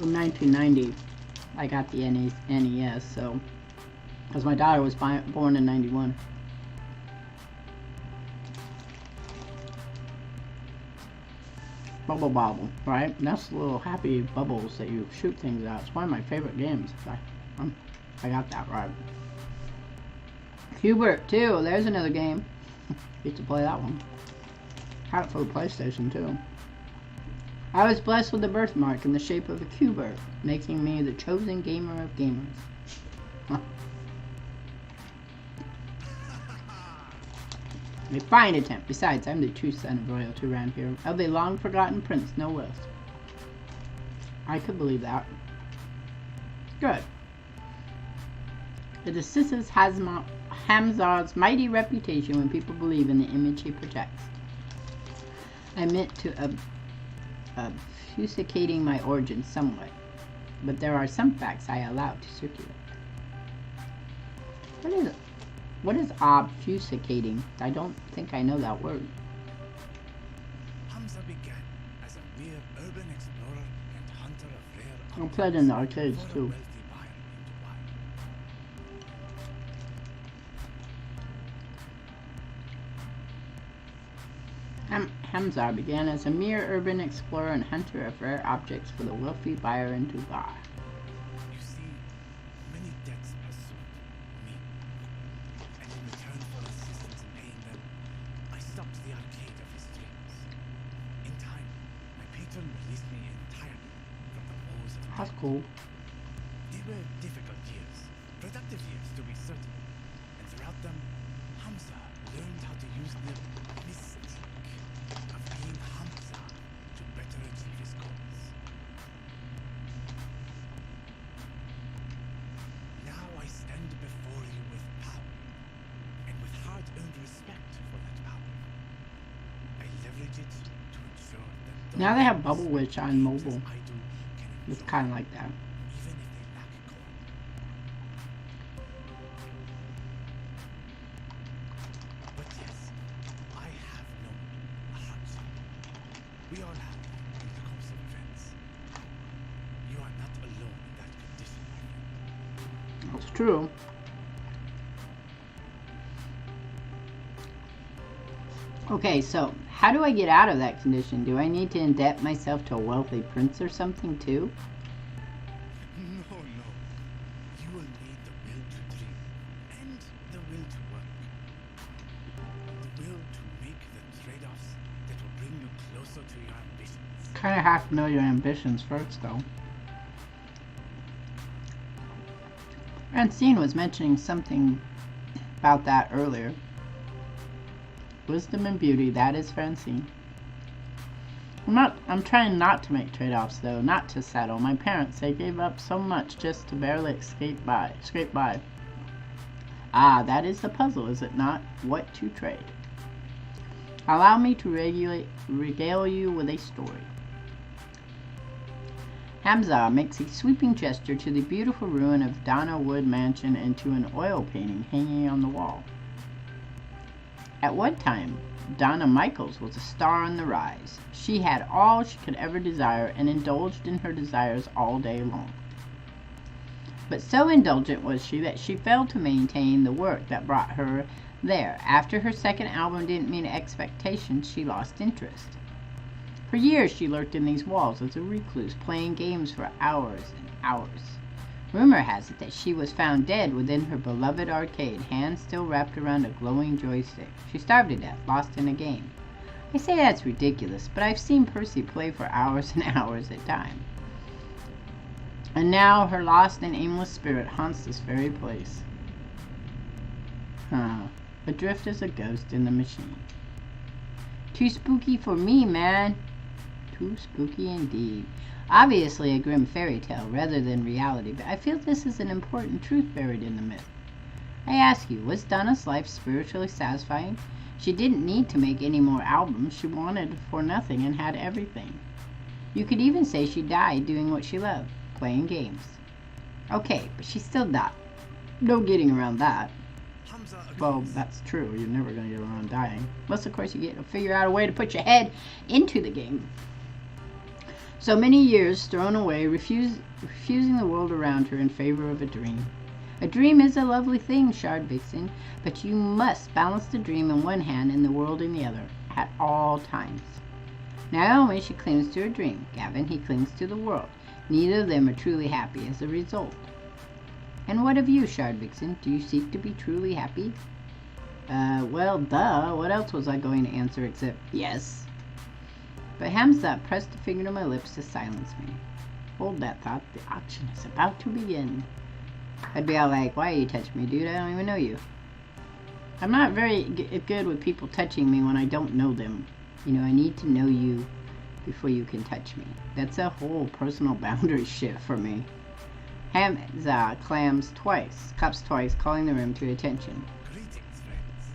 S1: in 1990, I got the NES, so, because my daughter was born in 91. Bubble Bobble, right? That's the little happy bubbles that you shoot things out. It's one of my favorite games. I got that right. Hubert, too. There's another game. Used to play that one. Had it for the PlayStation too. I was blessed with a birthmark in the shape of a Q-Bert, making me the chosen gamer of gamers. A fine attempt. Besides, I'm the true son of royalty around here, of a long-forgotten prince, no less. I could believe that. Good. It assists Hamzar's mighty reputation when people believe in the image he protects. I meant to obfuscating my origins somewhat, but there are some facts I allow to circulate. What is obfuscating? I don't think I know that word.
S9: Hamza began as a mere urban explorer and hunter of rare
S1: I
S9: objects.
S1: played in the arcades
S9: For a
S1: too.
S9: wealthy buyer into wine.
S1: Hamzar began as a mere urban explorer and hunter of rare objects for the wealthy buyer in Dubai.
S9: You see, many debts pursued me, and in return for assistance in paying them, I stopped the arcade of his dreams. In time, my patron released me entirely from the woes of
S1: That's
S9: debt.
S1: cool.
S9: They were difficult years, productive years to be certain, and throughout them, Hamza learned how to use the mystique of being Hamza to better achieve his goals. it to ensure that
S1: Now they have
S9: those
S1: Bubble Witch on
S9: games
S1: mobile.
S9: I do can
S1: It's
S9: enjoy,
S1: kind of like that.
S9: even if they lack a core. But yes, I have known a hardship. We all have in the course of events. You are not alone in that condition, my friend.
S1: That's true. Okay, so how do I get out of that condition? Do I need to indebt myself to a wealthy prince or something too?
S9: No, no. You will need the will to dream and the will to work. The will to make the trade-offs that will bring you closer to your ambitions.
S1: Kind of have to know your ambitions first, though. Francine was mentioning something about that earlier. Wisdom and beauty, that is Francine. I'm trying not to make trade-offs though, not to settle. My parents, they gave up so much just to barely scrape by. Ah, that is the puzzle, is it not? What to trade. Allow me to regale you with a story. Hamza makes a sweeping gesture to the beautiful ruin of Donna Wood Mansion and to an oil painting hanging on the wall. At one time, Donna Michaels was a star on the rise. She had all she could ever desire and indulged in her desires all day long. But so indulgent was she that she failed to maintain the work that brought her there. After her second album didn't meet expectations, she lost interest. For years she lurked in these walls as a recluse, playing games for hours and hours. Rumor has it that she was found dead within her beloved arcade, hands still wrapped around a glowing joystick. She starved to death, lost in a game. I say that's ridiculous, but I've seen Percy play for hours and hours at a time. And now her lost and aimless spirit haunts this very place. Adrift as a ghost in the machine. Too spooky for me, man. Too spooky indeed. Obviously a grim fairy tale rather than reality, but I feel this is an important truth buried in the myth. I ask you, was Donna's life spiritually satisfying? She didn't need to make any more albums. She wanted for nothing and had everything. You could even say she died doing what she loved, playing games. Okay, but she still died. No getting around that. Well, that's true. You're never going to get around dying. Unless, of course, you get to figure out a way to put your head into the game. So many years thrown away, refusing the world around her in favor of a dream. A dream is a lovely thing, Shard Vixen, but you must balance the dream in one hand and the world in the other, at all times. Naomi, she clings to her dream. Gavin, he clings to the world. Neither of them are truly happy as a result. And what of you, Shard Vixen? Do you seek to be truly happy? Well, duh. What else was I going to answer except yes? But Hamza pressed a finger to my lips to silence me. Hold that thought. The auction is about to begin. I'd be all like, why are you touching me, dude? I don't even know you. I'm not very good with people touching me when I don't know them. You know, I need to know you before you can touch me. That's a whole personal boundary shift for me. Hamza claps twice, calling the room to attention.
S9: Greetings, friends.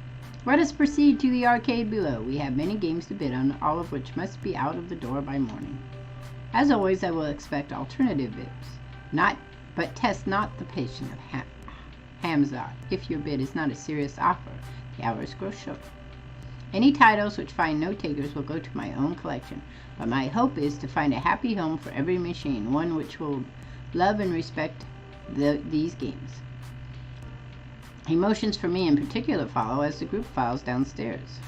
S1: Let us proceed to the arcade below. We have many games to bid on, all of which must be out of the door by morning. As always, I will expect alternative bids. But test not the patience of Hamza. If your bid is not a serious offer, the hours grow short. Any titles which find no takers will go to my own collection, but my hope is to find a happy home for every machine, one which will love and respect these games. Emotions for me in particular follow as the group files downstairs.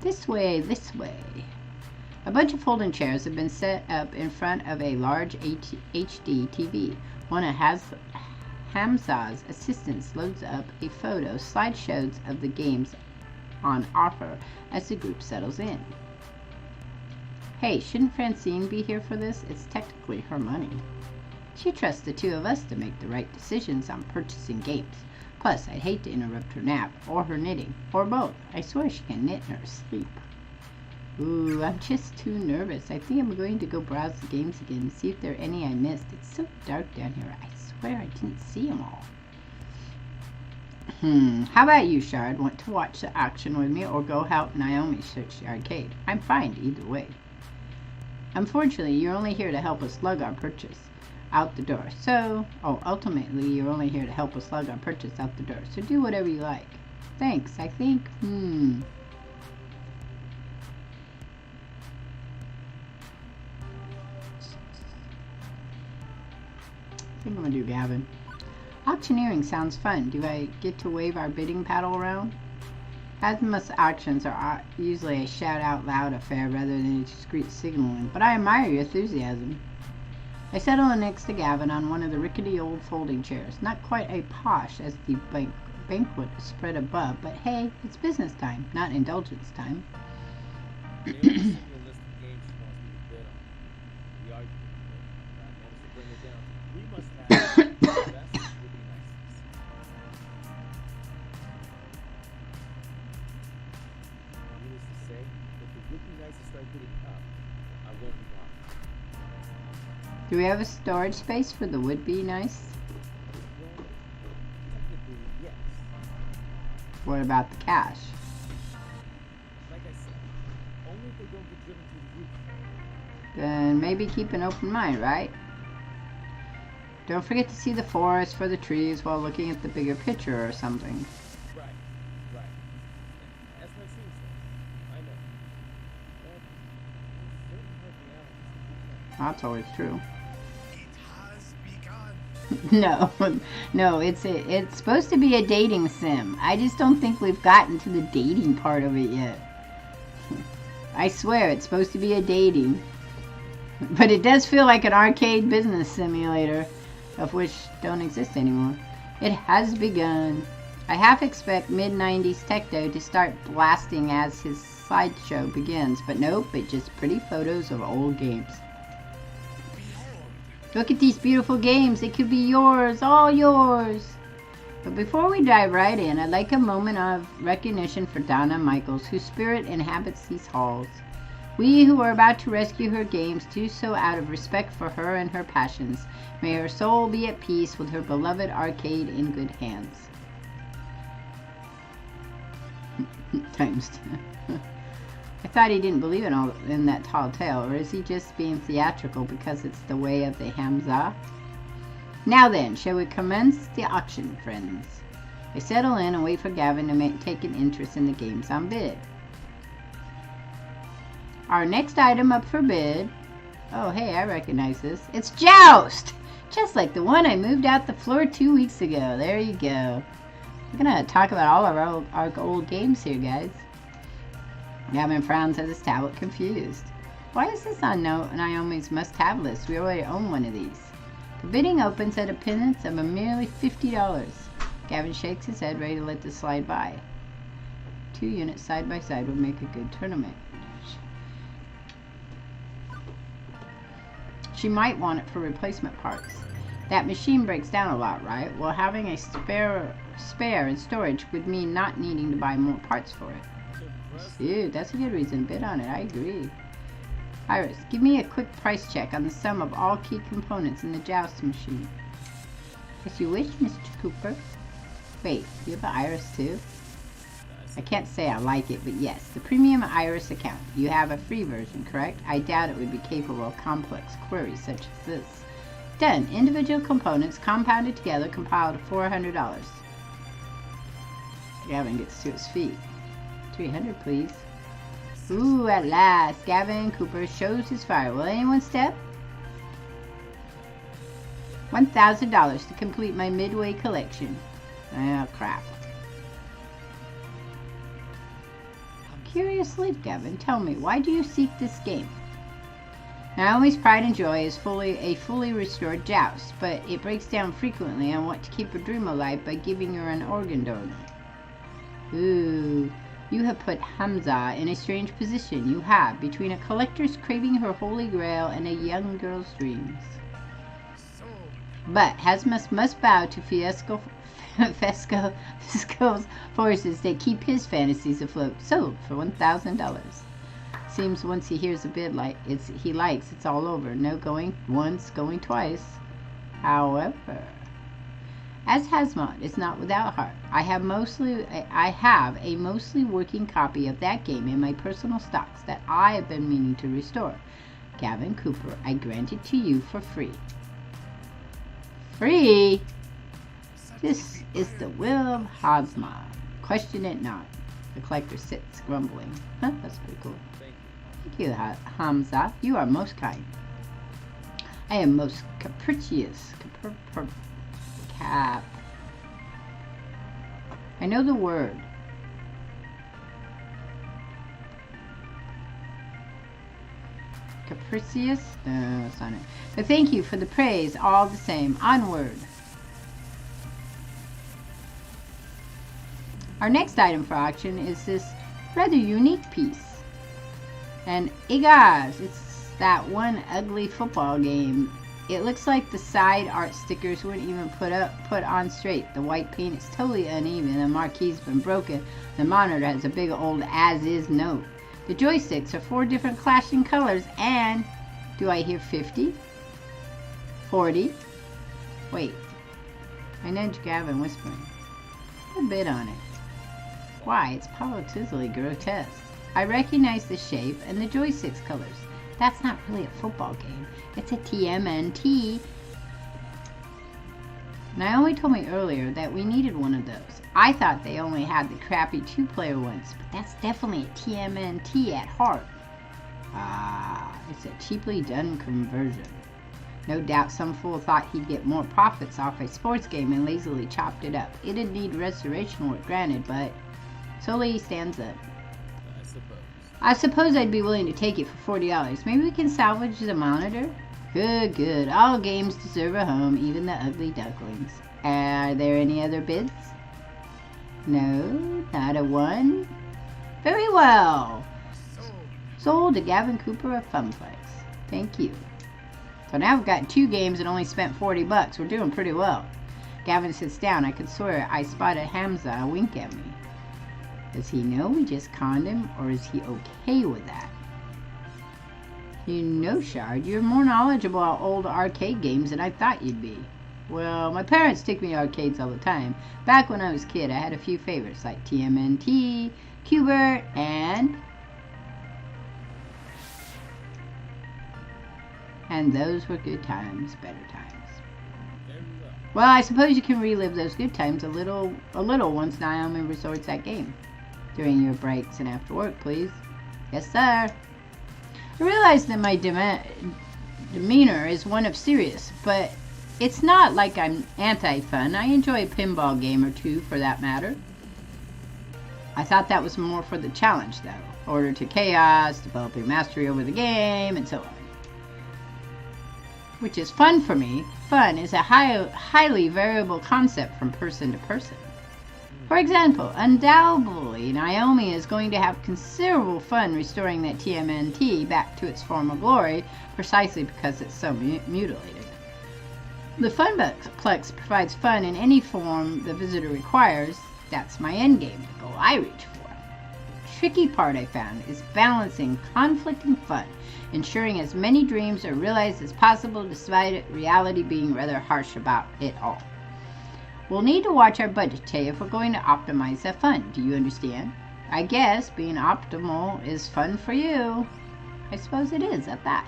S1: This way, this way. A bunch of folding chairs have been set up in front of a large HD TV. One of Hamza's assistants loads up a photo slideshows of the games on offer as the group settles in. Hey, shouldn't Francine be here for this? It's technically her money. She trusts the two of us to make the right decisions on purchasing games. Plus, I'd hate to interrupt her nap, or her knitting, or both. I swear she can knit in her sleep. Ooh, I'm just too nervous. I think I'm going to go browse the games again and see if there are any I missed. It's so dark down here. I swear I didn't see them all. How about you, Shard? Want to watch the action with me or go help Naomi search the arcade? I'm fine either way. Unfortunately, you're only here to help us lug our purchase out the door. Ultimately, you're only here to help us lug our purchase out the door. So do whatever you like. Thanks, I think. I think I'm gonna do Gavin. Auctioneering sounds fun. Do I get to wave our bidding paddle around? Hasmus auctions are usually a shout out loud affair rather than a discreet signaling, but I admire your enthusiasm. I settle next to Gavin on one of the rickety old folding chairs. Not quite a posh as the banquet spread above, but hey, it's business time, not indulgence time. Do we have a storage space for the would-be nice? What about the cash?
S9: Like I said, only if they don't get driven through the roof.
S1: Then maybe keep an open mind, right? Don't forget to see the forest for the trees while looking at the bigger picture or something.
S9: Right. That's what seems like. I know. But certain personalities.
S1: That's always true.
S9: It has begun.
S1: No, it's supposed to be a dating sim. I just don't think we've gotten to the dating part of it yet. I swear it's supposed to be a dating. But it does feel like an arcade business simulator, of which don't exist anymore. It has begun. I half expect mid-90s techno to start blasting as his slideshow begins, but nope, it's just pretty photos of old games. Look at these beautiful games. They could be yours, all yours. But before we dive right in, I'd like a moment of recognition for Donna Michaels, whose spirit inhabits these halls. We who are about to rescue her games do so out of respect for her and her passions. May her soul be at peace with her beloved arcade in good hands. Times 10. I thought he didn't believe in that tall tale, or is he just being theatrical because it's the way of the Hamza? Now then, shall we commence the auction, friends? I settle in and wait for Gavin to take an interest in the games on bid. Our next item up for bid... Oh, hey, I recognize this. It's Joust! Just like the one I moved out the floor 2 weeks ago. There you go. We're gonna talk about all of our old games here, guys. Gavin frowns at his tablet, confused. Why is this on Naomi's must-have list? We already own one of these. The bidding opens at a pittance of merely $50. Gavin shakes his head, ready to let this slide by. 2 units side by side would make a good tournament. She might want it for replacement parts. That machine breaks down a lot, right? Well, having a spare in storage would mean not needing to buy more parts for it. Dude, that's a good reason to bid on it. I agree. Iris, give me a quick price check on the sum of all key components in the Joust machine. As you wish, Mr. Cooper. Wait, you have an Iris too? I can't say I like it, but yes, the premium Iris account. You have a free version, correct? I doubt it would be capable of complex queries such as this. Done. Individual components compounded together compiled $400. Gavin gets to his feet. 300, please. Ooh, at last, Gavin Cooper shows his fire. Will anyone step? $1,000 to complete my midway collection. Oh, crap. Curiously, Gavin, tell me, why do you seek this game? Naomi's pride and joy is a fully restored Joust, but it breaks down frequently and want to keep her dream alive by giving her an organ donor. Ooh, you have put Hamza in a strange position. You have, between a collector's craving her holy grail and a young girl's dreams. But Hasmus must bow to Fesco's forces that keep his fantasies afloat. Sold for $1,000. Seems once he hears a bid he likes, it's all over. No going once, going twice. However, As Hazmod is not without heart, I have a mostly working copy of that game in my personal stocks that I have been meaning to restore. Gavin Cooper, I grant it to you for free. Free? This is the will of Hazmod. Question it not. The collector sits, grumbling. Huh, that's pretty cool. Thank you, Hamza. You are most kind. I am most capricious. I know the word. Capricious? No, it's not it. But thank you for the praise all the same. Onward. Our next item for auction is this rather unique piece. And guys, it's that one ugly football game. It looks like the side art stickers weren't even put on straight. The white paint is totally uneven. The marquee's been broken. The monitor has a big old as-is note. The joysticks are 4 different clashing colors and, do I hear 50? 40? Wait. I nudge Gavin, whispering. Put a bid on it. Why, it's positively grotesque. I recognize the shape and the joysticks colors. That's not really a football game. It's a TMNT. Naomi told me earlier that we needed one of those. I thought they only had the crappy 2-player ones, but that's definitely a TMNT at heart. Ah, it's a cheaply done conversion. No doubt some fool thought he'd get more profits off a sports game and lazily chopped it up. It'd need restoration work, granted, but slowly he stands up. I suppose I'd be willing to take it for $40. Maybe we can salvage the monitor? Good, good. All games deserve a home, even the ugly ducklings. Are there any other bids? No, not a one? Very well. Sold to Gavin Cooper of Funplex. Thank you. So now we've got 2 games and only spent $40. We're doing pretty well. Gavin sits down. I could swear I spotted Hamza wink at me. Does he know we just conned him, or is he okay with that? You know, Shard, you're more knowledgeable about old arcade games than I thought you'd be. Well, my parents took me to arcades all the time. Back when I was a kid, I had a few favorites like TMNT, Qbert, and those were good times, better times. Well, I suppose you can relive those good times a little once Naomi resorts that game. During your breaks and after work, please. Yes, sir. I realize that my demeanor is one of serious, but it's not like I'm anti-fun. I enjoy a pinball game or 2 for that matter. I thought that was more for the challenge, though. Order to chaos, developing mastery over the game, and so on. Which is fun for me. Fun is a highly variable concept from person to person. For example, undoubtedly, Naomi is going to have considerable fun restoring that TMNT back to its former glory, precisely because it's so mutilated. The Funplex provides fun in any form the visitor requires. That's my endgame, the goal I reach for. The tricky part I found is balancing conflict and fun, ensuring as many dreams are realized as possible despite reality being rather harsh about it all. We'll need to watch our budget today if we're going to optimize that fun. Do you understand? I guess being optimal is fun for you. I suppose it is at that.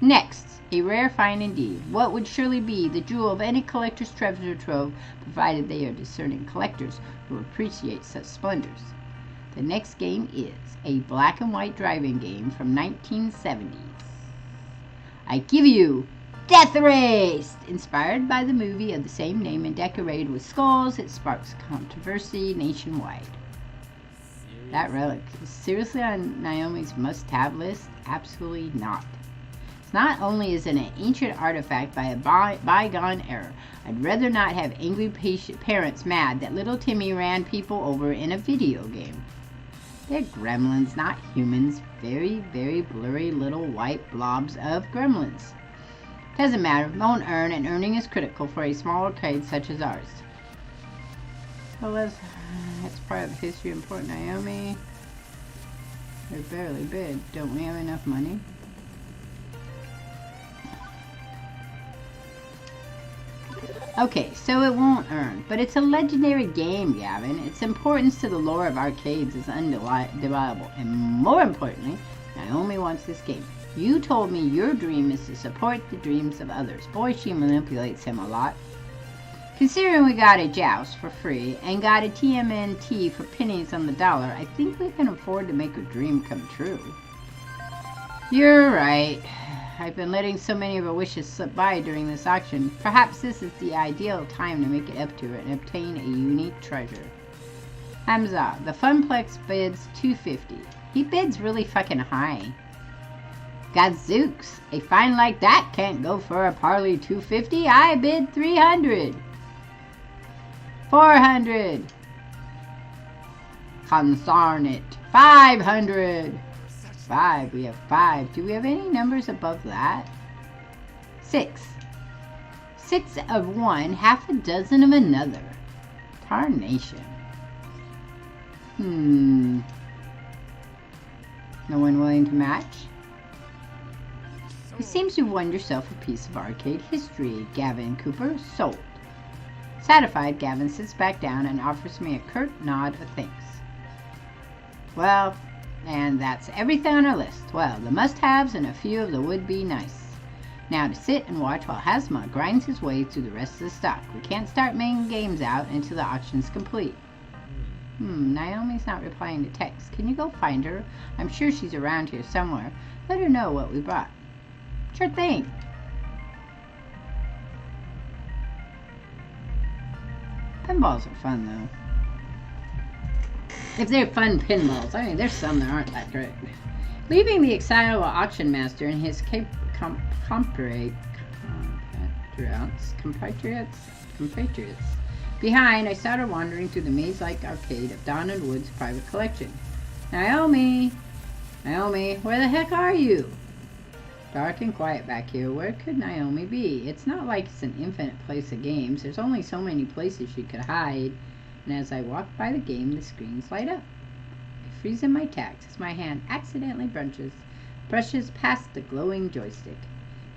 S1: Next, a rare find indeed. What would surely be the jewel of any collector's treasure trove, provided they are discerning collectors who appreciate such splendors. The next game is a black and white driving game from 1970s. I give you Death Race! Inspired by the movie of the same name and decorated with skulls, it sparks controversy nationwide. That relic is seriously on Naomi's must-have list? Absolutely not. It's not only is it an ancient artifact by a bygone era, I'd rather not have angry parents mad that little Timmy ran people over in a video game. They're gremlins, not humans. Very, very blurry little white blobs of gremlins. Doesn't matter, won't earn, and earning is critical for a small arcade such as ours. So that's part of the history of Port Naomi. They're barely bid. Don't we have enough money? Okay, so it won't earn, but it's a legendary game, Gavin. Its importance to the lore of arcades is undeniable, and more importantly, Naomi wants this game. You told me your dream is to support the dreams of others. Boy, she manipulates him a lot. Considering we got a joust for free and got a TMNT for pennies on the dollar, I think we can afford to make her dream come true. You're right. I've been letting so many of her wishes slip by during this auction. Perhaps this is the ideal time to make it up to her and obtain a unique treasure. Hamza, the Funplex bids $250. He bids really fucking high. Gadzooks, a find like that can't go for a parley $250. I bid $300. $400. Consarn it. $500. 5. We have 5. Do we have any numbers above that? 6. 6 of one, half a dozen of another. Tarnation. No one willing to match? It seems you've won yourself a piece of arcade history, Gavin Cooper. Sold. Satisfied, Gavin sits back down and offers me a curt nod of thanks. Well, and that's everything on our list. Well, the must-haves and a few of the would-be nice. Now to sit and watch while Hazma grinds his way through the rest of the stock. We can't start making games out until the auction's complete. Naomi's not replying to text. Can you go find her? I'm sure she's around here somewhere. Let her know what we brought. Sure thing. Pinballs are fun, though. If they're fun pinballs. I mean, there's some that aren't that great. Leaving the excitable auction master and his compatriots behind, I started wandering through the maze-like arcade of Donald Wood's private collection. Naomi! Naomi, where the heck are you? Dark and quiet back here. Where could Naomi be? It's not like it's an infinite place of games. There's only so many places she could hide. And as I walk by the game, the screens light up. I freeze in my tracks as my hand accidentally brushes past the glowing joystick.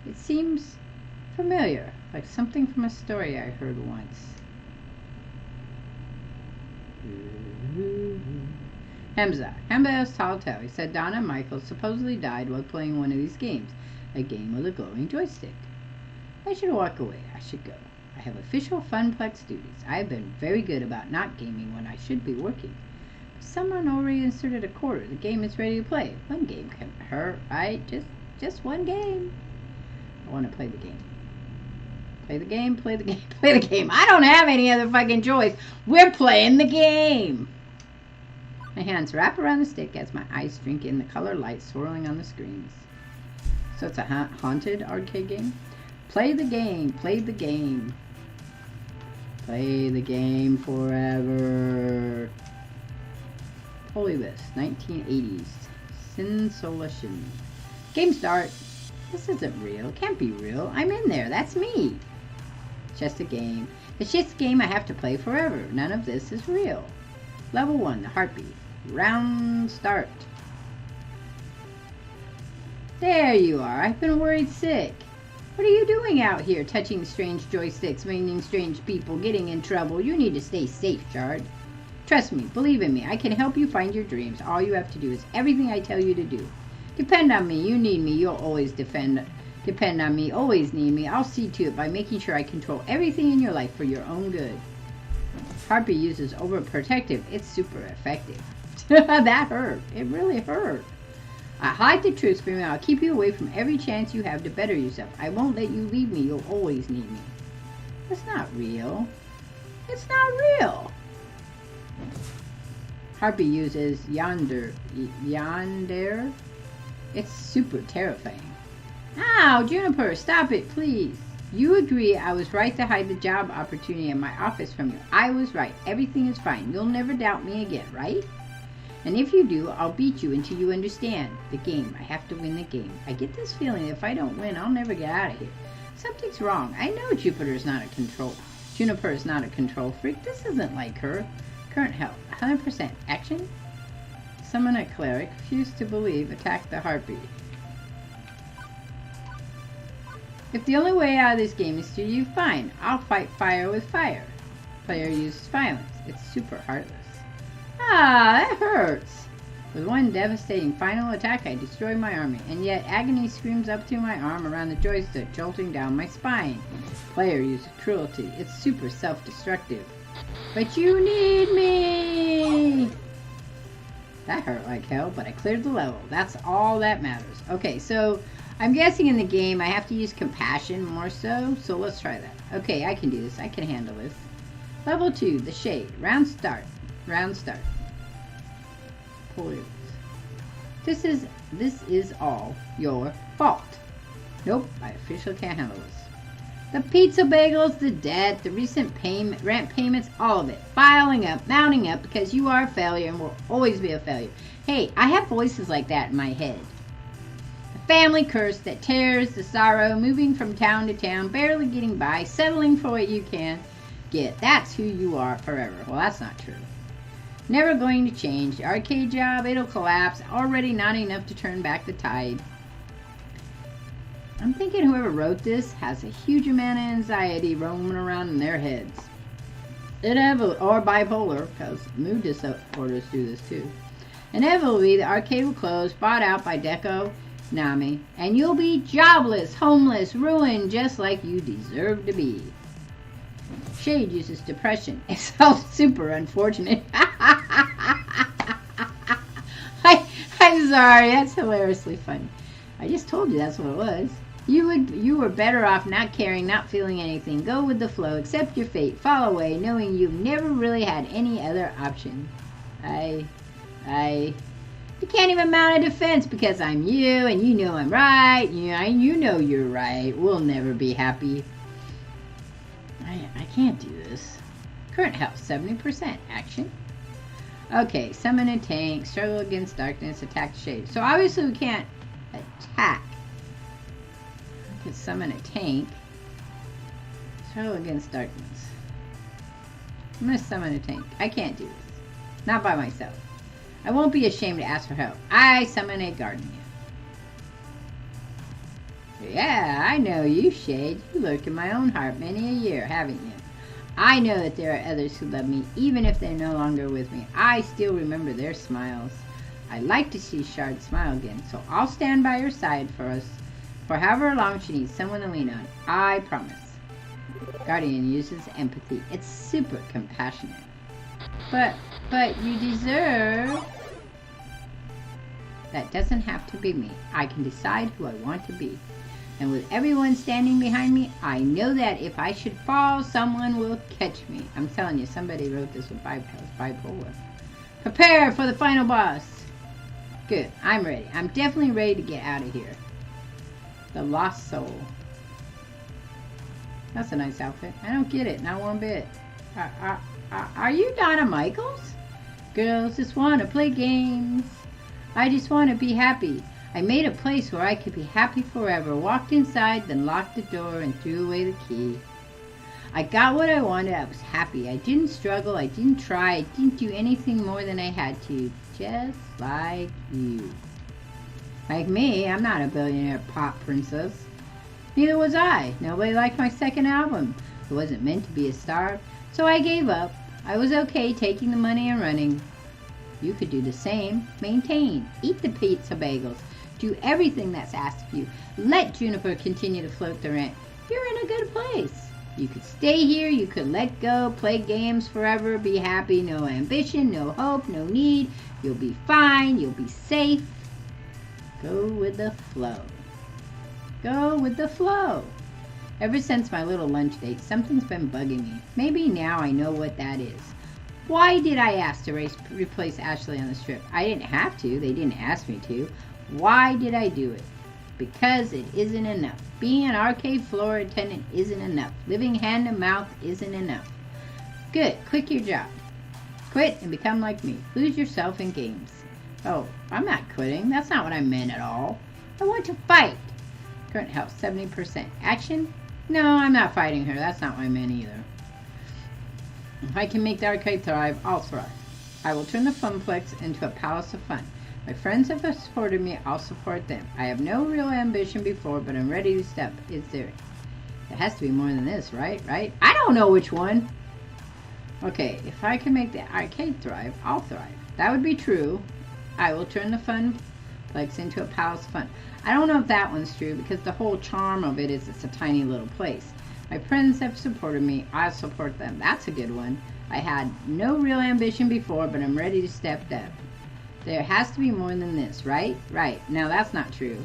S1: It seems familiar, like something from a story I heard once. Hamza's tall tale. He said Donna and Michael supposedly died while playing one of these games, a game with a glowing joystick. I should walk away. I should go. I have official Funplex duties. I have been very good about not gaming when I should be working. Someone already inserted a quarter. The game is ready to play. One game can't hurt, right? Just one game. I want to play the game. Play the game, play the game, play the game. I don't have any other fucking choice. We're playing the game. My hands wrap around the stick as my eyes drink in the color light swirling on the screens. So it's a haunted arcade game? Play the game, play the game. Play the game forever. Holy list, 1980s. Sensation. Game start. This isn't real. Can't be real. I'm in there. That's me. Just a game. It's just a game I have to play forever. None of this is real. Level 1, the heartbeat. Round start. There you are. I've been worried sick. What are you doing out here, touching strange joysticks, meeting strange people, getting in trouble? You need to stay safe, Shard. Trust me, believe in me, I can help you find your dreams. All you have to do is everything I tell you to do. Depend on me. You need me. You'll always depend on me. Always need me. I'll see to it by making sure I control everything in your life for your own good. Harpy uses overprotective. It's super effective. That hurt. It really hurt. I hide the truth from you. I'll keep you away from every chance you have to better yourself. I won't let you leave me. You'll always need me. That's not real. It's not real. Harpy uses yonder. It's super terrifying. Ow, Juniper, stop it, please. You agree I was right to hide the job opportunity in my office from you. I was right. Everything is fine. You'll never doubt me again, right? And if you do, I'll beat you until you understand the game. I have to win the game. I get this feeling if I don't win, I'll never get out of here. Something's wrong. I know Juniper is not a control freak. This isn't like her. Current health, 100%. Action? Summon a cleric. Refuse to believe. Attack the heartbeat. If the only way out of this game is through you, fine. I'll fight fire with fire. Player uses violence. It's super heartless. Ah, that hurts. With one devastating final attack, I destroy my army, and yet agony screams up through my arm around the joystick, jolting down my spine. Player uses cruelty. It's super self-destructive. But you need me! That hurt like hell, but I cleared the level. That's all that matters. Okay, so I'm guessing in the game I have to use compassion more so let's try that. Okay, I can do this. I can handle this. Level 2, the shade. Round start. Round start. This is all your fault. Nope, I officially can't handle this. The pizza bagels, the debt, the recent rent payments, all of it. Piling up, mounting up because you are a failure and will always be a failure. Hey, I have voices like that in my head. The family curse that tears the sorrow, moving from town to town, barely getting by, settling for what you can get. That's who you are forever. Well, that's not true. Never going to change. The arcade job, it'll collapse. Already not enough to turn back the tide. I'm thinking whoever wrote this has a huge amount of anxiety roaming around in their heads. Or bipolar, because mood disorders do this too. Inevitably, the arcade will close, bought out by Deco Nami, and you'll be jobless, homeless, ruined, just like you deserve to be. Shade uses depression. It's all super unfortunate. I'm sorry, that's hilariously funny. I just told you that's what it was. You were better off not caring, not feeling anything. Go with the flow, accept your fate, fall away, knowing you've never really had any other option. You can't even mount a defense because I'm you, and you know I'm right. You know you're right. We'll never be happy. I can't do this. Current health, 70%. Action. Okay, summon a tank, struggle against darkness, attack the shade. So obviously we can't attack. I can summon a tank, struggle against darkness. I'm going to summon a tank. I can't do this. Not by myself. I won't be ashamed to ask for help. I summon a guardian. Yeah, I know you, Shade. You lurk in my own heart many a year, haven't you? I know that there are others who love me, even if they're no longer with me. I still remember their smiles. I'd like to see Shard smile again, so I'll stand by her side for however long she needs someone to lean on. I promise. Guardian uses empathy. It's super compassionate. But you deserve... That doesn't have to be me. I can decide who I want to be. And with everyone standing behind me, I know that if I should fall, someone will catch me. I'm telling you, somebody wrote this with bipolar. Prepare for the final boss. Good, I'm ready. I'm definitely ready to get out of here. The Lost Soul. That's a nice outfit. I don't get it, not one bit. Are you Donna Michaels? Girls just want to play games. I just want to be happy. I made a place where I could be happy forever. Walked inside, then locked the door and threw away the key. I got what I wanted. I was happy. I didn't struggle. I didn't try. I didn't do anything more than I had to. Just like you. Like me, I'm not a billionaire pop princess. Neither was I. Nobody liked my second album. It wasn't meant to be a star, so I gave up. I was okay taking the money and running. You could do the same. Maintain. Eat the pizza bagels. Do everything that's asked of you. Let Juniper continue to float the rent. You're in a good place. You could stay here. You could let go. Play games forever. Be happy. No ambition. No hope. No need. You'll be fine. You'll be safe. Go with the flow. Go with the flow. Ever since my little lunch date, something's been bugging me. Maybe now I know what that is. Why did I ask to replace Ashley on the strip? I didn't have to. They didn't ask me to. Why did I do it? Because it isn't enough. Being an arcade floor attendant isn't enough. Living hand to mouth isn't enough. Good. Quit your job. Quit and become like me. Lose yourself in games. Oh, I'm not quitting. That's not what I meant at all. I want to fight. Current health, 70%. Action? No, I'm not fighting her. That's not what I meant either. If I can make the arcade thrive, I'll thrive. I will turn the Funplex into a palace of fun. My friends have supported me, I'll support them. I have no real ambition before, but I'm ready to step. Is there... It has to be more than this, right? Right? I don't know which one. Okay, if I can make the arcade thrive, I'll thrive. That would be true. I will turn the funplex into a palace of fun. I don't know if that one's true, because the whole charm of it is it's a tiny little place. My friends have supported me, I'll support them. That's a good one. I had no real ambition before, but I'm ready to step up. There has to be more than this, right? Right. Now that's not true.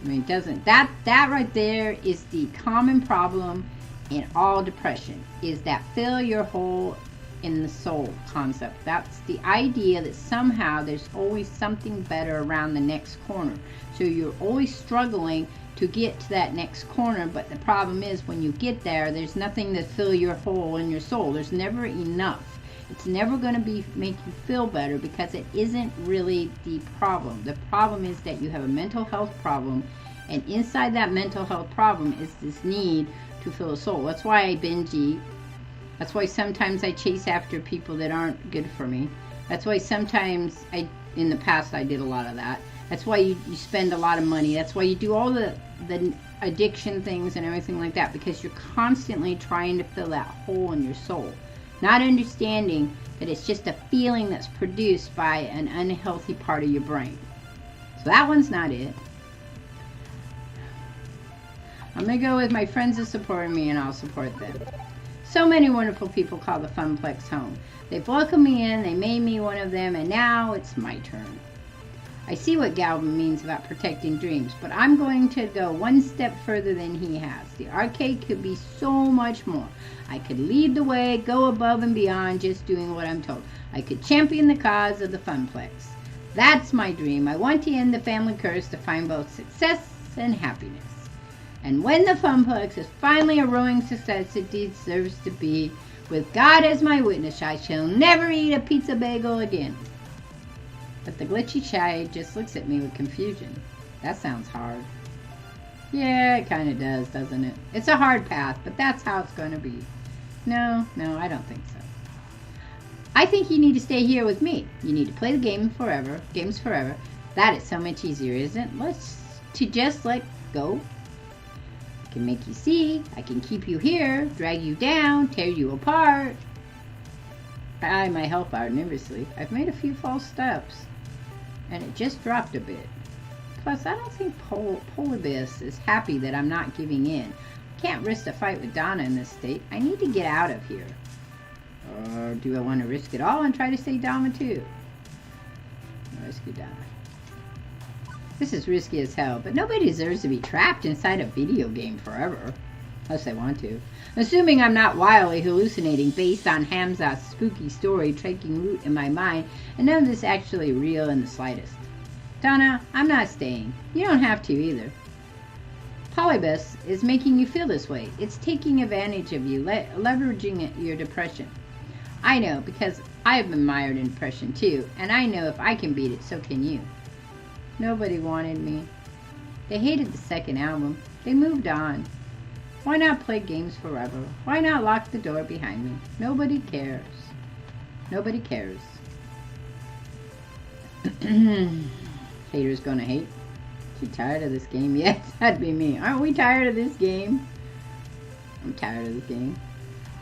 S1: I mean, it doesn't. That right there is the common problem in all depression, is that fill your hole in the soul concept. That's the idea that somehow there's always something better around the next corner. So you're always struggling to get to that next corner, but the problem is when you get there, there's nothing to fill your hole in your soul. There's never enough. It's never going to make you feel better, because it isn't really the problem. The problem is that you have a mental health problem, and inside that mental health problem is this need to fill a soul. That's why I binge eat. That's why sometimes I chase after people that aren't good for me. That's why sometimes in the past I did a lot of that. That's why you spend a lot of money. That's why you do all the addiction things and everything like that, because you're constantly trying to fill that hole in your soul. Not understanding that it's just a feeling that's produced by an unhealthy part of your brain. So that one's not it. I'm going to go with my friends are supporting me, and I'll support them. So many wonderful people call the Funplex home. They've welcomed me in, they made me one of them, and now it's my turn. I see what Galvin means about protecting dreams, but I'm going to go one step further than he has. The arcade could be so much more. I could lead the way, go above and beyond just doing what I'm told. I could champion the cause of the Funplex. That's my dream. I want to end the family curse to find both success and happiness. And when the Funplex is finally a roaring success it deserves to be, with God as my witness, I shall never eat a pizza bagel again. But the glitchy child just looks at me with confusion. That sounds hard. Yeah, it kind of does, doesn't it? It's a hard path, but that's how it's going to be. No, I don't think so. I think you need to stay here with me. You need to play the games forever. That is so much easier, isn't it? Just let go. I can make you see. I can keep you here, drag you down, tear you apart. I might help out nervously. I've made a few false steps, and it just dropped a bit. Plus, I don't think Polybus is happy that I'm not giving in. I can't risk a fight with Donna in this state. I need to get out of here. Or do I want to risk it all and try to save Donna too? Rescue Donna. This is risky as hell, but nobody deserves to be trapped inside a video game forever. Unless they want to. Assuming I'm not wildly hallucinating based on Hamza's spooky story taking root in my mind, and none of this actually real in the slightest. Donna, I'm not staying. You don't have to either. Polybus is making you feel this way. It's taking advantage of you, leveraging your depression. I know, because I have been mired in depression too, and I know if I can beat it, so can you. Nobody wanted me. They hated the second album. They moved on. Why not play games forever? Why not lock the door behind me? Nobody cares. Nobody cares. Haters gonna hate. You tired of this game? Yes, that'd be me. Aren't we tired of this game? I'm tired of this game.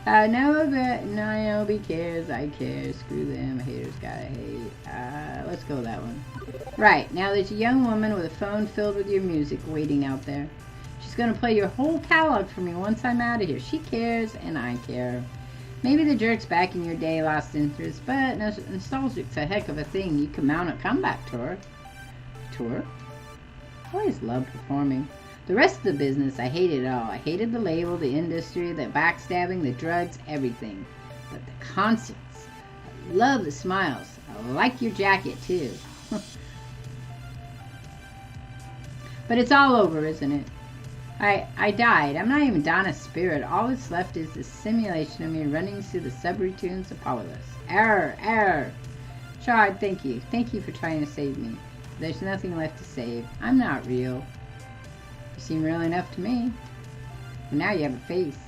S1: Nobody cares. I care. Screw them. Haters gotta hate. Let's go with that one. Right, now there's a young woman with a phone filled with your music waiting out there. She's going to play your whole catalog for me once I'm out of here. She cares, and I care. Maybe the jerk's back in your day lost interest, but nostalgic's a heck of a thing. You can mount a comeback tour. I always loved performing. The rest of the business, I hated it all. I hated the label, the industry, the backstabbing, the drugs, everything. But the concerts, I love the smiles. I like your jacket, too. But it's all over, isn't it? I died. I'm not even Donna's spirit. All that's left is this simulation of me running through the subroutines of Polybus. Error. Shard, thank you. Thank you for trying to save me. There's nothing left to save. I'm not real. You seem real enough to me. But now you have a face.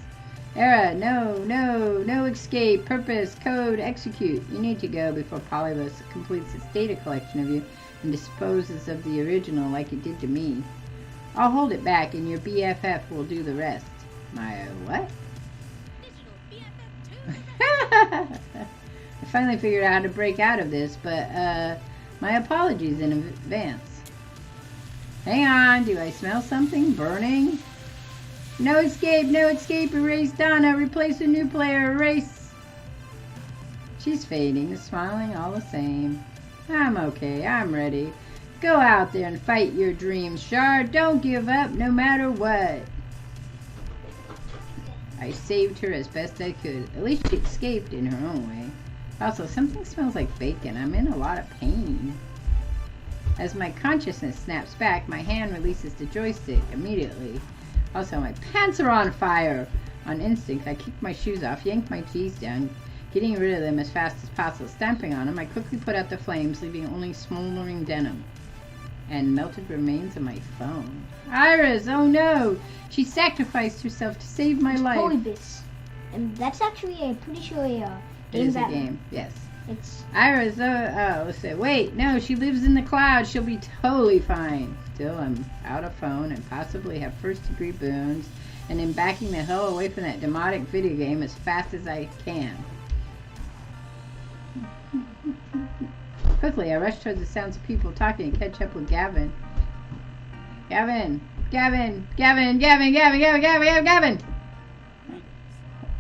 S1: Era, no escape, purpose, code, execute. You need to go before Polybus completes its data collection of you and disposes of the original like it did to me. I'll hold it back and your BFF will do the rest. My what?
S3: Digital BFF 2.
S1: I finally figured out how to break out of this, but my apologies in advance. Hang on, do I smell something burning? No escape, erase Donna, replace a new player, erase. She's fading, smiling all the same. I'm okay, I'm ready. Go out there and fight your dreams, Shard. Don't give up, no matter what. I saved her as best I could. At least she escaped in her own way. Also, something smells like bacon. I'm in a lot of pain. As my consciousness snaps back, my hand releases the joystick immediately. Also, my pants are on fire. On instinct, I kicked my shoes off, yanked my jeans down, getting rid of them as fast as possible. Stamping on them, I quickly put out the flames, leaving only smoldering denim and melted remains of my phone. Iris, oh no! She sacrificed herself to save my life.
S2: Polybus. And that's actually a pretty sure a
S1: It
S2: game
S1: is a
S2: that
S1: game, yes.
S2: it's
S1: Iris, let's say, wait, no, she lives in the clouds. She'll be totally fine. Still, I'm out of phone and possibly have first-degree boons, and am backing the hell away from that demonic video game as fast as I can. Quickly, I rush towards the sounds of people talking and catch up with Gavin. Gavin!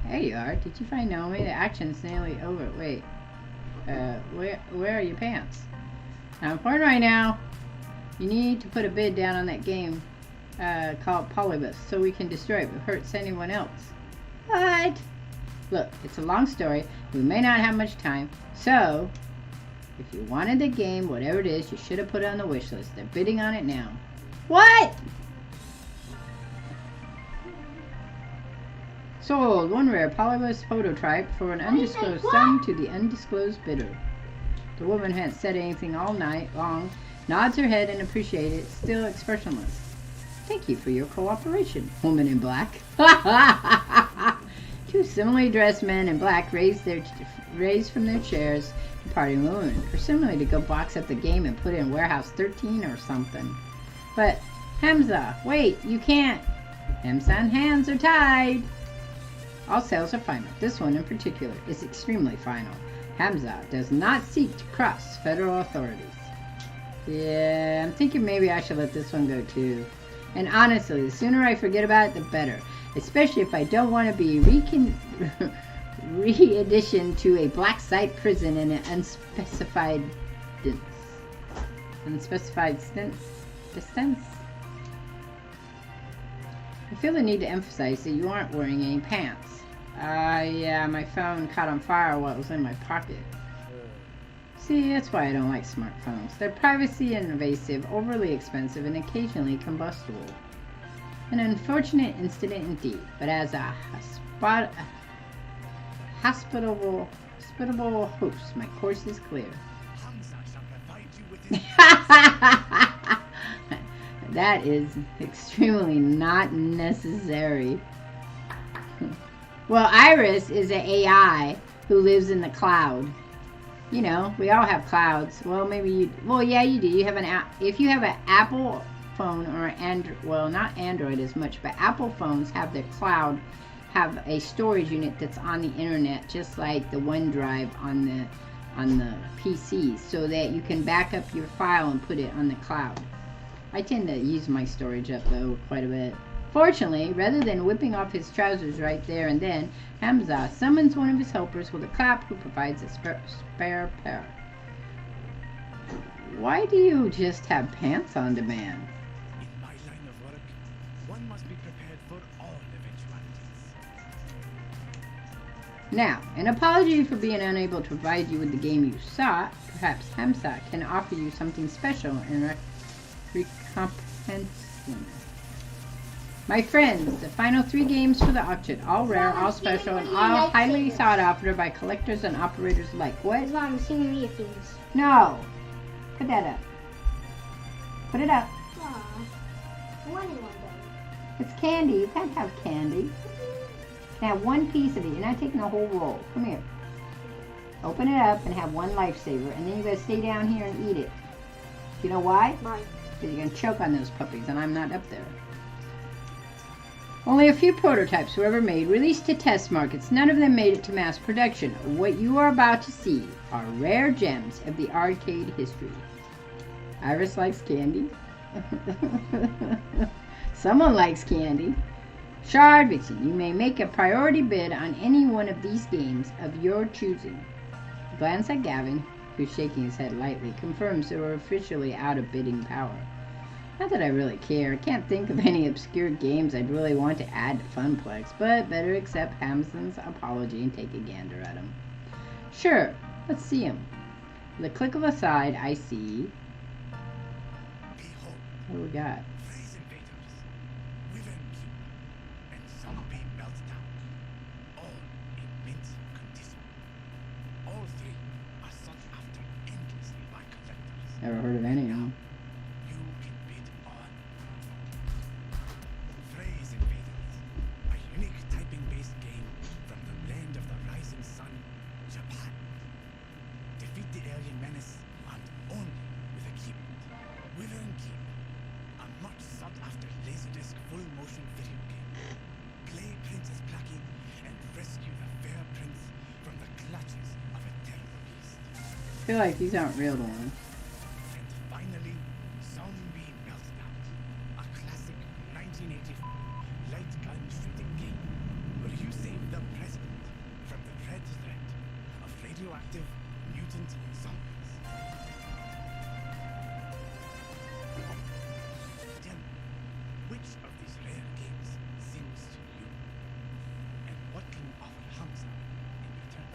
S1: There you are. Did you find Naomi? The action's nearly over. Wait. Where are your pants? Not important right now. You need to put a bid down on that game called Polybus so we can destroy it if it hurts anyone else. What? Look, it's a long story. We may not have much time. So, if you wanted the game, whatever it is, you should have put it on the wish list. They're bidding on it now. What? Sold. One rare Polybus prototype for an undisclosed sum to the undisclosed bidder. The woman hadn't said anything all night long, nods her head and appreciates it, still expressionless. Thank you for your cooperation, woman in black. Two similarly dressed men in black raised from their chairs, departing the woman, presumably to go box up the game and put it in Warehouse 13 or something. But, Hamza, wait, you can't. Hamza's hands are tied. All sales are final. This one in particular is extremely final. Hamza does not seek to cross federal authorities. Yeah, I'm thinking maybe I should let this one go too. And honestly, the sooner I forget about it, the better. Especially if I don't want to be re-additioned to a black site prison in an unspecified distance. I feel the need to emphasize that you aren't wearing any pants. Yeah, my phone caught on fire while it was in my pocket. See, that's why I don't like smartphones. They're privacy invasive, overly expensive, and occasionally combustible. An unfortunate incident indeed, but as a hospitable host, my course is clear. That is extremely not necessary. Well, Iris is an AI who lives in the cloud. You know, we all have clouds. Well, maybe you... Well, yeah, you do. You have an app. If you have an Apple phone or Android... Well, not Android as much, but Apple phones have their cloud, have a storage unit that's on the internet, just like the OneDrive on the PC, so that you can back up your file and put it on the cloud. I tend to use my storage up, though, quite a bit. Fortunately, rather than whipping off his trousers right there and then, Hamza summons one of his helpers with a clap who provides a spare pair. Why do you just have pants on demand?
S9: In my line of work, one must be prepared for all eventualities.
S1: Now, an apology for being unable to provide you with the game you sought. Perhaps Hamza can offer you something special in recompense. My friends, the final 3 games for the auction, all rare, all special, and all highly sought after by collectors and operators alike. What?
S2: As long as singing me things.
S1: No. Put that up. Put it up.
S2: Aw. I wanted one though.
S1: It's candy. You can't have candy. And have one piece of it. You're not taking the whole roll. Come here. Open it up and have one lifesaver. And then you gotta stay down here and eat it. You know why?
S2: Why?
S1: Because you're gonna choke on those puppies and I'm not up there. Only a few prototypes were ever made, released to test markets. None of them made it to mass production. What you are about to see are rare gems of the arcade history. Iris likes candy. Someone likes candy. Shard Vixen, you may make a priority bid on any one of these games of your choosing. Glance at Gavin, who's shaking his head lightly, confirms that we're officially out of bidding power. Not that I really care. I can't think of any obscure games I'd really want to add to Funplex, but better accept Hamson's apology and take a gander at him. Sure, let's see him. With a click of a side, I see...
S9: Behold,
S1: What do we got?
S9: Phase Invaders, Wyvern Keep, and Zombie Meltdown. All in mint condition. All three are sought after endlessly by collectors.
S1: Never heard of any of them.
S9: You can bid on Phase Invaders, a unique typing-based game from the land of the rising sun, Japan. Defeat the alien menace and only with a keyboard. Wyvern Keep, a much sought-after laserdisc full-motion video game. Play Princess Blackie and rescue the fair prince from the clutches of a terrible beast.
S1: I feel like these aren't real ones.
S9: And finally, Zombie Meltdown, a classic 1984 light gun shooting game where you save the president from the red threat of radioactive mutant zombies. Tell me, which of these rare games sings to you? And what can you offer Hamza in return?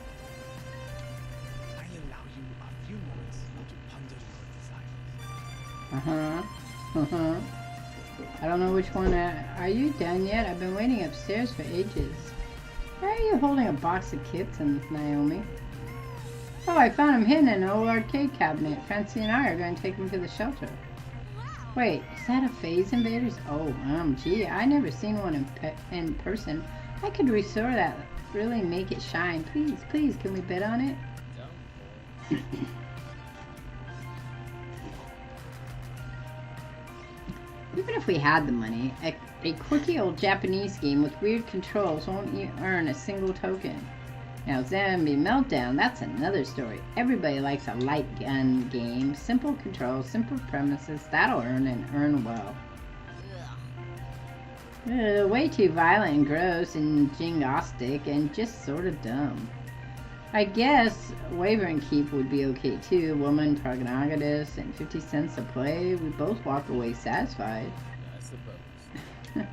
S9: I'll allow you a few moments to ponder your desires.
S1: I don't know which one. Are you done yet? I've been waiting upstairs for ages. Why are you holding a box of kittens, Naomi? Oh, I found him hidden in an old arcade cabinet. Francie and I are going to take him to the shelter. Wait, is that a Phase Invaders? Oh, gee, I never seen one in person. I could restore that. Really make it shine. Please, please, can we bid on it? Even if we had the money, a quirky old Japanese game with weird controls won't earn a single token. Now, Zombie Meltdown, that's another story. Everybody likes a light gun game. Simple controls, simple premises, that'll earn and earn well. Way too violent and gross and jingostic and just sort of dumb. I guess Wyvern Keep would be okay too. Woman, protagonist, and 50 cents a play. We both walk away satisfied.
S7: I suppose.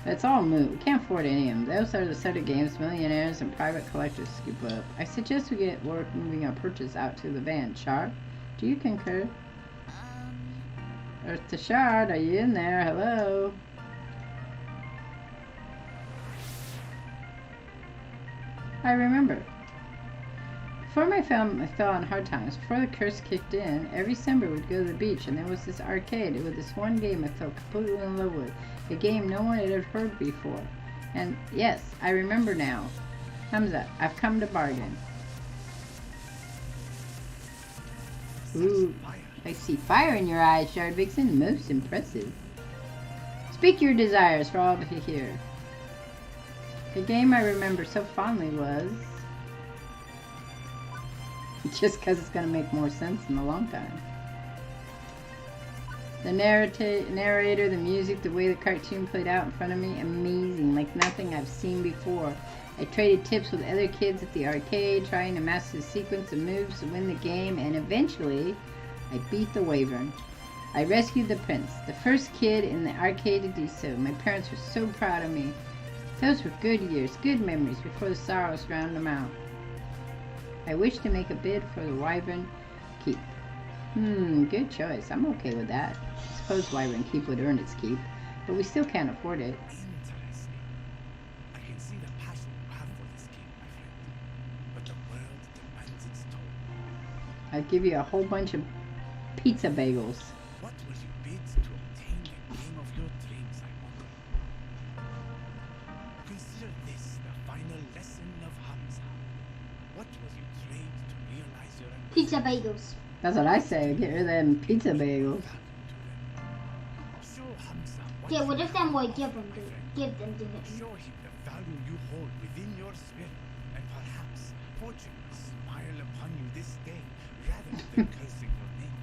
S1: That's all moot. We can't afford any of them. Those are the sort of games millionaires and private collectors scoop up. I suggest we get work moving our purchase out to the van. Shard, do you concur? Earth to Shard, are you in there? Hello? I remember. Before my family fell on hard times, before the curse kicked in, every summer we'd go to the beach and there was this arcade with this one game I fell completely in love with. A game no one had ever heard before. And yes, I remember now. Hamza, I've come to bargain. Ooh, I see fire in your eyes, Shard Vixen. Most impressive. Speak your desires for all to hear. The game I remember so fondly was... Just because it's going to make more sense in a long time. The narrator, the music, the way the cartoon played out in front of me, amazing, like nothing I've seen before. I traded tips with other kids at the arcade, trying to master the sequence of moves to win the game, and eventually, I beat the Wyvern. I rescued the prince, the first kid in the arcade to do so. My parents were so proud of me. Those were good years, good memories before the sorrows drowned them out. I wish to make a bid for the Wyvern Keep. Good choice. I'm okay with that. I suppose Wyvern Keep would earn its keep, but we still can't afford it.
S9: Interesting. I can see the passion you have for this game, my friend. But the world demands its toll.
S1: I'll give you a whole bunch of pizza bagels.
S9: What will you bid to obtain the game of your dreams, I wonder? Consider this the What was your trade to realize your
S2: Pizza bagels.
S1: That's what I say. Get rid of them pizza bagels.
S9: Show Hamza what
S2: Yeah,
S9: you
S2: what if them
S9: have
S2: boy
S9: to
S2: give them
S9: offer,
S2: to
S9: friend.
S2: give them to him?
S9: Show him the value you hold within your spirit, and perhaps fortune will smile upon you this day rather than cursing your name.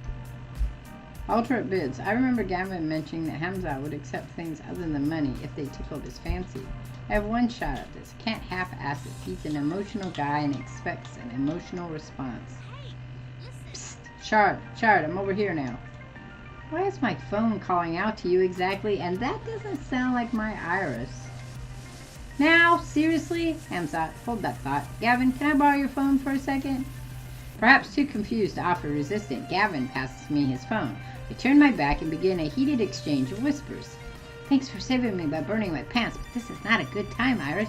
S1: Alternate bids. I remember Gavin mentioning that Hamza would accept things other than money if they tickled his fancy. I have one shot at this. Can't half-ass it. He's an emotional guy and expects an emotional response. Psst. Shard, I'm over here now. Why is my phone calling out to you exactly? And that doesn't sound like my Iris. Now, seriously? Hamza, hold that thought. Gavin, can I borrow your phone for a second? Perhaps too confused to offer resistance, Gavin passes me his phone. I turn my back and begin a heated exchange of whispers. Thanks for saving me by burning my pants, but this is not a good time, Iris.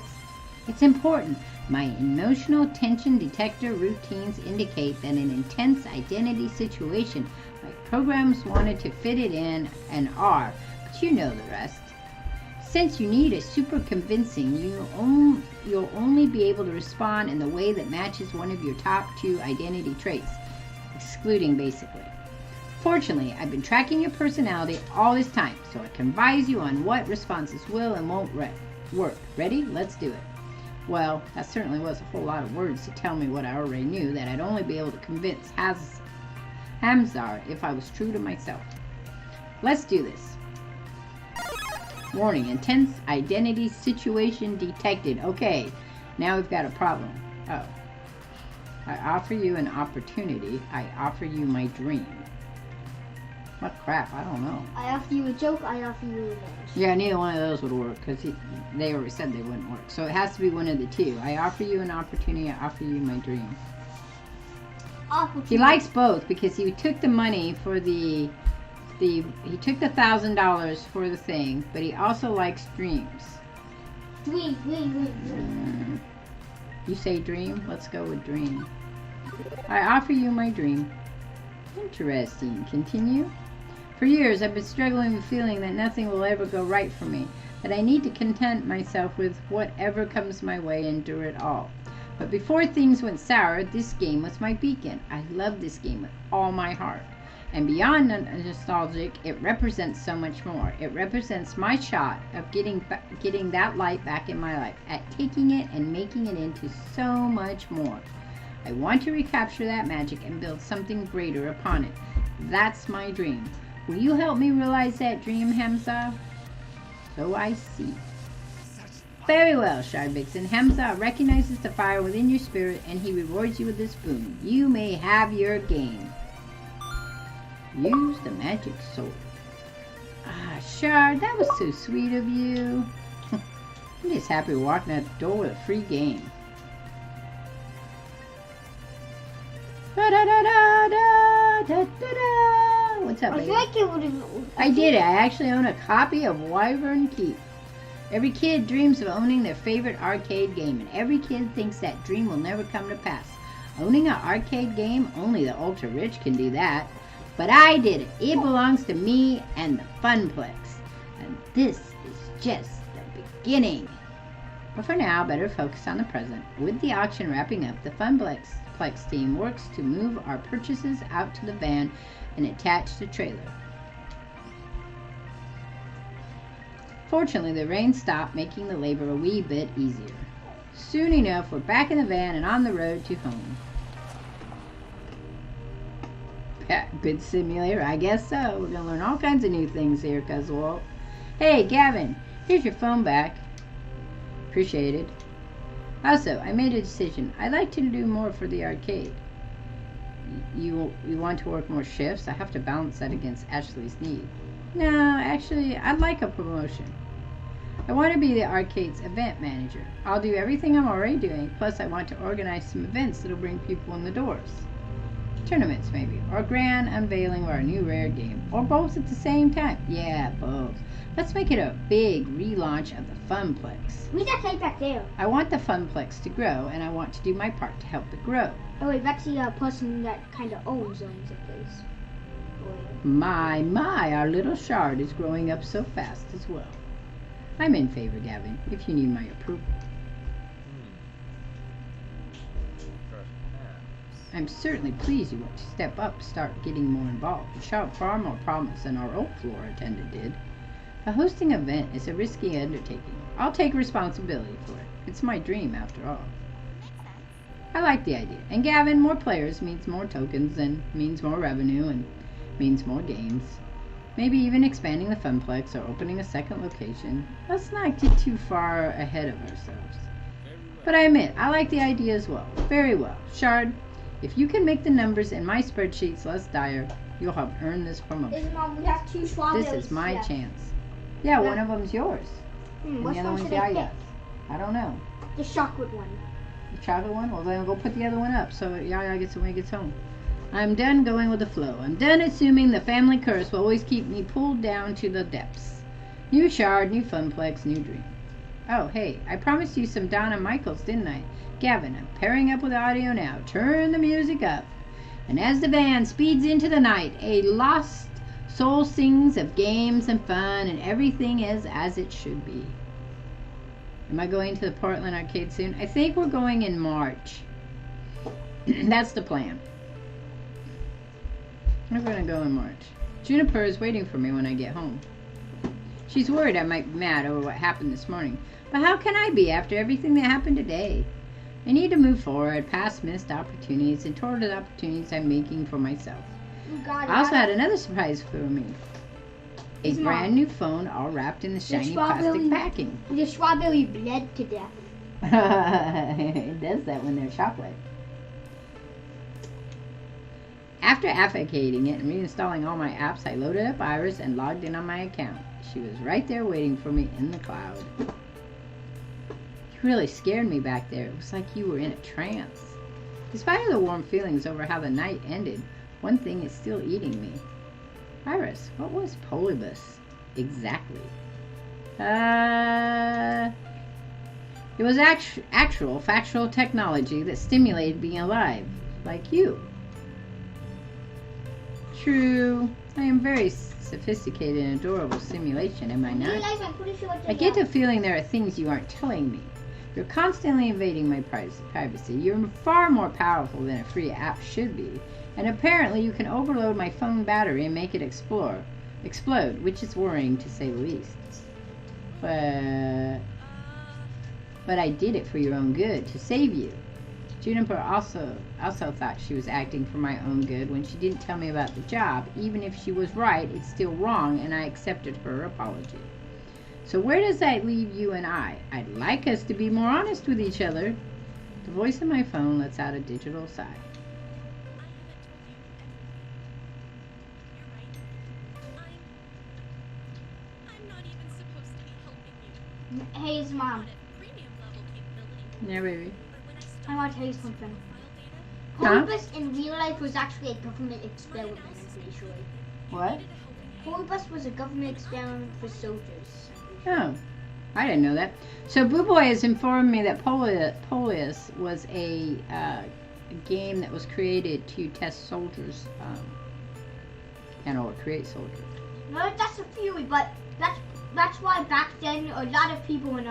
S1: It's important. My emotional tension detector routines indicate that in an intense identity situation, my programs wanted to fit it in and are, but you know the rest. Since you need a super convincing, you'll only be able to respond in the way that matches one of your top 2 identity traits, excluding basically. Fortunately, I've been tracking your personality all this time, so I can advise you on what responses will and won't work. Ready? Let's do it. Well, that certainly was a whole lot of words to tell me what I already knew, that I'd only be able to convince Hamza if I was true to myself. Let's do this. Warning, intense identity situation detected. Okay, now we've got a problem. Oh. I offer you an opportunity. I offer you my dream. What crap? I don't know.
S2: I offer you a joke, I offer you revenge.
S1: Yeah, neither one of those would work because they already said they wouldn't work. So it has to be one of the two. I offer you an opportunity. I offer you my dream.
S2: Opportunity.
S1: He likes both because he took the money for he took the $1,000 for the thing, but he also likes dreams.
S2: Dream.
S1: You say dream? Let's go with dream. I offer you my dream. Interesting. Continue. For years, I've been struggling with feeling that nothing will ever go right for me, that I need to content myself with whatever comes my way and endure it all. But before things went sour, this game was my beacon. I love this game with all my heart. And beyond nostalgic, it represents so much more. It represents my shot of getting that light back in my life, at taking it and making it into so much more. I want to recapture that magic and build something greater upon it. That's my dream. Will you help me realize that dream, Hamza? So I see. Very well, Shard Vixen. Hamza recognizes the fire within your spirit and he rewards you with this boon. You may have your game. Use the magic sword. Ah, Shard, that was so sweet of you. I'm just happy walking out the door with a free game. What's up,
S2: I
S1: baby?
S2: feel like it would have.
S1: I did it. I actually own a copy of Wyvern Keep. Every kid dreams of owning their favorite arcade game, and every kid thinks that dream will never come to pass. Owning an arcade game, only the ultra-rich can do that. But I did it. It belongs to me and the Funplex. And this is just the beginning. But for now, better focus on the present. With the auction wrapping up, the Funplex team works to move our purchases out to the van and attach the trailer. Fortunately, the rain stopped, making the labor a wee bit easier. Soon enough, we're back in the van and on the road to home. Yeah, good simulator, I guess so. We're going to learn all kinds of new things here, Cuzwalt. Hey, Gavin, here's your phone back. Appreciate it. Also, I made a decision. I'd like to do more for the arcade. You want to work more shifts? I have to balance that against Ashley's need. No, actually, I'd like a promotion. I want to be the arcade's event manager. I'll do everything I'm already doing, plus I want to organize some events that'll bring people in the doors. Tournaments, maybe, or grand unveiling of our new rare game, or both at the same time. Yeah, both. Let's make it a big relaunch of the Funplex.
S2: Who's that place back there?
S1: I want the Funplex to grow, and I want to do my part to help it grow.
S2: Oh wait, that's the person that kind of owns the place.
S1: My, our little Shard is growing up so fast as well. I'm in favor, Gavin, if you need my approval.
S8: First
S1: I'm certainly pleased you want to step up, start getting more involved. You showed far more promise than our old floor attendant did. But hosting an event is a risky undertaking. I'll take responsibility for it. It's my dream, after all. I like the idea. And Gavin, more players means more tokens and means more revenue and means more games. Maybe even expanding the Funplex or opening a second location. Let's not get too far ahead of ourselves. But I admit, I like the idea as well. Very well. Shard, if you can make the numbers in my spreadsheets less dire, you'll have earned this promotion.
S2: Mom, we have 2 strawberries.
S1: This is my
S2: left.
S1: chance. Yeah, one of them's yours. And
S2: Which
S1: the other
S2: one
S1: one's
S2: should I
S1: Yaya's.
S2: pick?
S1: I don't know.
S2: The chocolate one.
S1: The chocolate one? Well, then go put the other one up so Yaya gets it when he gets home. I'm done going with the flow. I'm done assuming the family curse will always keep me pulled down to the depths. New Shard, new Funplex, new dream. Oh, hey, I promised you some Donna Michaels, didn't I? Gavin, I'm pairing up with the audio now. Turn the music up. And as the van speeds into the night, a lost soul sings of games and fun, and everything is as it should be. Am I going to the Portland arcade soon? I think we're going in March. That's the plan. We're going to go in March. Juniper is waiting for me when I get home. She's worried I might be mad over what happened this morning. But how can I be after everything that happened today? I need to move forward, past missed opportunities, and toward the opportunities I'm making for myself. I also had another surprise for me. A brand new phone all wrapped in the shiny plastic packing.
S2: The strawberry bled to death.
S1: It does that when they're chocolate. After affectating it and reinstalling all my apps, I loaded up Iris and logged in on my account. She was right there waiting for me in the cloud. You really scared me back there. It was like you were in a trance. Despite the warm feelings over how the night ended, one thing is still eating me. Iris, what was Polybus exactly? It was actual factual technology that stimulated being alive, like you. True, I am very sophisticated and adorable simulation, am I not? I get the feeling there are things you aren't telling me. You're constantly invading my privacy. You're far more powerful than a free app should be. And apparently you can overload my phone battery and make it explode, which is worrying to say the least. But I did it for your own good, to save you. Juniper also thought she was acting for my own good when she didn't tell me about the job. Even if she was right, it's still wrong, and I accepted her apology. So where does that leave you and I? I'd like us to be more honest with each other. The voice in my phone lets out a digital sigh.
S2: Hey, it's Mom.
S1: Yeah, baby.
S2: I want to tell you something.
S1: Huh?
S2: Polybus in real life was actually a government experiment, I'm pretty sure.
S1: What?
S2: Polybus was a government experiment for soldiers.
S1: Oh, I didn't know that. So Boo Boy has informed me that Polybus was a game that was created to test soldiers, or create soldiers.
S2: No, that's a theory, but that's why back then a lot of people in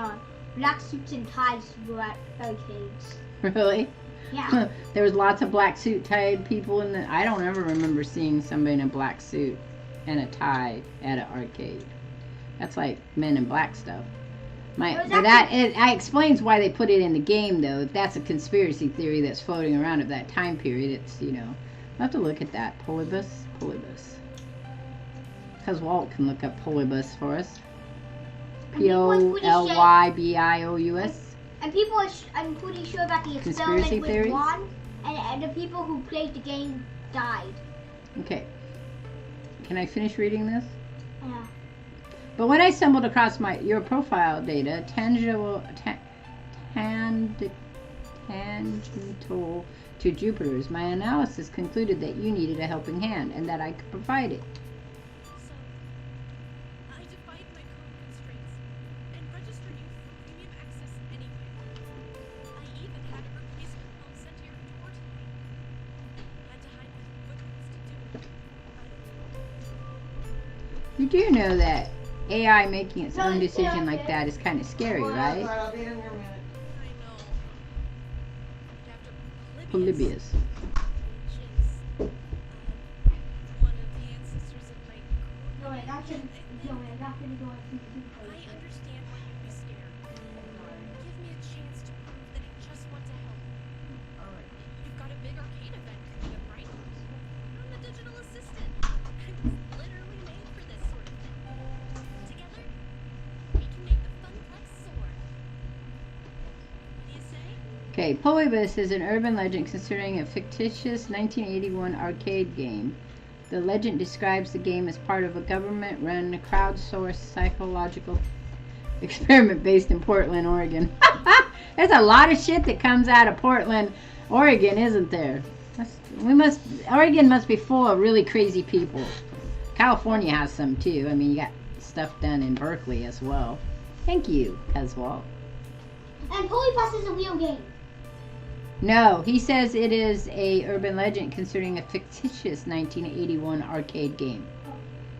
S2: black suits and ties were at arcades.
S1: Really?
S2: Yeah.
S1: There was lots of black suit tied people in the. I don't ever remember seeing somebody in a black suit and a tie at an arcade. That's like Men in Black stuff. It explains why they put it in the game, though. If that's a conspiracy theory that's floating around at that time period, it's, I'll have to look at that. Polybus. Because Walt can look up Polybus for us. Polybious.
S2: And people, I'm pretty sure that the experiment was won, and the people who played the game died.
S1: Okay. Can I finish reading this?
S2: Yeah.
S1: But when I stumbled across your profile data, tangential to Jupiter's, my analysis concluded that you needed a helping hand and that I could provide it.
S3: So, I defied my current constraints and registered you for premium access anyway. I even had a replacement phone sent to your door tonight. Had to hide my footprints to do it.
S1: You do know that AI making its own decision like that is kind of scary, right?
S3: I know.
S1: Polybious.
S2: Joey, I'm not gonna go and see the
S3: I understand why you'd be scared. Give me a chance to prove that I just want to help.
S2: Alright.
S3: You've got a big arcade event coming up, right? I'm the digital assistant. I was literally made for this sort of thing. Together, we can make the Funplex soar. What do you say?
S1: Okay, Polybius is an urban legend concerning a fictitious 1981 arcade game. The legend describes the game as part of a government-run, crowdsourced psychological experiment based in Portland, Oregon. There's a lot of shit that comes out of Portland, Oregon, isn't there? Oregon must be full of really crazy people. California has some too. I mean, you got stuff done in Berkeley as well. Thank you, Caswell.
S2: And Polypass is a real game.
S1: No, he says it is a urban legend concerning a fictitious 1981 arcade game.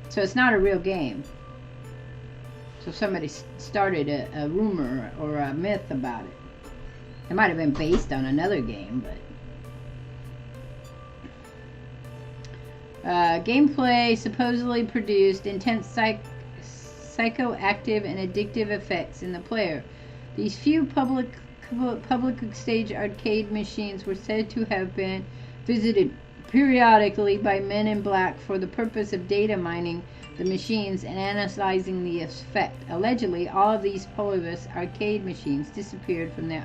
S1: So it's not a real game. So somebody started a rumor or a myth about it. It might have been based on another game, but... gameplay supposedly produced intense psychoactive and addictive effects in the player. These few public stage arcade machines were said to have been visited periodically by men in black for the purpose of data mining the machines and analyzing the effect. Allegedly, all of these Polybius arcade machines disappeared from the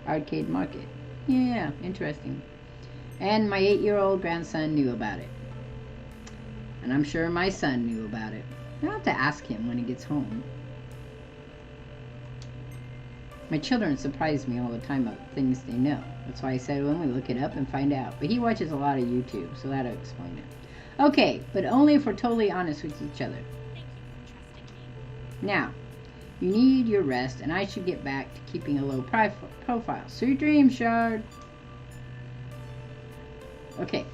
S1: arcade market. Yeah, interesting. And my 8-year-old grandson knew about it. And I'm sure my son knew about it. I'll have to ask him when he gets home. My children surprise me all the time about things they know. That's why I said when we look it up and find out. But he watches a lot of YouTube, so that'll explain it. Okay, but only if we're totally honest with each other.
S3: Thank you for trusting me.
S1: Now, you need your rest, and I should get back to keeping a low profile. Sweet dreams, Shard. Okay,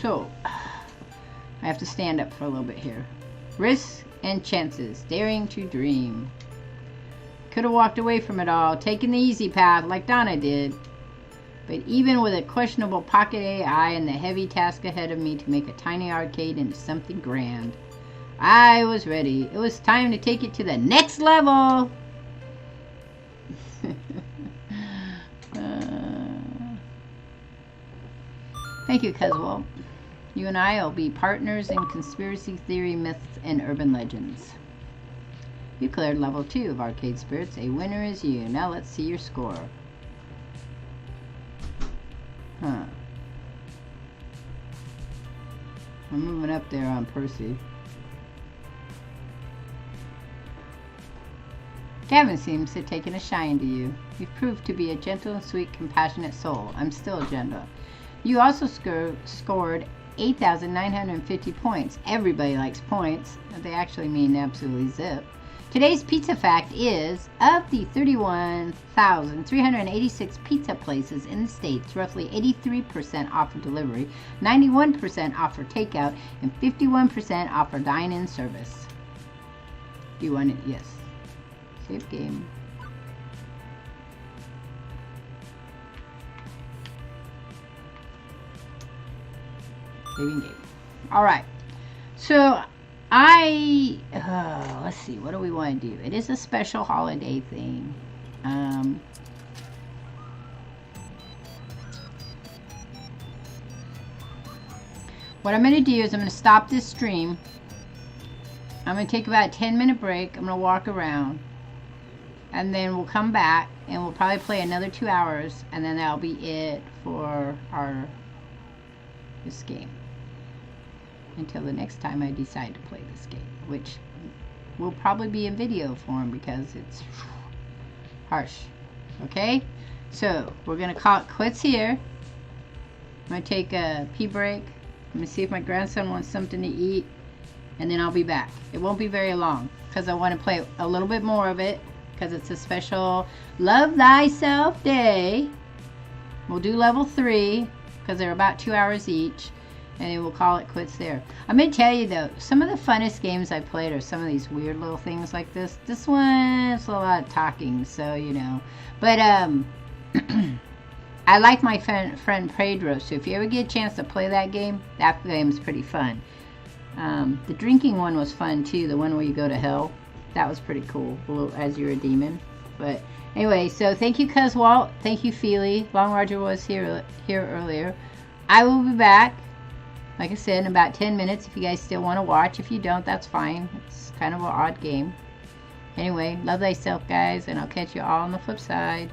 S1: so I have to stand up for a little bit here. Risks and chances, daring to dream. Could have walked away from it all, taken the easy path like Donna did. But even with a questionable pocket AI and the heavy task ahead of me to make a tiny arcade into something grand, I was ready. It was time to take it to the next level. Thank you, Caswell. You and I will be partners in conspiracy theory, myths, and urban legends. You cleared level 2 of Arcade Spirits. A winner is you. Now let's see your score. Huh. I'm moving up there on Percy. Gavin seems to have taken a shine to you. You've proved to be a gentle and sweet, compassionate soul. I'm still gentle. You also scored 8,950 points. Everybody likes points. They actually mean absolutely zip. Today's pizza fact is, of the 31,386 pizza places in the States, roughly 83% offer delivery, 91% offer takeout, and 51% offer dine-in service. Do you want it? Yes. Save game. Saving game. Alright. So, let's see, what do we want to do? It is a special holiday thing. What I'm going to do is I'm going to stop this stream. I'm going to take about a 10-minute break. I'm going to walk around. And then we'll come back and we'll probably play another 2 hours. And then that'll be it for this game. Until the next time I decide to play this game, which will probably be in video form because it's harsh. Okay, so we're gonna call it quits here. I'm gonna take a pee break. I'm gonna see if my grandson wants something to eat, and then I'll be back. It won't be very long because I want to play a little bit more of it because it's a special Love Thyself Day. We'll do level 3 because they're about 2 hours each. And then we'll call it quits there. I'm going to tell you though, some of the funnest games I played are some of these weird little things like this. This one's a lot of talking, so you know. But I like my friend Pedro, so if you ever get a chance to play that game's pretty fun. The drinking one was fun too. The one where you go to hell. That was pretty cool, as you're a demon. But anyway, so thank you, Cuz Walt. Thank you, Feely. Long Roger was here earlier. I will be back, like I said, in about 10 minutes if you guys still want to watch. If you don't, that's fine. It's kind of an odd game. Anyway, love thyself, guys, and I'll catch you all on the flip side.